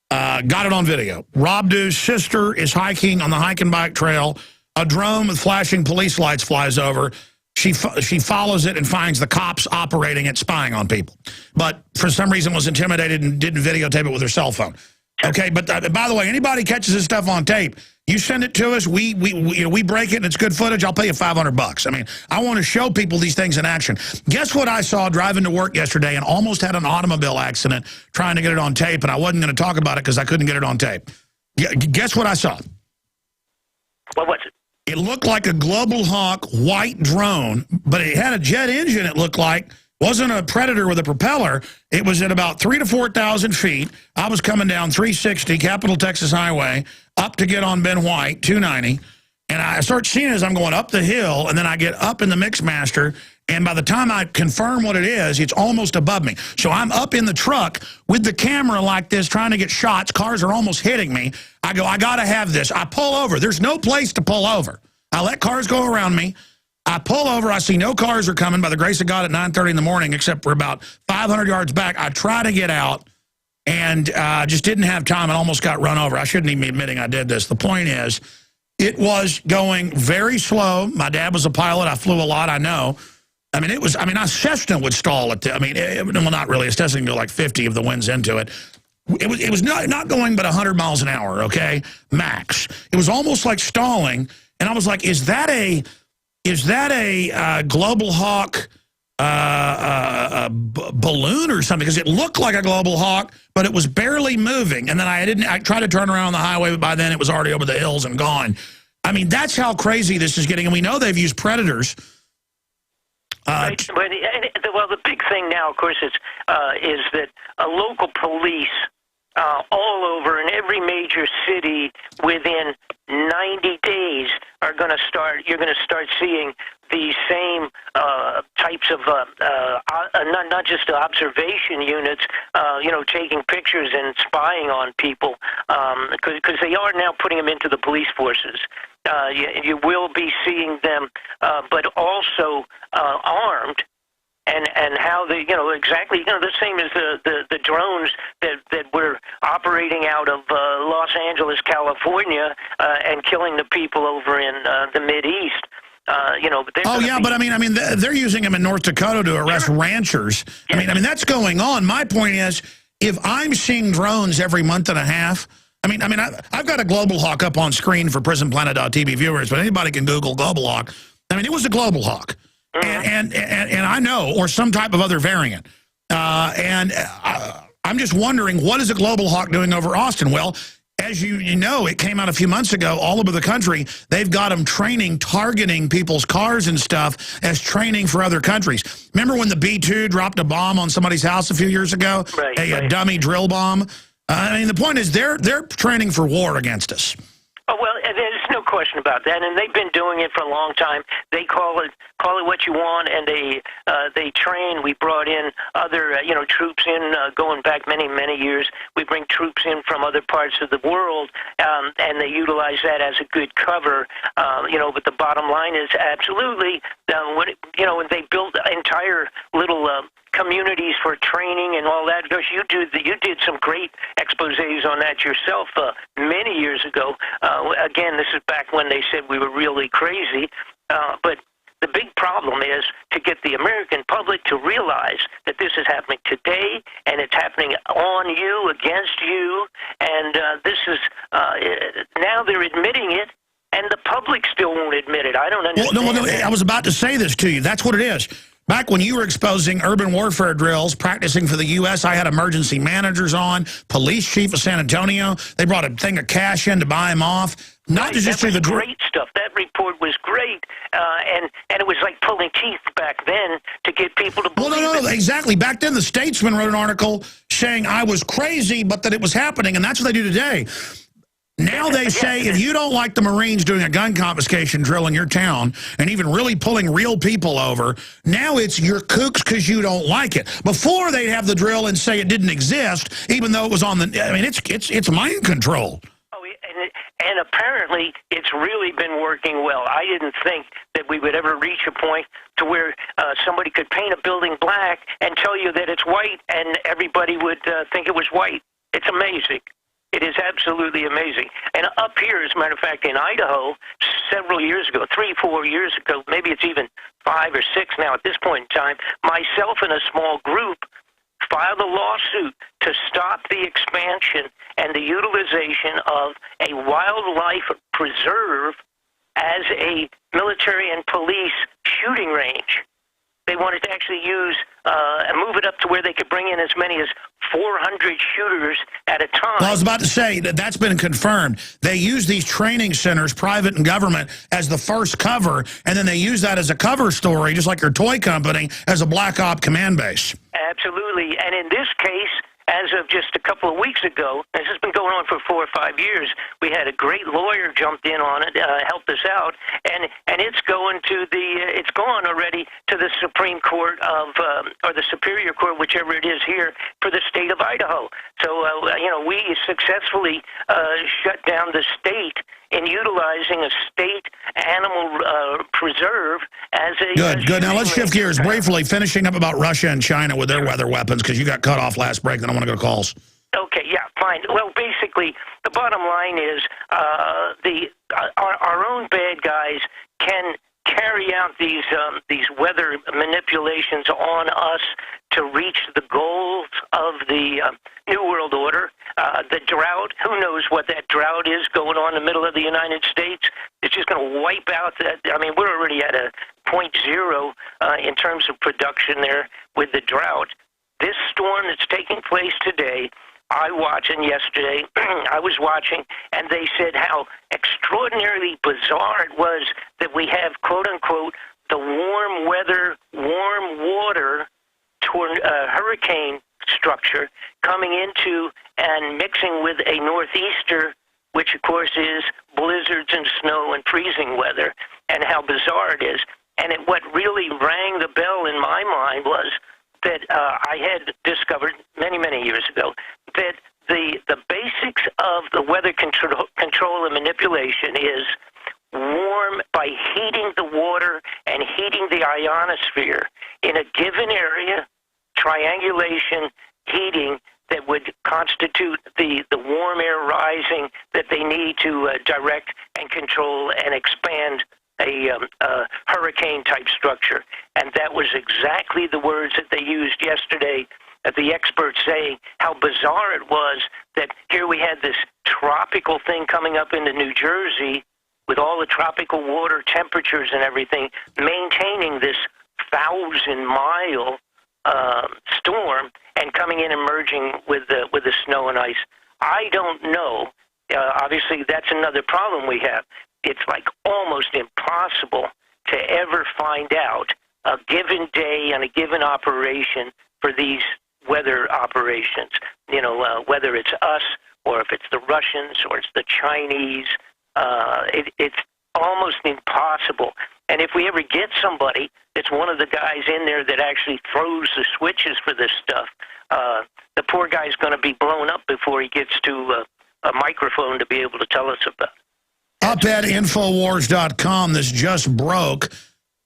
Got it on video. Rob Dew's sister is hiking on the hike and bike trail. A drone with flashing police lights flies over. She follows it and finds the cops operating it, spying on people. But for some reason was intimidated and didn't videotape it with her cell phone. Okay, but by the way, anybody catches this stuff on tape, you send it to us, we break it and it's good footage, I'll pay you $500. I mean, I want to show people these things in action. Guess what I saw driving to work yesterday and almost had an automobile accident trying to get it on tape, and I wasn't going to talk about it because I couldn't get it on tape. Guess what I saw? What was it? It looked like a Global Hawk white drone, but it had a jet engine, it looked like. Wasn't a Predator with a propeller. It was at about 3,000 to 4,000 feet. I was coming down 360, Capitol Texas Highway, up to get on Ben White, 290. And I start seeing it as I'm going up the hill, and then I get up in the Mixmaster, and by the time I confirm what it is, it's almost above me. So I'm up in the truck with the camera like this, trying to get shots. Cars are almost hitting me. I go, I got to have this. I pull over. There's no place to pull over. I let cars go around me. I pull over. I see no cars are coming by the grace of God at 9:30 in the morning, except for about 500 yards back. I try to get out and just didn't have time and almost got run over. I shouldn't even be admitting I did this. The point is, it was going very slow. My dad was a pilot. I flew a lot, I know. I mean, a Cessna would stall at well, not really. A Cessna can go like 50 if the wind's into it. It was not going but 100 miles an hour, okay, max. It was almost like stalling, and I was like, is that a Global Hawk balloon or something? Because it looked like a Global Hawk, but it was barely moving. And then I tried to turn around on the highway, but by then it was already over the hills and gone. I mean, that's how crazy this is getting. And we know they've used Predators. Right. Well, the big thing now, of course, is that local police all over in every major city within 90 days are going to start. You're going to start seeing these same types of not just observation units, taking pictures and spying on people, because they are now putting them into the police forces. You will be seeing them, but also armed. And how they, exactly, the same as the drones that were operating out of Los Angeles, California, and killing the people over in the Mideast. But I mean, they're using them in North Dakota to arrest ranchers. Yes. I mean, that's going on. My point is, if I'm seeing drones every month and a half, I've got a Global Hawk up on screen for PrisonPlanet.tv viewers, but anybody can Google Global Hawk. I mean, it was a Global Hawk. And I know, or some type of other variant. I'm just wondering, what is a Global Hawk doing over Austin? Well, as you know, it came out a few months ago all over the country. They've got them targeting people's cars and stuff as training for other countries. Remember when the B-2 dropped a bomb on somebody's house a few years ago? Right, a dummy drill bomb? The point is they're training for war against us. Oh, well, there's no question about that, and they've been doing it for a long time. They call it what you want, and they train. We brought in other troops in going back many years. We bring troops in from other parts of the world, and they utilize that as a good cover. But the bottom line is absolutely when they build entire little communities for training and all that. Because you did some great exposés on that yourself many years ago. Again, this is back when they said we were really crazy. But the big problem is to get the American public to realize that this is happening today, and it's happening on you, against you, and this is now they're admitting it, and the public still won't admit it. I don't understand. Well, no, I was about to say this to you. That's what it is. Back when you were exposing urban warfare drills, practicing for the U.S., I had emergency managers on, police chief of San Antonio. They brought a thing of cash in to buy them off. Not to just do the great stuff. That report was great, and it was like pulling teeth back then to get people to believe no, exactly. Back then, the Statesman wrote an article saying I was crazy, but that it was happening, and that's what they do today. Now they say if you don't like the Marines doing a gun confiscation drill in your town and even really pulling real people over, now it's you're kooks because you don't like it. Before they'd have the drill and say it didn't exist, even though it was on the. I mean, it's mind control. Oh, and apparently it's really been working well. I didn't think that we would ever reach a point to where somebody could paint a building black and tell you that it's white, and everybody would think it was white. It's amazing. It is absolutely amazing. And up here, as a matter of fact, in Idaho, several years ago, 3-4 years ago, maybe it's even 5 or 6 now at this point in time, myself and a small group filed a lawsuit to stop the expansion and the utilization of a wildlife preserve as a military and police shooting range. They wanted to actually use and move it up to where they could bring in as many as 400 shooters at a time. Well, I was about to say that's been confirmed. They use these training centers, private and government, as the first cover, and then they use that as a cover story, just like your toy company, as a black op command base. Absolutely. And in this case, as of just a couple of weeks ago, this has been going on for 4 or 5 years, we had a great lawyer jumped in on it, helped us out, and it's going to it's gone already to the Supreme Court of, or the Superior Court, whichever it is here, for the state of Idaho. So, we successfully shut down the state in utilizing a state animal preserve as a... Good. Now let's shift gears briefly, finishing up about Russia and China with their weather weapons, because you got cut off last break, then I want to go to calls. Okay, yeah, fine. Well, basically, the bottom line is our own bad guys can carry out these weather manipulations on us to reach the goals of the New World Order. The drought, who knows what that drought is going on in the middle of the United States? It's just going to wipe out that. I mean, we're already at a 0.0 in terms of production there with the drought. This storm that's taking place today, and yesterday I was watching, and they said how extraordinarily bizarre it was that we have, quote-unquote, the warm weather, warm water hurricane structure coming into and mixing with a northeaster, which of course is blizzards and snow and freezing weather, and how bizarre it is. And what really rang the bell in my mind was that I had discovered many, many years ago that the basics of the weather control and manipulation is warm by heating the water and heating the ionosphere in a given area, triangulation, heating that would constitute the warm air rising that they need to direct and control and expand a hurricane-type structure. And that was exactly the words that they used yesterday, the experts saying how bizarre it was that here we had this tropical thing coming up into New Jersey with all the tropical water temperatures and everything, maintaining this 1,000-mile storm and coming in and merging with the snow and ice. I don't know. Obviously, that's another problem we have. It's like almost impossible to ever find out a given day and a given operation for these weather operations. You know, whether it's us or if it's the Russians or it's the Chinese, it's almost impossible. And if we ever get somebody that's one of the guys in there that actually throws the switches for this stuff, the poor guy's going to be blown up before he gets to a microphone to be able to tell us about it. Up at Infowars.com, this just broke.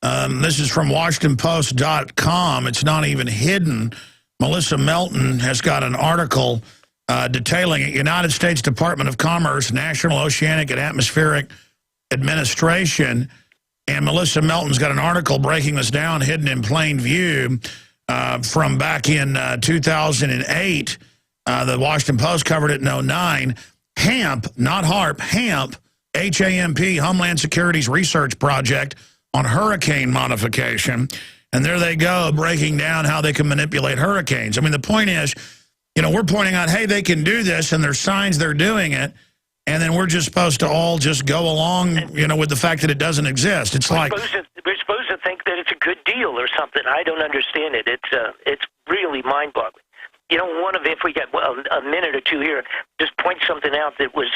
This is from WashingtonPost.com. It's not even hidden. Melissa Melton has got an article detailing it. United States Department of Commerce, National Oceanic and Atmospheric Administration. And Melissa Melton's got an article breaking this down, hidden in plain view, from back in 2008. The Washington Post covered it in 2009. HAMP, not HAARP, HAMP, H.A.A.R.P, Homeland Security's research project on hurricane modification. And there they go, breaking down how they can manipulate hurricanes. I mean, the point is, you know, we're pointing out, hey, they can do this, and there's signs they're doing it, and then we're just supposed to all just go along, you know, with the fact that it doesn't exist. It's we're like... We're supposed to think that it's a good deal or something. I don't understand it. It's really mind-boggling. You know, if we got a minute or two here, just point something out that was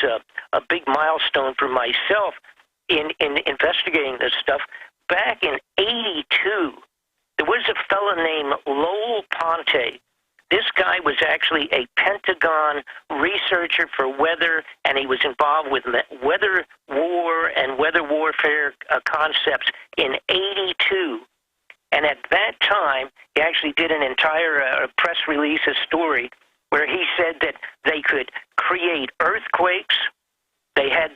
a big milestone for myself in investigating this stuff. Back in '82, there was a fellow named Lowell Ponte. This guy was actually a Pentagon researcher for weather, and he was involved with weather war and weather warfare concepts in '82. And at that time, he actually did an entire press release, a story, where he said that they could create earthquakes. They had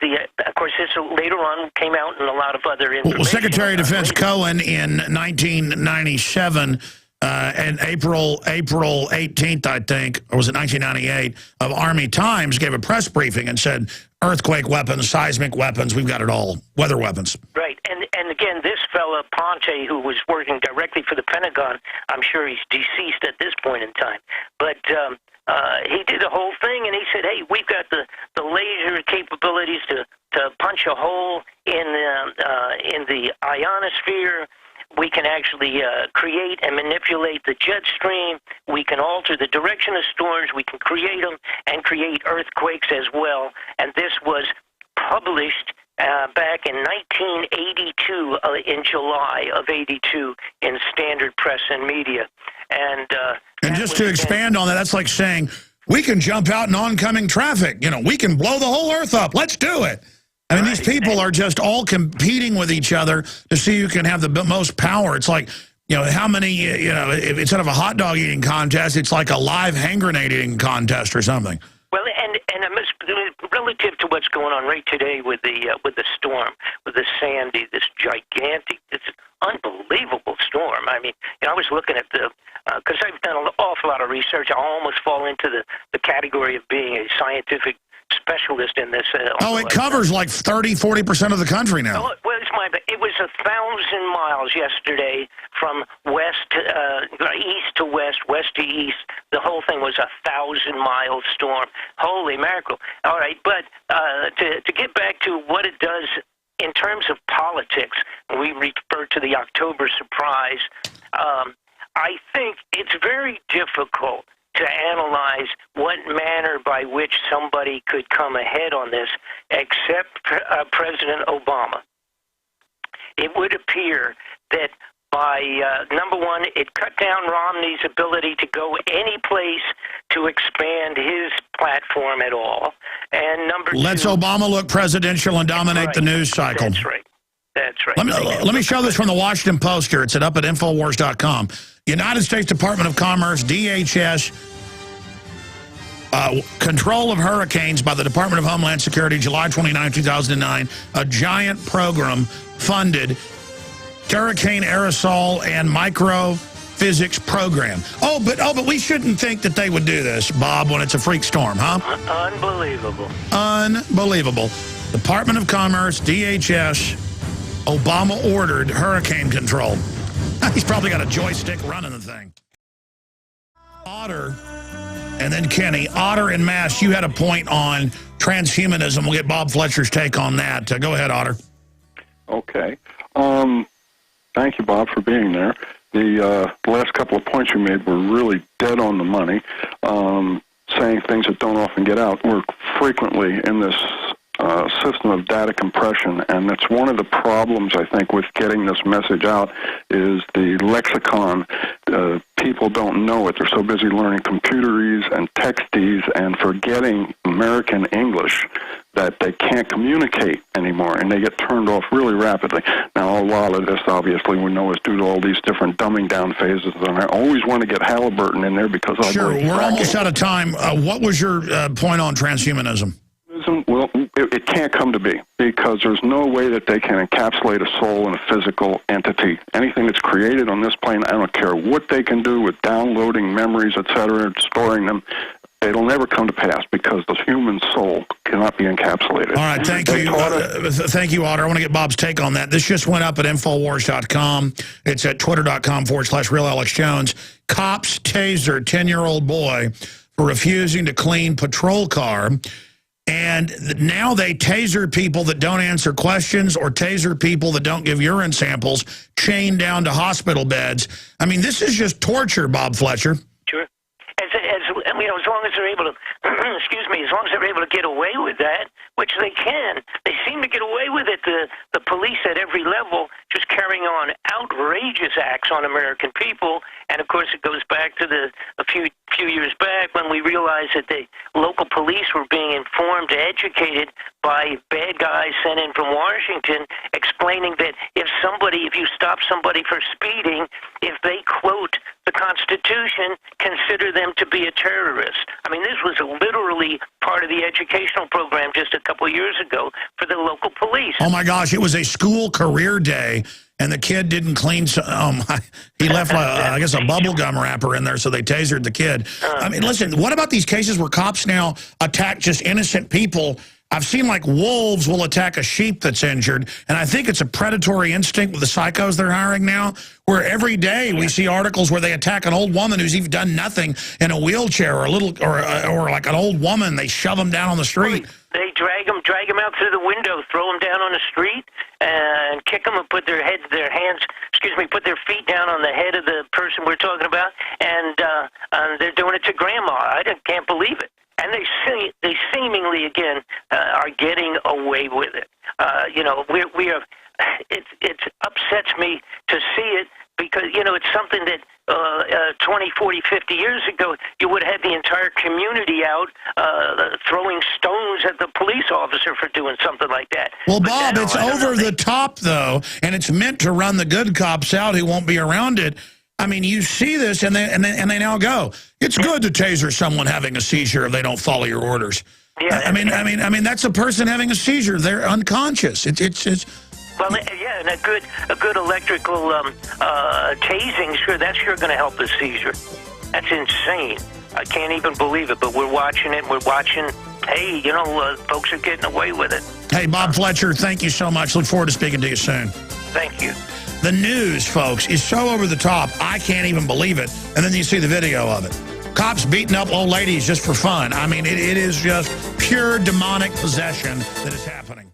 of course, this later on came out in a lot of other information. Well, Secretary of Defense Cohen in 1997, and April 18th, I think, or was it 1998, of Army Times gave a press briefing and said, earthquake weapons, seismic weapons, we've got it all, weather weapons. Right, and again, this fella, Ponte, who was working directly for the Pentagon, I'm sure he's deceased at this point in time, but he did the whole thing, and he said, hey, we've got the laser capabilities to punch a hole in the ionosphere. We can actually create and manipulate the jet stream. We can alter the direction of storms. We can create them and create earthquakes as well. And this was published back in 1982, in July of '82, in Standard Press and Media. And just to expand on that, that's like saying, we can jump out in oncoming traffic. You know, we can blow the whole earth up. Let's do it. I mean, these people are just all competing with each other to see who can have the most power. It's like, you know, how many, you know, if instead of a hot dog eating contest, it's like a live hand grenade eating contest or something. Well, and relative to what's going on right today with the storm, with the Sandy, this gigantic, this unbelievable storm. I mean, you know, I was looking at because I've done an awful lot of research. I almost fall into the category of being a scientific specialist in this. It covers like 30–40% of the country now. Oh, well, it was 1,000 miles yesterday from east to west, west to east. The whole thing was 1,000-mile storm. Holy mackerel! All right, but to get back to what it does in terms of politics, we refer to the October surprise. I think it's very difficult to analyze what manner by which somebody could come ahead on this except President Obama. It would appear that by, number one, it cut down Romney's ability to go any place to expand his platform at all. And number two... Let's Obama look presidential and dominate the news cycle. That's right. That's right. Let me show this from the Washington Post here. It's up at Infowars.com. United States Department of Commerce, DHS, control of hurricanes by the Department of Homeland Security, July 29, 2009, a giant program funded hurricane aerosol and microphysics program. Oh, but we shouldn't think that they would do this, Bob, when it's a freak storm, huh? Unbelievable. Unbelievable. Department of Commerce, DHS, Obama-ordered hurricane control. He's probably got a joystick running the thing. Otter, and then Kenny. Otter and Mass, you had a point on transhumanism. We'll get Bob Fletcher's take on that. Go ahead, Otter. Okay. Thank you, Bob, for being there. The last couple of points you made were really dead on the money, saying things that don't often get out. We're frequently in this system of data compression, and that's one of the problems, I think, with getting this message out is the lexicon. People don't know it. They're so busy learning computerese and textese and forgetting American English that they can't communicate anymore, and they get turned off really rapidly. Now, a lot of this, obviously, we know is due to all these different dumbing down phases, and I always want to get Halliburton in there because I Sure, we're almost out of time. What was your point on transhumanism? Well, it can't come to be because there's no way that they can encapsulate a soul in a physical entity. Anything that's created on this plane, I don't care what they can do with downloading memories, etc., and storing them, it'll never come to pass because the human soul cannot be encapsulated. All right, thank you. Thank you, Otter. I want to get Bob's take on that. This just went up at Infowars.com. It's at twitter.com/RealAlexJones. Cops taser 10-year-old boy for refusing to clean patrol car. And now they taser people that don't answer questions or taser people that don't give urine samples, chained down to hospital beds. I mean, this is just torture, Bob Fletcher. Sure. As long as they're able to, excuse me, as long as they're able to get away with that, which they can, they seem to get away with it. The police at every level just carrying on outrageous acts on American people. And of course, it goes back to a few years back when we realized that the local police were being informed, educated by bad guys sent in from Washington, explaining that if you stop somebody for speeding, if they quote the Constitution, consider them to be a terrorist. I mean, this was literally part of the educational program just a couple of years ago for the local police. Oh, my gosh. It was a school career day, and the kid didn't clean. He left, I guess, a bubble gum wrapper in there, so they tasered the kid. I mean, listen, what about these cases where cops now attack just innocent people? I've seen, like, wolves will attack a sheep that's injured, and I think it's a predatory instinct with the psychos they're hiring now, where every day we see articles where they attack an old woman who's even done nothing in a wheelchair, or like an old woman, they shove them down on the street. They drag them out through the window, throw them down on the street, and kick them and put their feet down on the head of the person we're talking about, and they're doing it to grandma. I can't believe it. And they seemingly, again, are getting away with it. It upsets me to see it because, it's something that 20, 40, 50 years ago, you would have had the entire community out throwing stones at the police officer for doing something like that. Well, Bob, it's over the top, though, and it's meant to run the good cops out who won't be around it. I mean, you see this, and they now go, it's good to taser someone having a seizure if they don't follow your orders. Yeah, I mean, that's a person having a seizure. They're unconscious. It's well, yeah, and a good electrical tasing, sure, that's sure going to help the seizure. That's insane. I can't even believe it, but we're watching it. We're watching. Hey, folks are getting away with it. Hey, Bob Fletcher, thank you so much. Look forward to speaking to you soon. Thank you. The news, folks, is so over the top, I can't even believe it. And then you see the video of it. Cops beating up old ladies just for fun. I mean, it is just pure demonic possession that is happening.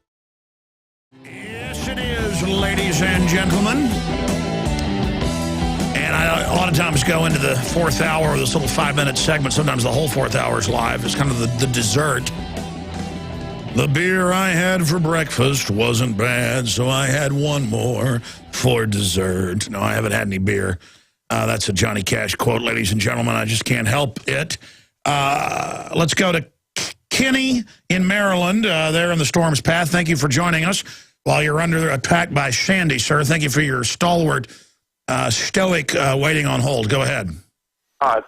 Yes, it is, ladies and gentlemen. And And I a lot of times go into the fourth hour of this little 5-minute segment. Sometimes the whole fourth hour is live. It's kind of the dessert. The beer I had for breakfast wasn't bad, so I had one more for dessert. No, I haven't had any beer. That's a Johnny Cash quote, ladies and gentlemen. I just can't help it. Let's go to Kenny in Maryland. There in the storm's path. Thank you for joining us while you're under attack by Sandy, sir. Thank you for your stalwart, stoic waiting on hold. Go ahead.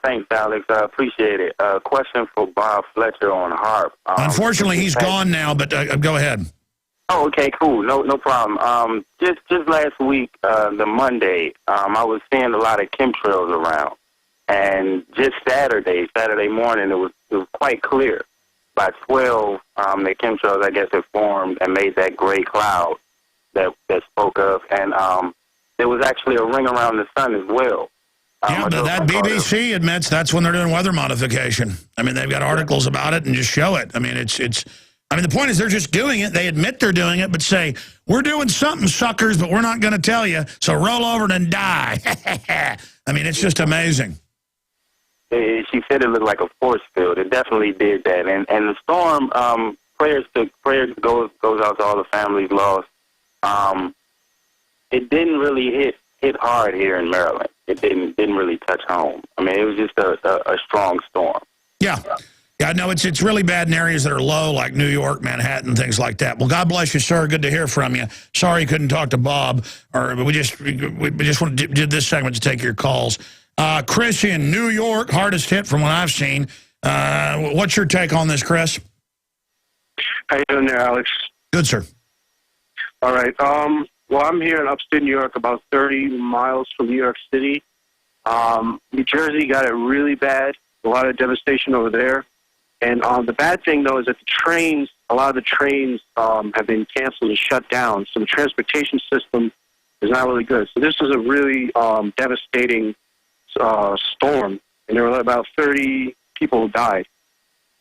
Thanks, Alex. I appreciate it. Question for Bob Fletcher on Haarp. Unfortunately, he's gone now, but go ahead. Oh, okay, cool. No problem. Just last week, the Monday, I was seeing a lot of chemtrails around, and just Saturday morning, it was quite clear. By 12, the chemtrails, I guess, had formed and made that gray cloud that spoke of, and there was actually a ring around the sun as well. Yeah, but that BBC admits that's when they're doing weather modification. I mean, they've got articles about it and just show it. I mean, the point is they're just doing it. They admit they're doing it, but say, we're doing something, suckers, but we're not going to tell you, so roll over and die. I mean, it's just amazing. She said it looked like a force field. It definitely did that. And the storm, prayers goes out to all the families lost. It didn't really hit hard here in Maryland. It didn't really touch home. I mean, it was just a strong storm. Yeah. Yeah, no, it's really bad in areas that are low, like New York, Manhattan, things like that. Well, God bless you, sir. Good to hear from you. Sorry you couldn't talk to Bob, but we just want to do this segment to take your calls. Chris in New York, hardest hit from what I've seen. What's your take on this, Chris? How you doing there, Alex? Good, sir. All right. Well, I'm here in upstate New York, about 30 miles from New York City. New Jersey got it really bad, a lot of devastation over there. And the bad thing, though, is that a lot of the trains have been canceled and shut down, so the transportation system is not really good. So this is a really devastating storm, and there were about 30 people who died.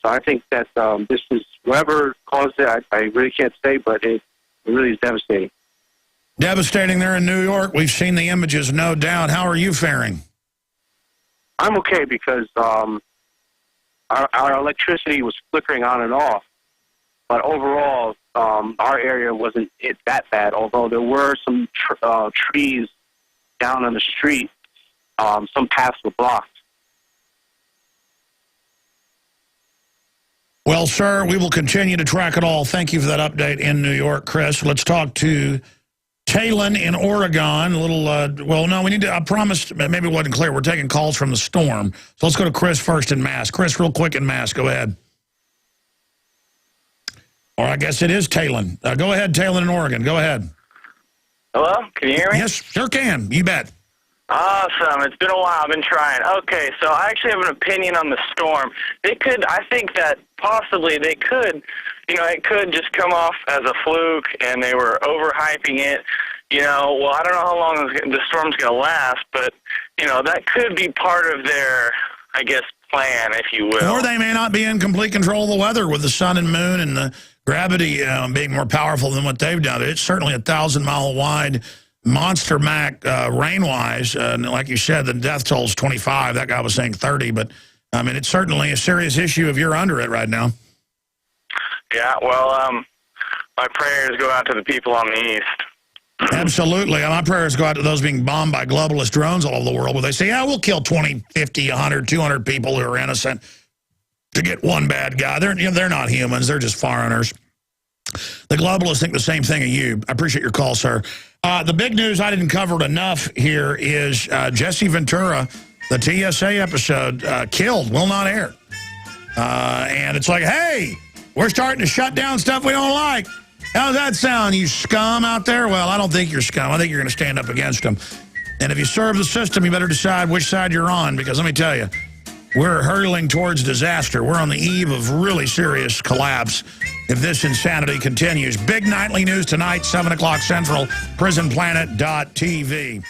So I think that this is, whoever caused it, I really can't say, but it really is devastating. Devastating there in New York. We've seen the images, no doubt. How are you faring? I'm okay because our electricity was flickering on and off, but overall, our area wasn't that bad, although there were some trees down on the street. Some paths were blocked. Well, sir, we will continue to track it all. Thank you for that update in New York, Chris. Let's talk to Talon in Oregon. A little, well, no, we need to, I promised, maybe it wasn't clear, we're taking calls from the storm. So let's go to Chris first in Mass. Chris, real quick in Mass, go ahead. Or I guess it is Talon. Go ahead, Talon in Oregon, go ahead. Hello, can you hear me? Yes, sure can, you bet. Awesome. It's been a while. I've been trying. Okay, so I actually have an opinion on the storm. I think that possibly they could, it could just come off as a fluke and they were overhyping it. Well, I don't know how long the storm's going to last, but, that could be part of their, I guess, plan, if you will. Or they may not be in complete control of the weather with the sun and moon and the gravity being more powerful than what they've done. It's certainly 1,000-mile wide monster Mac rain-wise. Like you said, the death toll's 25. That guy was saying 30. But, I mean, it's certainly a serious issue if you're under it right now. Yeah, well, my prayers go out to the people on the east. Absolutely. My prayers go out to those being bombed by globalist drones all over the world where they say, yeah, we'll kill 20, 50, 100, 200 people who are innocent to get one bad guy. They're not humans. They're just foreigners. The globalists think the same thing of you. I appreciate your call, sir. The big news I didn't cover enough here is Jesse Ventura, the TSA episode, killed, will not air. And it's like, hey, we're starting to shut down stuff we don't like. How's that sound, you scum out there? Well, I don't think you're scum. I think you're going to stand up against them. And if you serve the system, you better decide which side you're on, because let me tell you, we're hurtling towards disaster. We're on the eve of really serious collapse if this insanity continues. Big nightly news tonight, 7 o'clock Central, prisonplanet.tv.